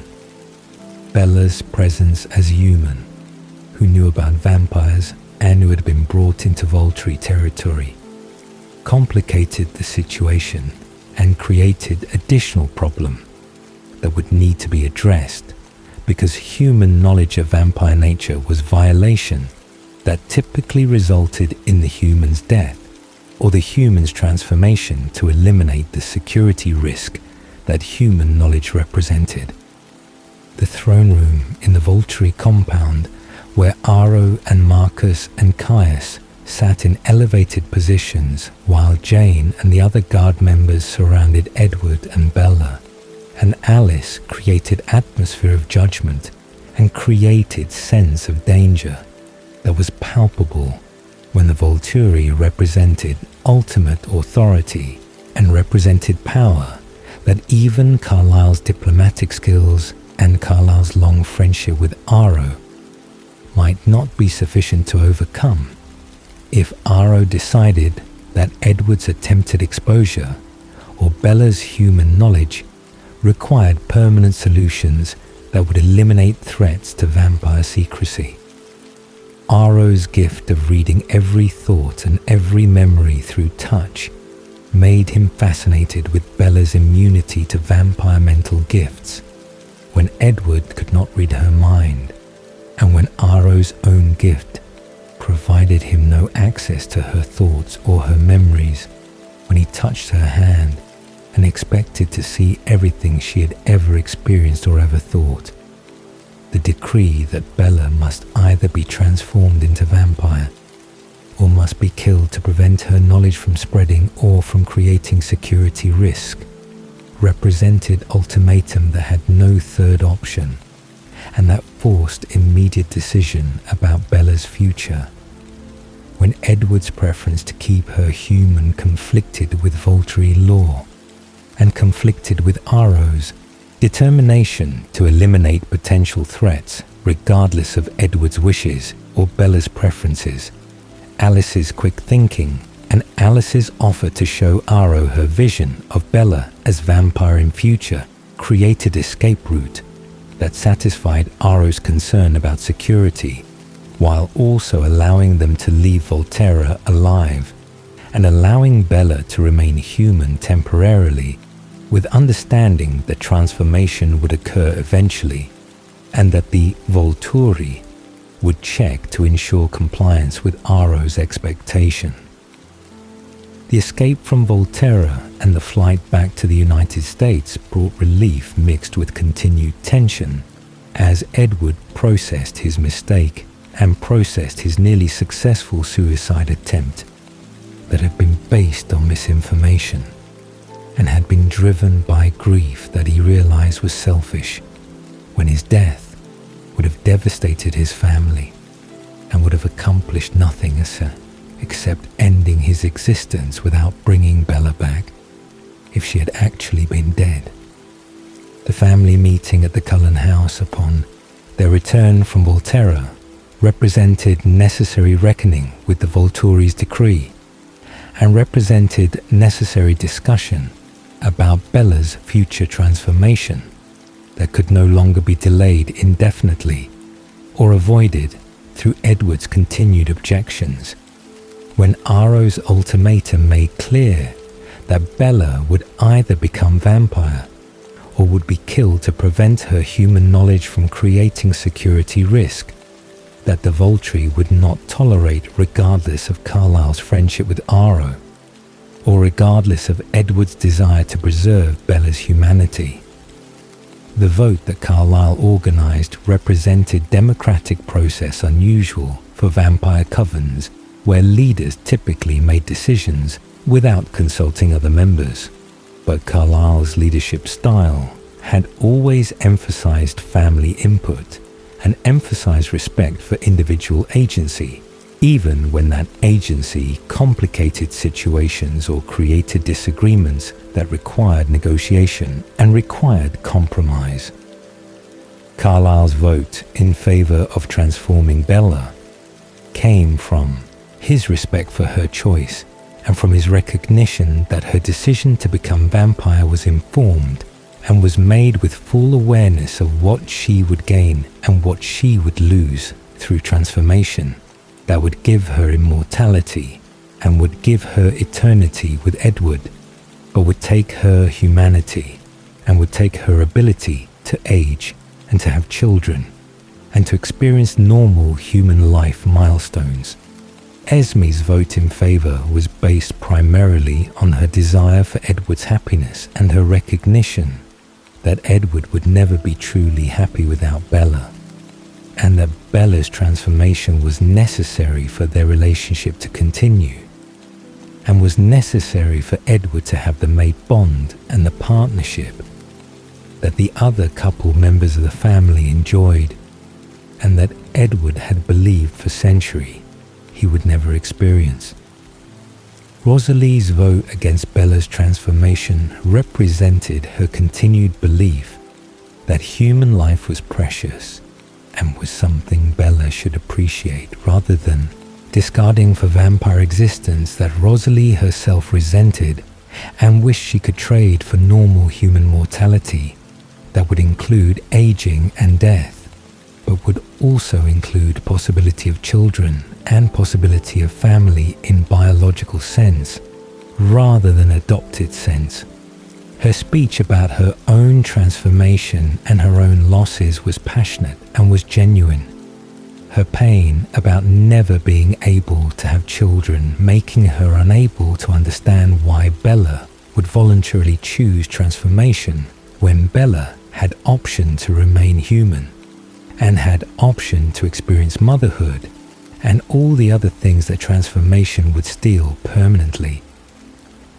Bella's presence as human, who knew about vampires and who had been brought into Volturi territory, complicated the situation and created additional problem that would need to be addressed because human knowledge of vampire nature was violation that typically resulted in the human's death or the human's transformation to eliminate the security risk that human knowledge represented. The throne room in the Volturi compound where Aro and Marcus and Caius sat in elevated positions while Jane and the other guard members surrounded Edward and Bella, and Alice created atmosphere of judgment and created sense of danger that was palpable when the Volturi represented ultimate authority and represented power that even Carlisle's diplomatic skills and Carlisle's long friendship with Aro might not be sufficient to overcome if Aro decided that Edward's attempted exposure or Bella's human knowledge required permanent solutions that would eliminate threats to vampire secrecy. Aro's gift of reading every thought and every memory through touch made him fascinated with Bella's immunity to vampire mental gifts when Edward could not read her mind, and when Aro's own gift provided him no access to her thoughts or her memories when he touched her hand and expected to see everything she had ever experienced or ever thought. The decree that Bella must either be transformed into vampire or must be killed to prevent her knowledge from spreading or from creating security risk represented ultimatum that had no third option, and that forced immediate decision about Bella's future. When Edward's preference to keep her human conflicted with Volturi law and conflicted with Aro's determination to eliminate potential threats regardless of Edward's wishes or Bella's preferences, Alice's quick thinking and Alice's offer to show Aro her vision of Bella as vampire in future created escape route that satisfied Aro's concern about security, while also allowing them to leave Volterra alive and allowing Bella to remain human temporarily, with understanding that transformation would occur eventually and that the Volturi would check to ensure compliance with Aro's expectation. The escape from Volterra and the flight back to the United States brought relief mixed with continued tension as Edward processed his mistake and processed his nearly successful suicide attempt that had been based on misinformation and had been driven by grief that he realized was selfish, when his death would have devastated his family and would have accomplished nothing except ending his existence without bringing Bella back if she had actually been dead. The family meeting at the Cullen house upon their return from Volterra represented necessary reckoning with the Volturi's decree and represented necessary discussion about Bella's future transformation that could no longer be delayed indefinitely or avoided through Edward's continued objections. When Aro's ultimatum made clear that Bella would either become vampire or would be killed to prevent her human knowledge from creating security risk that the Volturi would not tolerate regardless of Carlisle's friendship with Aro, or regardless of Edward's desire to preserve Bella's humanity. The vote that Carlisle organized represented democratic process unusual for vampire covens, where leaders typically made decisions without consulting other members. But Carlisle's leadership style had always emphasized family input and emphasized respect for individual agency, even when that agency complicated situations or created disagreements that required negotiation and required compromise. Carlisle's vote in favor of transforming Bella came from his respect for her choice and from his recognition that her decision to become vampire was informed and was made with full awareness of what she would gain and what she would lose through transformation that would give her immortality and would give her eternity with Edward, but would take her humanity and would take her ability to age and to have children and to experience normal human life milestones. Esme's vote in favour was based primarily on her desire for Edward's happiness and her recognition that Edward would never be truly happy without Bella, and that Bella's transformation was necessary for their relationship to continue, and was necessary for Edward to have the mate bond and the partnership that the other couple members of the family enjoyed, and that Edward had believed for centuries he would never experience. Rosalie's vote against Bella's transformation represented her continued belief that human life was precious and was something Bella should appreciate, rather than discarding for vampire existence that Rosalie herself resented and wished she could trade for normal human mortality that would include aging and death, but would also include possibility of children and possibility of family in biological sense, rather than adopted sense. Her speech about her own transformation and her own losses was passionate and was genuine. Her pain about never being able to have children, making her unable to understand why Bella would voluntarily choose transformation when Bella had option to remain human and had option to experience motherhood and all the other things that transformation would steal permanently.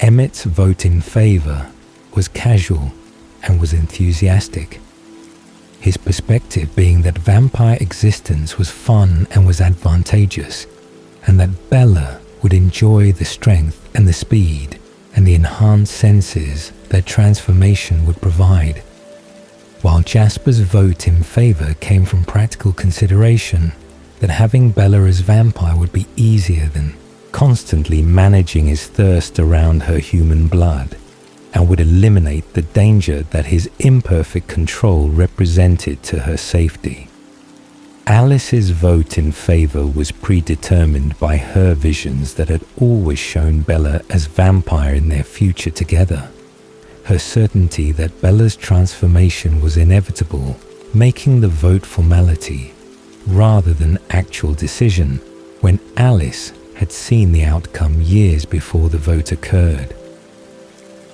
Emmett's vote in favor was casual and was enthusiastic. His perspective being that vampire existence was fun and was advantageous, and that Bella would enjoy the strength and the speed and the enhanced senses that transformation would provide, while Jasper's vote in favor came from practical consideration that having Bella as vampire would be easier than constantly managing his thirst around her human blood, and would eliminate the danger that his imperfect control represented to her safety. Alice's vote in favor was predetermined by her visions that had always shown Bella as vampire in their future together. Her certainty that Bella's transformation was inevitable, making the vote formality rather than actual decision, when Alice had seen the outcome years before the vote occurred.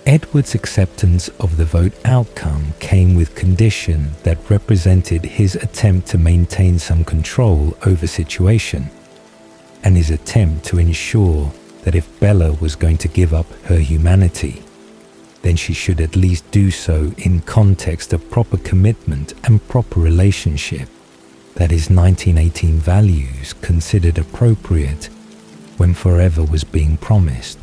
Edward's acceptance of the vote outcome came with condition that represented his attempt to maintain some control over situation, and his attempt to ensure that if Bella was going to give up her humanity, then she should at least do so in context of proper commitment and proper relationship, that his 1918 values considered appropriate when forever was being promised,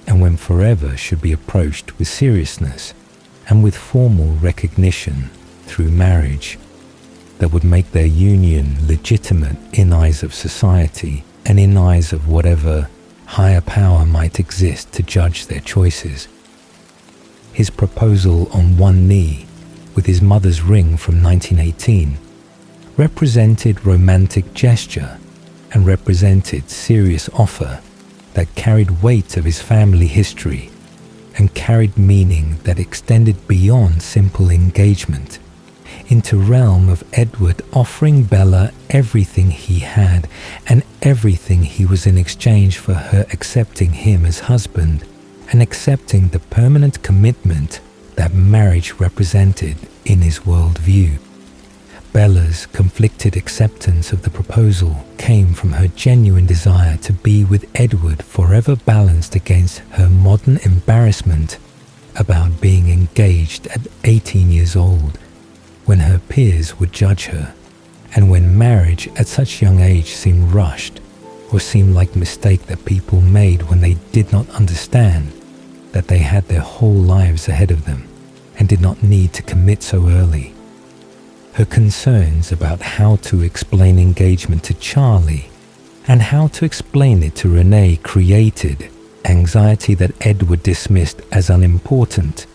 and when forever should be approached with seriousness and with formal recognition through marriage that would make their union legitimate in eyes of society and in eyes of whatever higher power might exist to judge their choices. His proposal on one knee with his mother's ring from 1918 represented romantic gesture and represented serious offer that carried weight of his family history and carried meaning that extended beyond simple engagement into realm of Edward offering Bella everything he had and everything he was in exchange for her accepting him as husband and accepting the permanent commitment that marriage represented in his worldview. Bella's conflicted acceptance of the proposal came from her genuine desire to be with Edward, forever balanced against her modern embarrassment about being engaged at 18 years old, when her peers would judge her, and when marriage at such young age seemed rushed, or seemed like a mistake that people made when they did not understand that they had their whole lives ahead of them and did not need to commit so early. Her concerns about how to explain engagement to Charlie and how to explain it to Renee created anxiety that Edward dismissed as unimportant,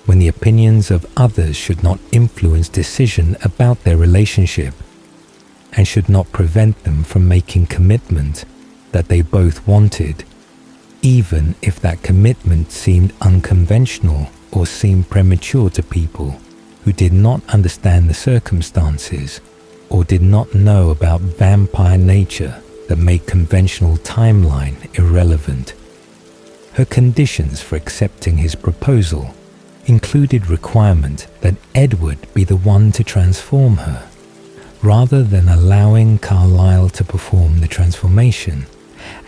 when the opinions of others should not influence decision about their relationship and should not prevent them from making commitment that they both wanted, even if that commitment seemed unconventional or seemed premature to people who did not understand the circumstances or did not know about vampire nature that made conventional timeline irrelevant. Her conditions for accepting his proposal included requirement that Edward be the one to transform her, rather than allowing Carlyle to perform the transformation,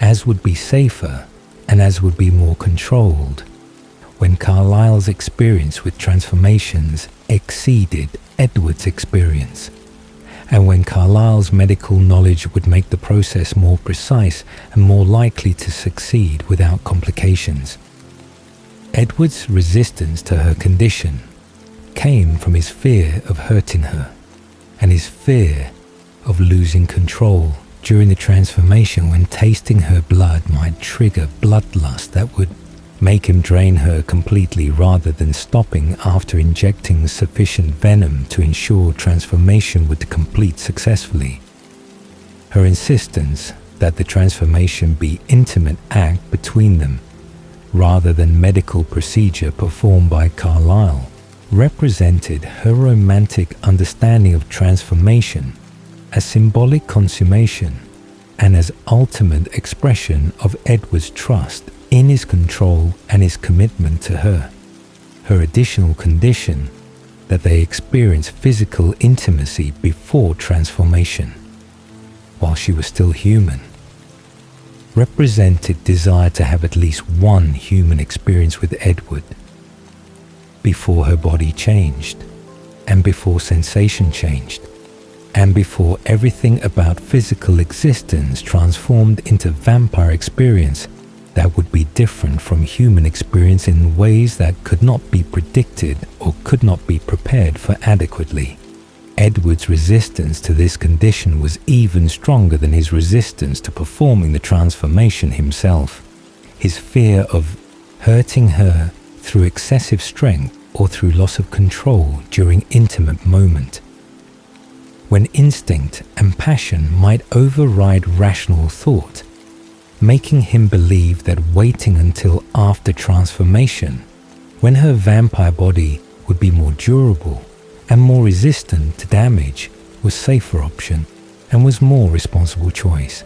as would be safer and as would be more controlled, when Carlyle's experience with transformations exceeded Edward's experience, and when Carlyle's medical knowledge would make the process more precise and more likely to succeed without complications. Edward's resistance to her condition came from his fear of hurting her, and his fear of losing control during the transformation, when tasting her blood might trigger bloodlust that would make him drain her completely rather than stopping after injecting sufficient venom to ensure transformation would complete successfully. Her insistence that the transformation be intimate act between them rather than medical procedure performed by Carlyle represented her romantic understanding of transformation as symbolic consummation and as ultimate expression of Edward's trust in his control and his commitment to her. Her additional condition that they experience physical intimacy before transformation, while she was still human, represented desire to have at least one human experience with Edward before her body changed, and before sensation changed, and before everything about physical existence transformed into vampire experience that would be different from human experience in ways that could not be predicted or could not be prepared for adequately. Edward's resistance to this condition was even stronger than his resistance to performing the transformation himself. His fear of hurting her through excessive strength or through loss of control during intimate moment, when instinct and passion might override rational thought, making him believe that waiting until after transformation, when her vampire body would be more durable and more resistant to damage, was safer option and was more responsible choice.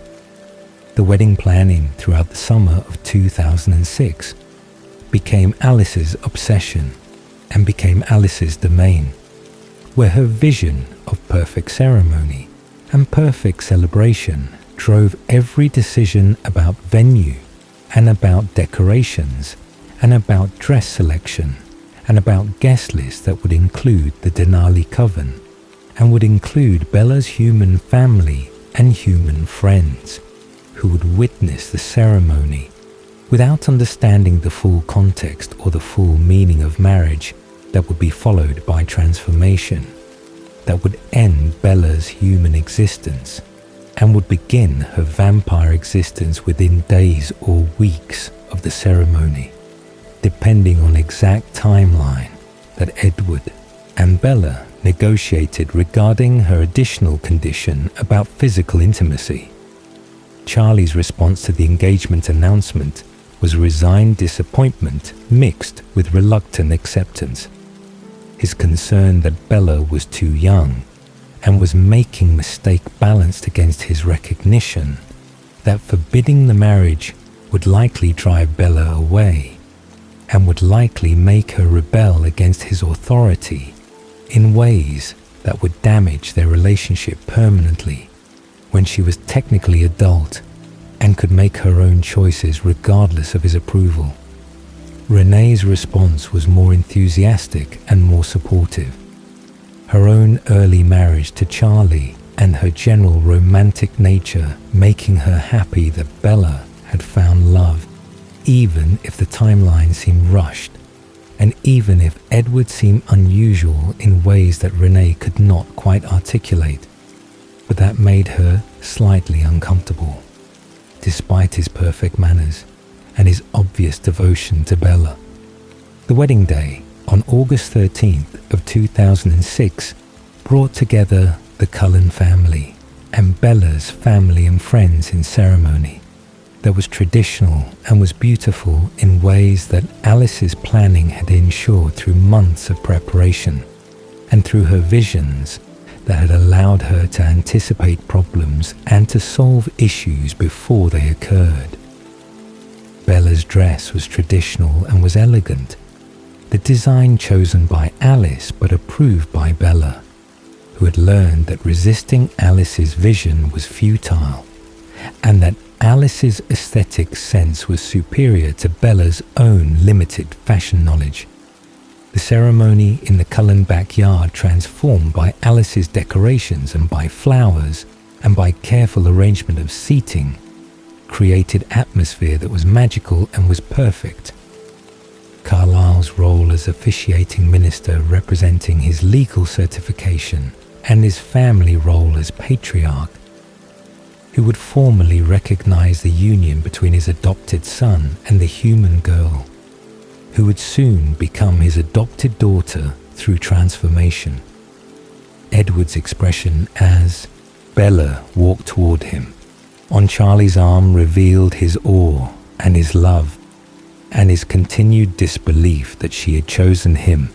The wedding planning throughout the summer of 2006 became Alice's obsession and became Alice's domain, where her vision of perfect ceremony and perfect celebration drove every decision about venue and about decorations and about dress selection and about guest lists that would include the Denali Coven and would include Bella's human family and human friends who would witness the ceremony without understanding the full context or the full meaning of marriage that would be followed by transformation, that would end Bella's human existence and would begin her vampire existence within days or weeks of the ceremony, depending on exact timeline that Edward and Bella negotiated regarding her additional condition about physical intimacy. Charlie's response to the engagement announcement was resigned disappointment mixed with reluctant acceptance. His concern that Bella was too young and was making mistake balanced against his recognition that forbidding the marriage would likely drive Bella away and would likely make her rebel against his authority in ways that would damage their relationship permanently when she was technically adult and could make her own choices regardless of his approval. Renee's response was more enthusiastic and more supportive. Her own early marriage to Charlie and her general romantic nature making her happy that Bella had found love, even if the timeline seemed rushed, and even if Edward seemed unusual in ways that Renee could not quite articulate, but that made her slightly uncomfortable, despite his perfect manners and his obvious devotion to Bella. The wedding day on August 13th of 2006 brought together the Cullen family and Bella's family and friends in ceremony that was traditional and was beautiful in ways that Alice's planning had ensured through months of preparation and through her visions that had allowed her to anticipate problems and to solve issues before they occurred. Bella's dress was traditional and was elegant, the design chosen by Alice but approved by Bella, who had learned that resisting Alice's vision was futile, and that Alice's aesthetic sense was superior to Bella's own limited fashion knowledge. The ceremony in the Cullen backyard, transformed by Alice's decorations and by flowers and by careful arrangement of seating, created atmosphere that was magical and was perfect. Carlyle's role as officiating minister, representing his legal certification, and his family role as patriarch, who would formally recognize the union between his adopted son and the human girl, who would soon become his adopted daughter through transformation. Edward's expression as Bella walked toward him, on Charlie's arm, revealed his awe and his love, and his continued disbelief that she had chosen him,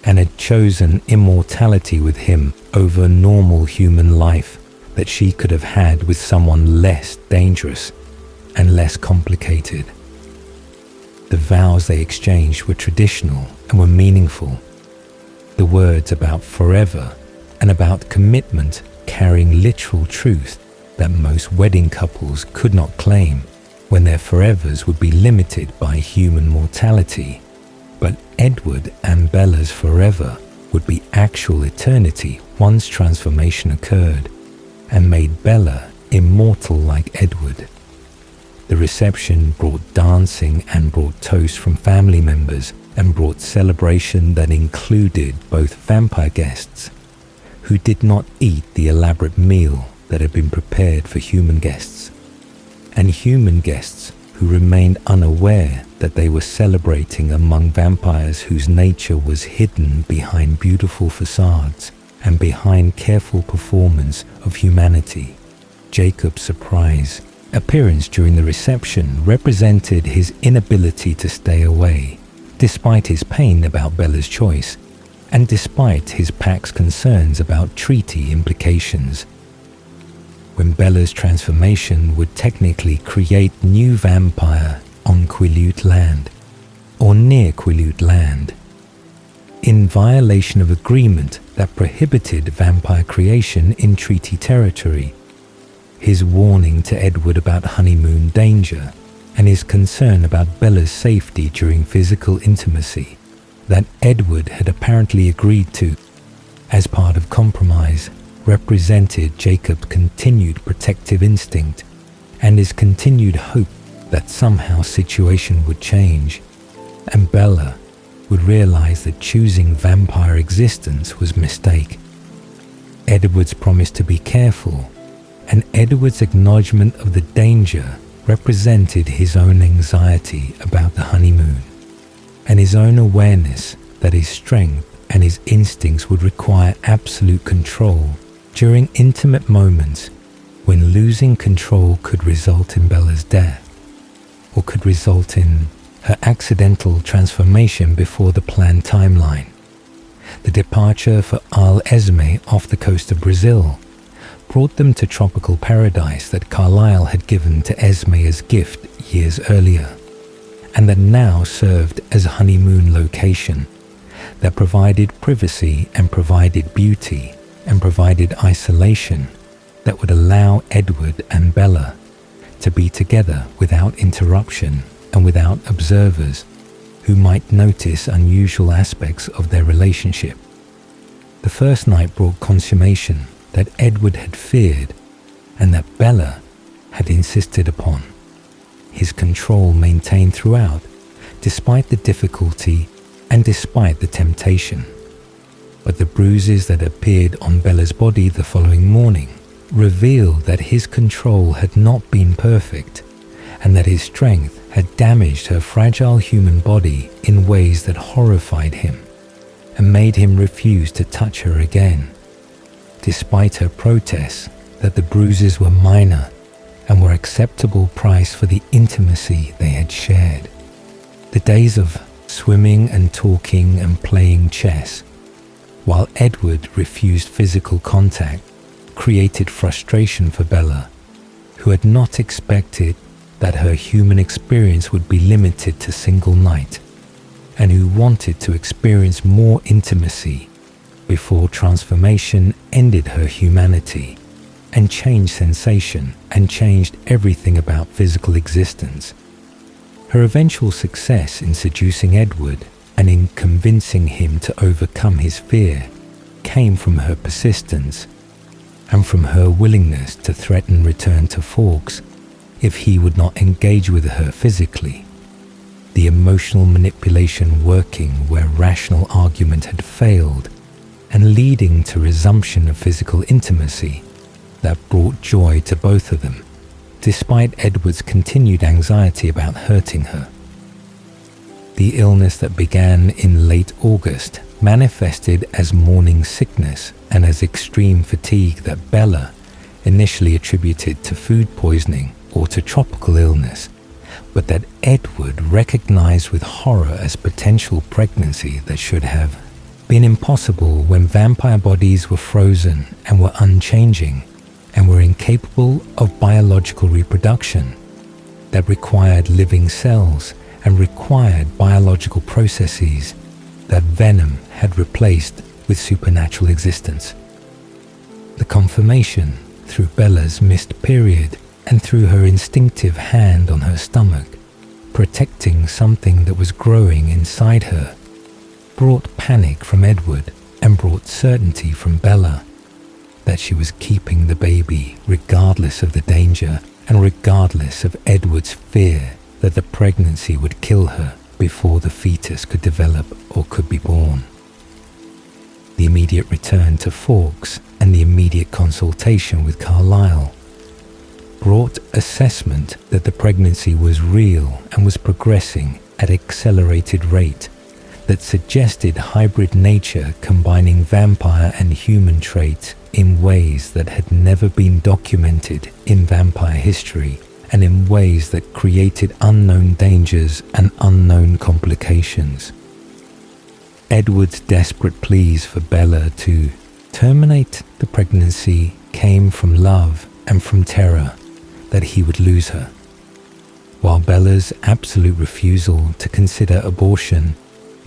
and had chosen immortality with him over normal human life that she could have had with someone less dangerous and less complicated. The vows they exchanged were traditional and were meaningful. The words about forever and about commitment carrying literal truth that most wedding couples could not claim, when their forevers would be limited by human mortality. But Edward and Bella's forever would be actual eternity once transformation occurred and made Bella immortal like Edward. The reception brought dancing and brought toasts from family members and brought celebration that included both vampire guests, who did not eat the elaborate meal that had been prepared for human guests, and human guests who remained unaware that they were celebrating among vampires whose nature was hidden behind beautiful facades and behind careful performance of humanity. Jacob's surprise appearance during the reception represented his inability to stay away, despite his pain about Bella's choice, and despite his pack's concerns about treaty implications. When Bella's transformation would technically create new vampire on Quileute land, or near Quileute land, in violation of agreement that prohibited vampire creation in treaty territory, his warning to Edward about honeymoon danger, and his concern about Bella's safety during physical intimacy that Edward had apparently agreed to as part of compromise, represented Jacob's continued protective instinct and his continued hope that somehow situation would change, and Bella would realize that choosing vampire existence was a mistake. Edward's promise to be careful and Edward's acknowledgement of the danger represented his own anxiety about the honeymoon, and his own awareness that his strength and his instincts would require absolute control during intimate moments when losing control could result in Bella's death, or could result in her accidental transformation before the planned timeline. The departure for Isle Esme off the coast of Brazil brought them to tropical paradise that Carlyle had given to Esme as gift years earlier, and that now served as a honeymoon location that provided privacy and provided beauty and provided isolation that would allow Edward and Bella to be together without interruption and without observers who might notice unusual aspects of their relationship. The first night brought consummation that Edward had feared and that Bella had insisted upon. His control maintained throughout, despite the difficulty and despite the temptation. But the bruises that appeared on Bella's body the following morning revealed that his control had not been perfect, and that his strength had damaged her fragile human body in ways that horrified him and made him refuse to touch her again, despite her protests that the bruises were minor and were acceptable price for the intimacy they had shared. The days of swimming and talking and playing chess, while Edward refused physical contact, created frustration for Bella, who had not expected that her human experience would be limited to single night, and who wanted to experience more intimacy before transformation ended her humanity and changed sensation and changed everything about physical existence. Her eventual success in seducing Edward and in convincing him to overcome his fear came from her persistence and from her willingness to threaten return to Fawkes if he would not engage with her physically. The emotional manipulation working where rational argument had failed and leading to resumption of physical intimacy that brought joy to both of them, despite Edward's continued anxiety about hurting her. The illness that began in late August manifested as morning sickness and as extreme fatigue that Bella initially attributed to food poisoning or to tropical illness, but that Edward recognized with horror as potential pregnancy that should have been impossible when vampire bodies were frozen and were unchanging and were incapable of biological reproduction, that required living cells and required biological processes that venom had replaced with supernatural existence. The confirmation through Bella's missed period and through her instinctive hand on her stomach, protecting something that was growing inside her, brought panic from Edward and brought certainty from Bella that she was keeping the baby regardless of the danger and regardless of Edward's fear that the pregnancy would kill her before the fetus could develop or could be born. The immediate return to Fawkes and the immediate consultation with Carlyle brought assessment that the pregnancy was real and was progressing at accelerated rate, that suggested hybrid nature combining vampire and human traits in ways that had never been documented in vampire history and in ways that created unknown dangers and unknown complications. Edward's desperate pleas for Bella to terminate the pregnancy came from love and from terror that he would lose her, while Bella's absolute refusal to consider abortion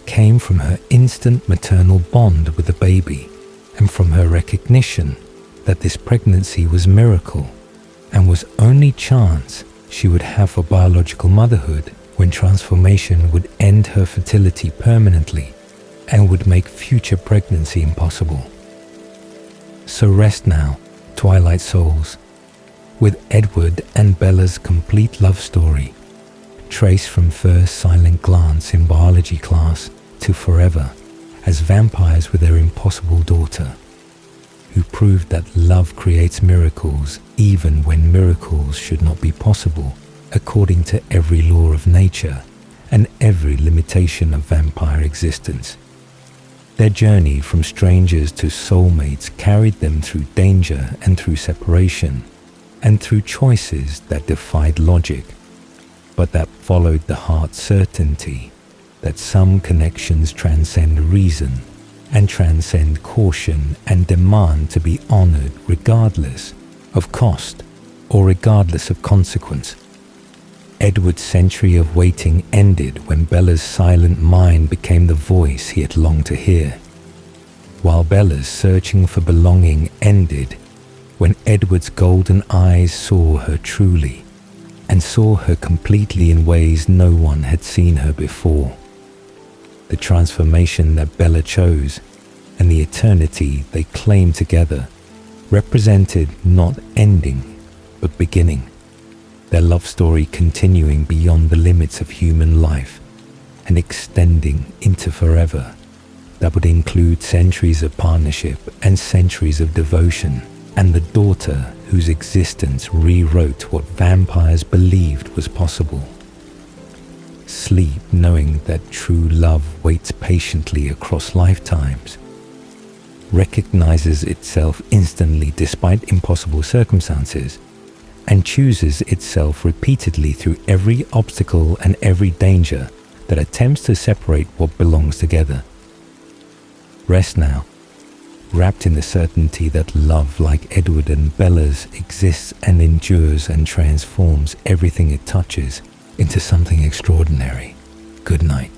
came from her instant maternal bond with the baby and from her recognition that this pregnancy was miracle and was only chance she would have for biological motherhood when transformation would end her fertility permanently and would make future pregnancy impossible. So rest now, Twilight Souls, with Edward and Bella's complete love story, traced from first silent glance in biology class to forever as vampires with their impossible daughter, who proved that love creates miracles even when miracles should not be possible according to every law of nature and every limitation of vampire existence. Their journey from strangers to soulmates carried them through danger and through separation and through choices that defied logic, but that followed the heart's certainty that some connections transcend reason and transcend caution and demand to be honored regardless of cost or regardless of consequence. Edward's century of waiting ended when Bella's silent mind became the voice he had longed to hear, while Bella's searching for belonging ended when Edward's golden eyes saw her truly and saw her completely in ways no one had seen her before. The transformation that Bella chose and the eternity they claimed together represented not ending but beginning, their love story continuing beyond the limits of human life and extending into forever, that would include centuries of partnership and centuries of devotion, and the daughter whose existence rewrote what vampires believed was possible. Sleep knowing that true love waits patiently across lifetimes, recognizes itself instantly despite impossible circumstances, and chooses itself repeatedly through every obstacle and every danger that attempts to separate what belongs together. Rest now, wrapped in the certainty that love like Edward and Bella's exists and endures and transforms everything it touches into something extraordinary. Good night.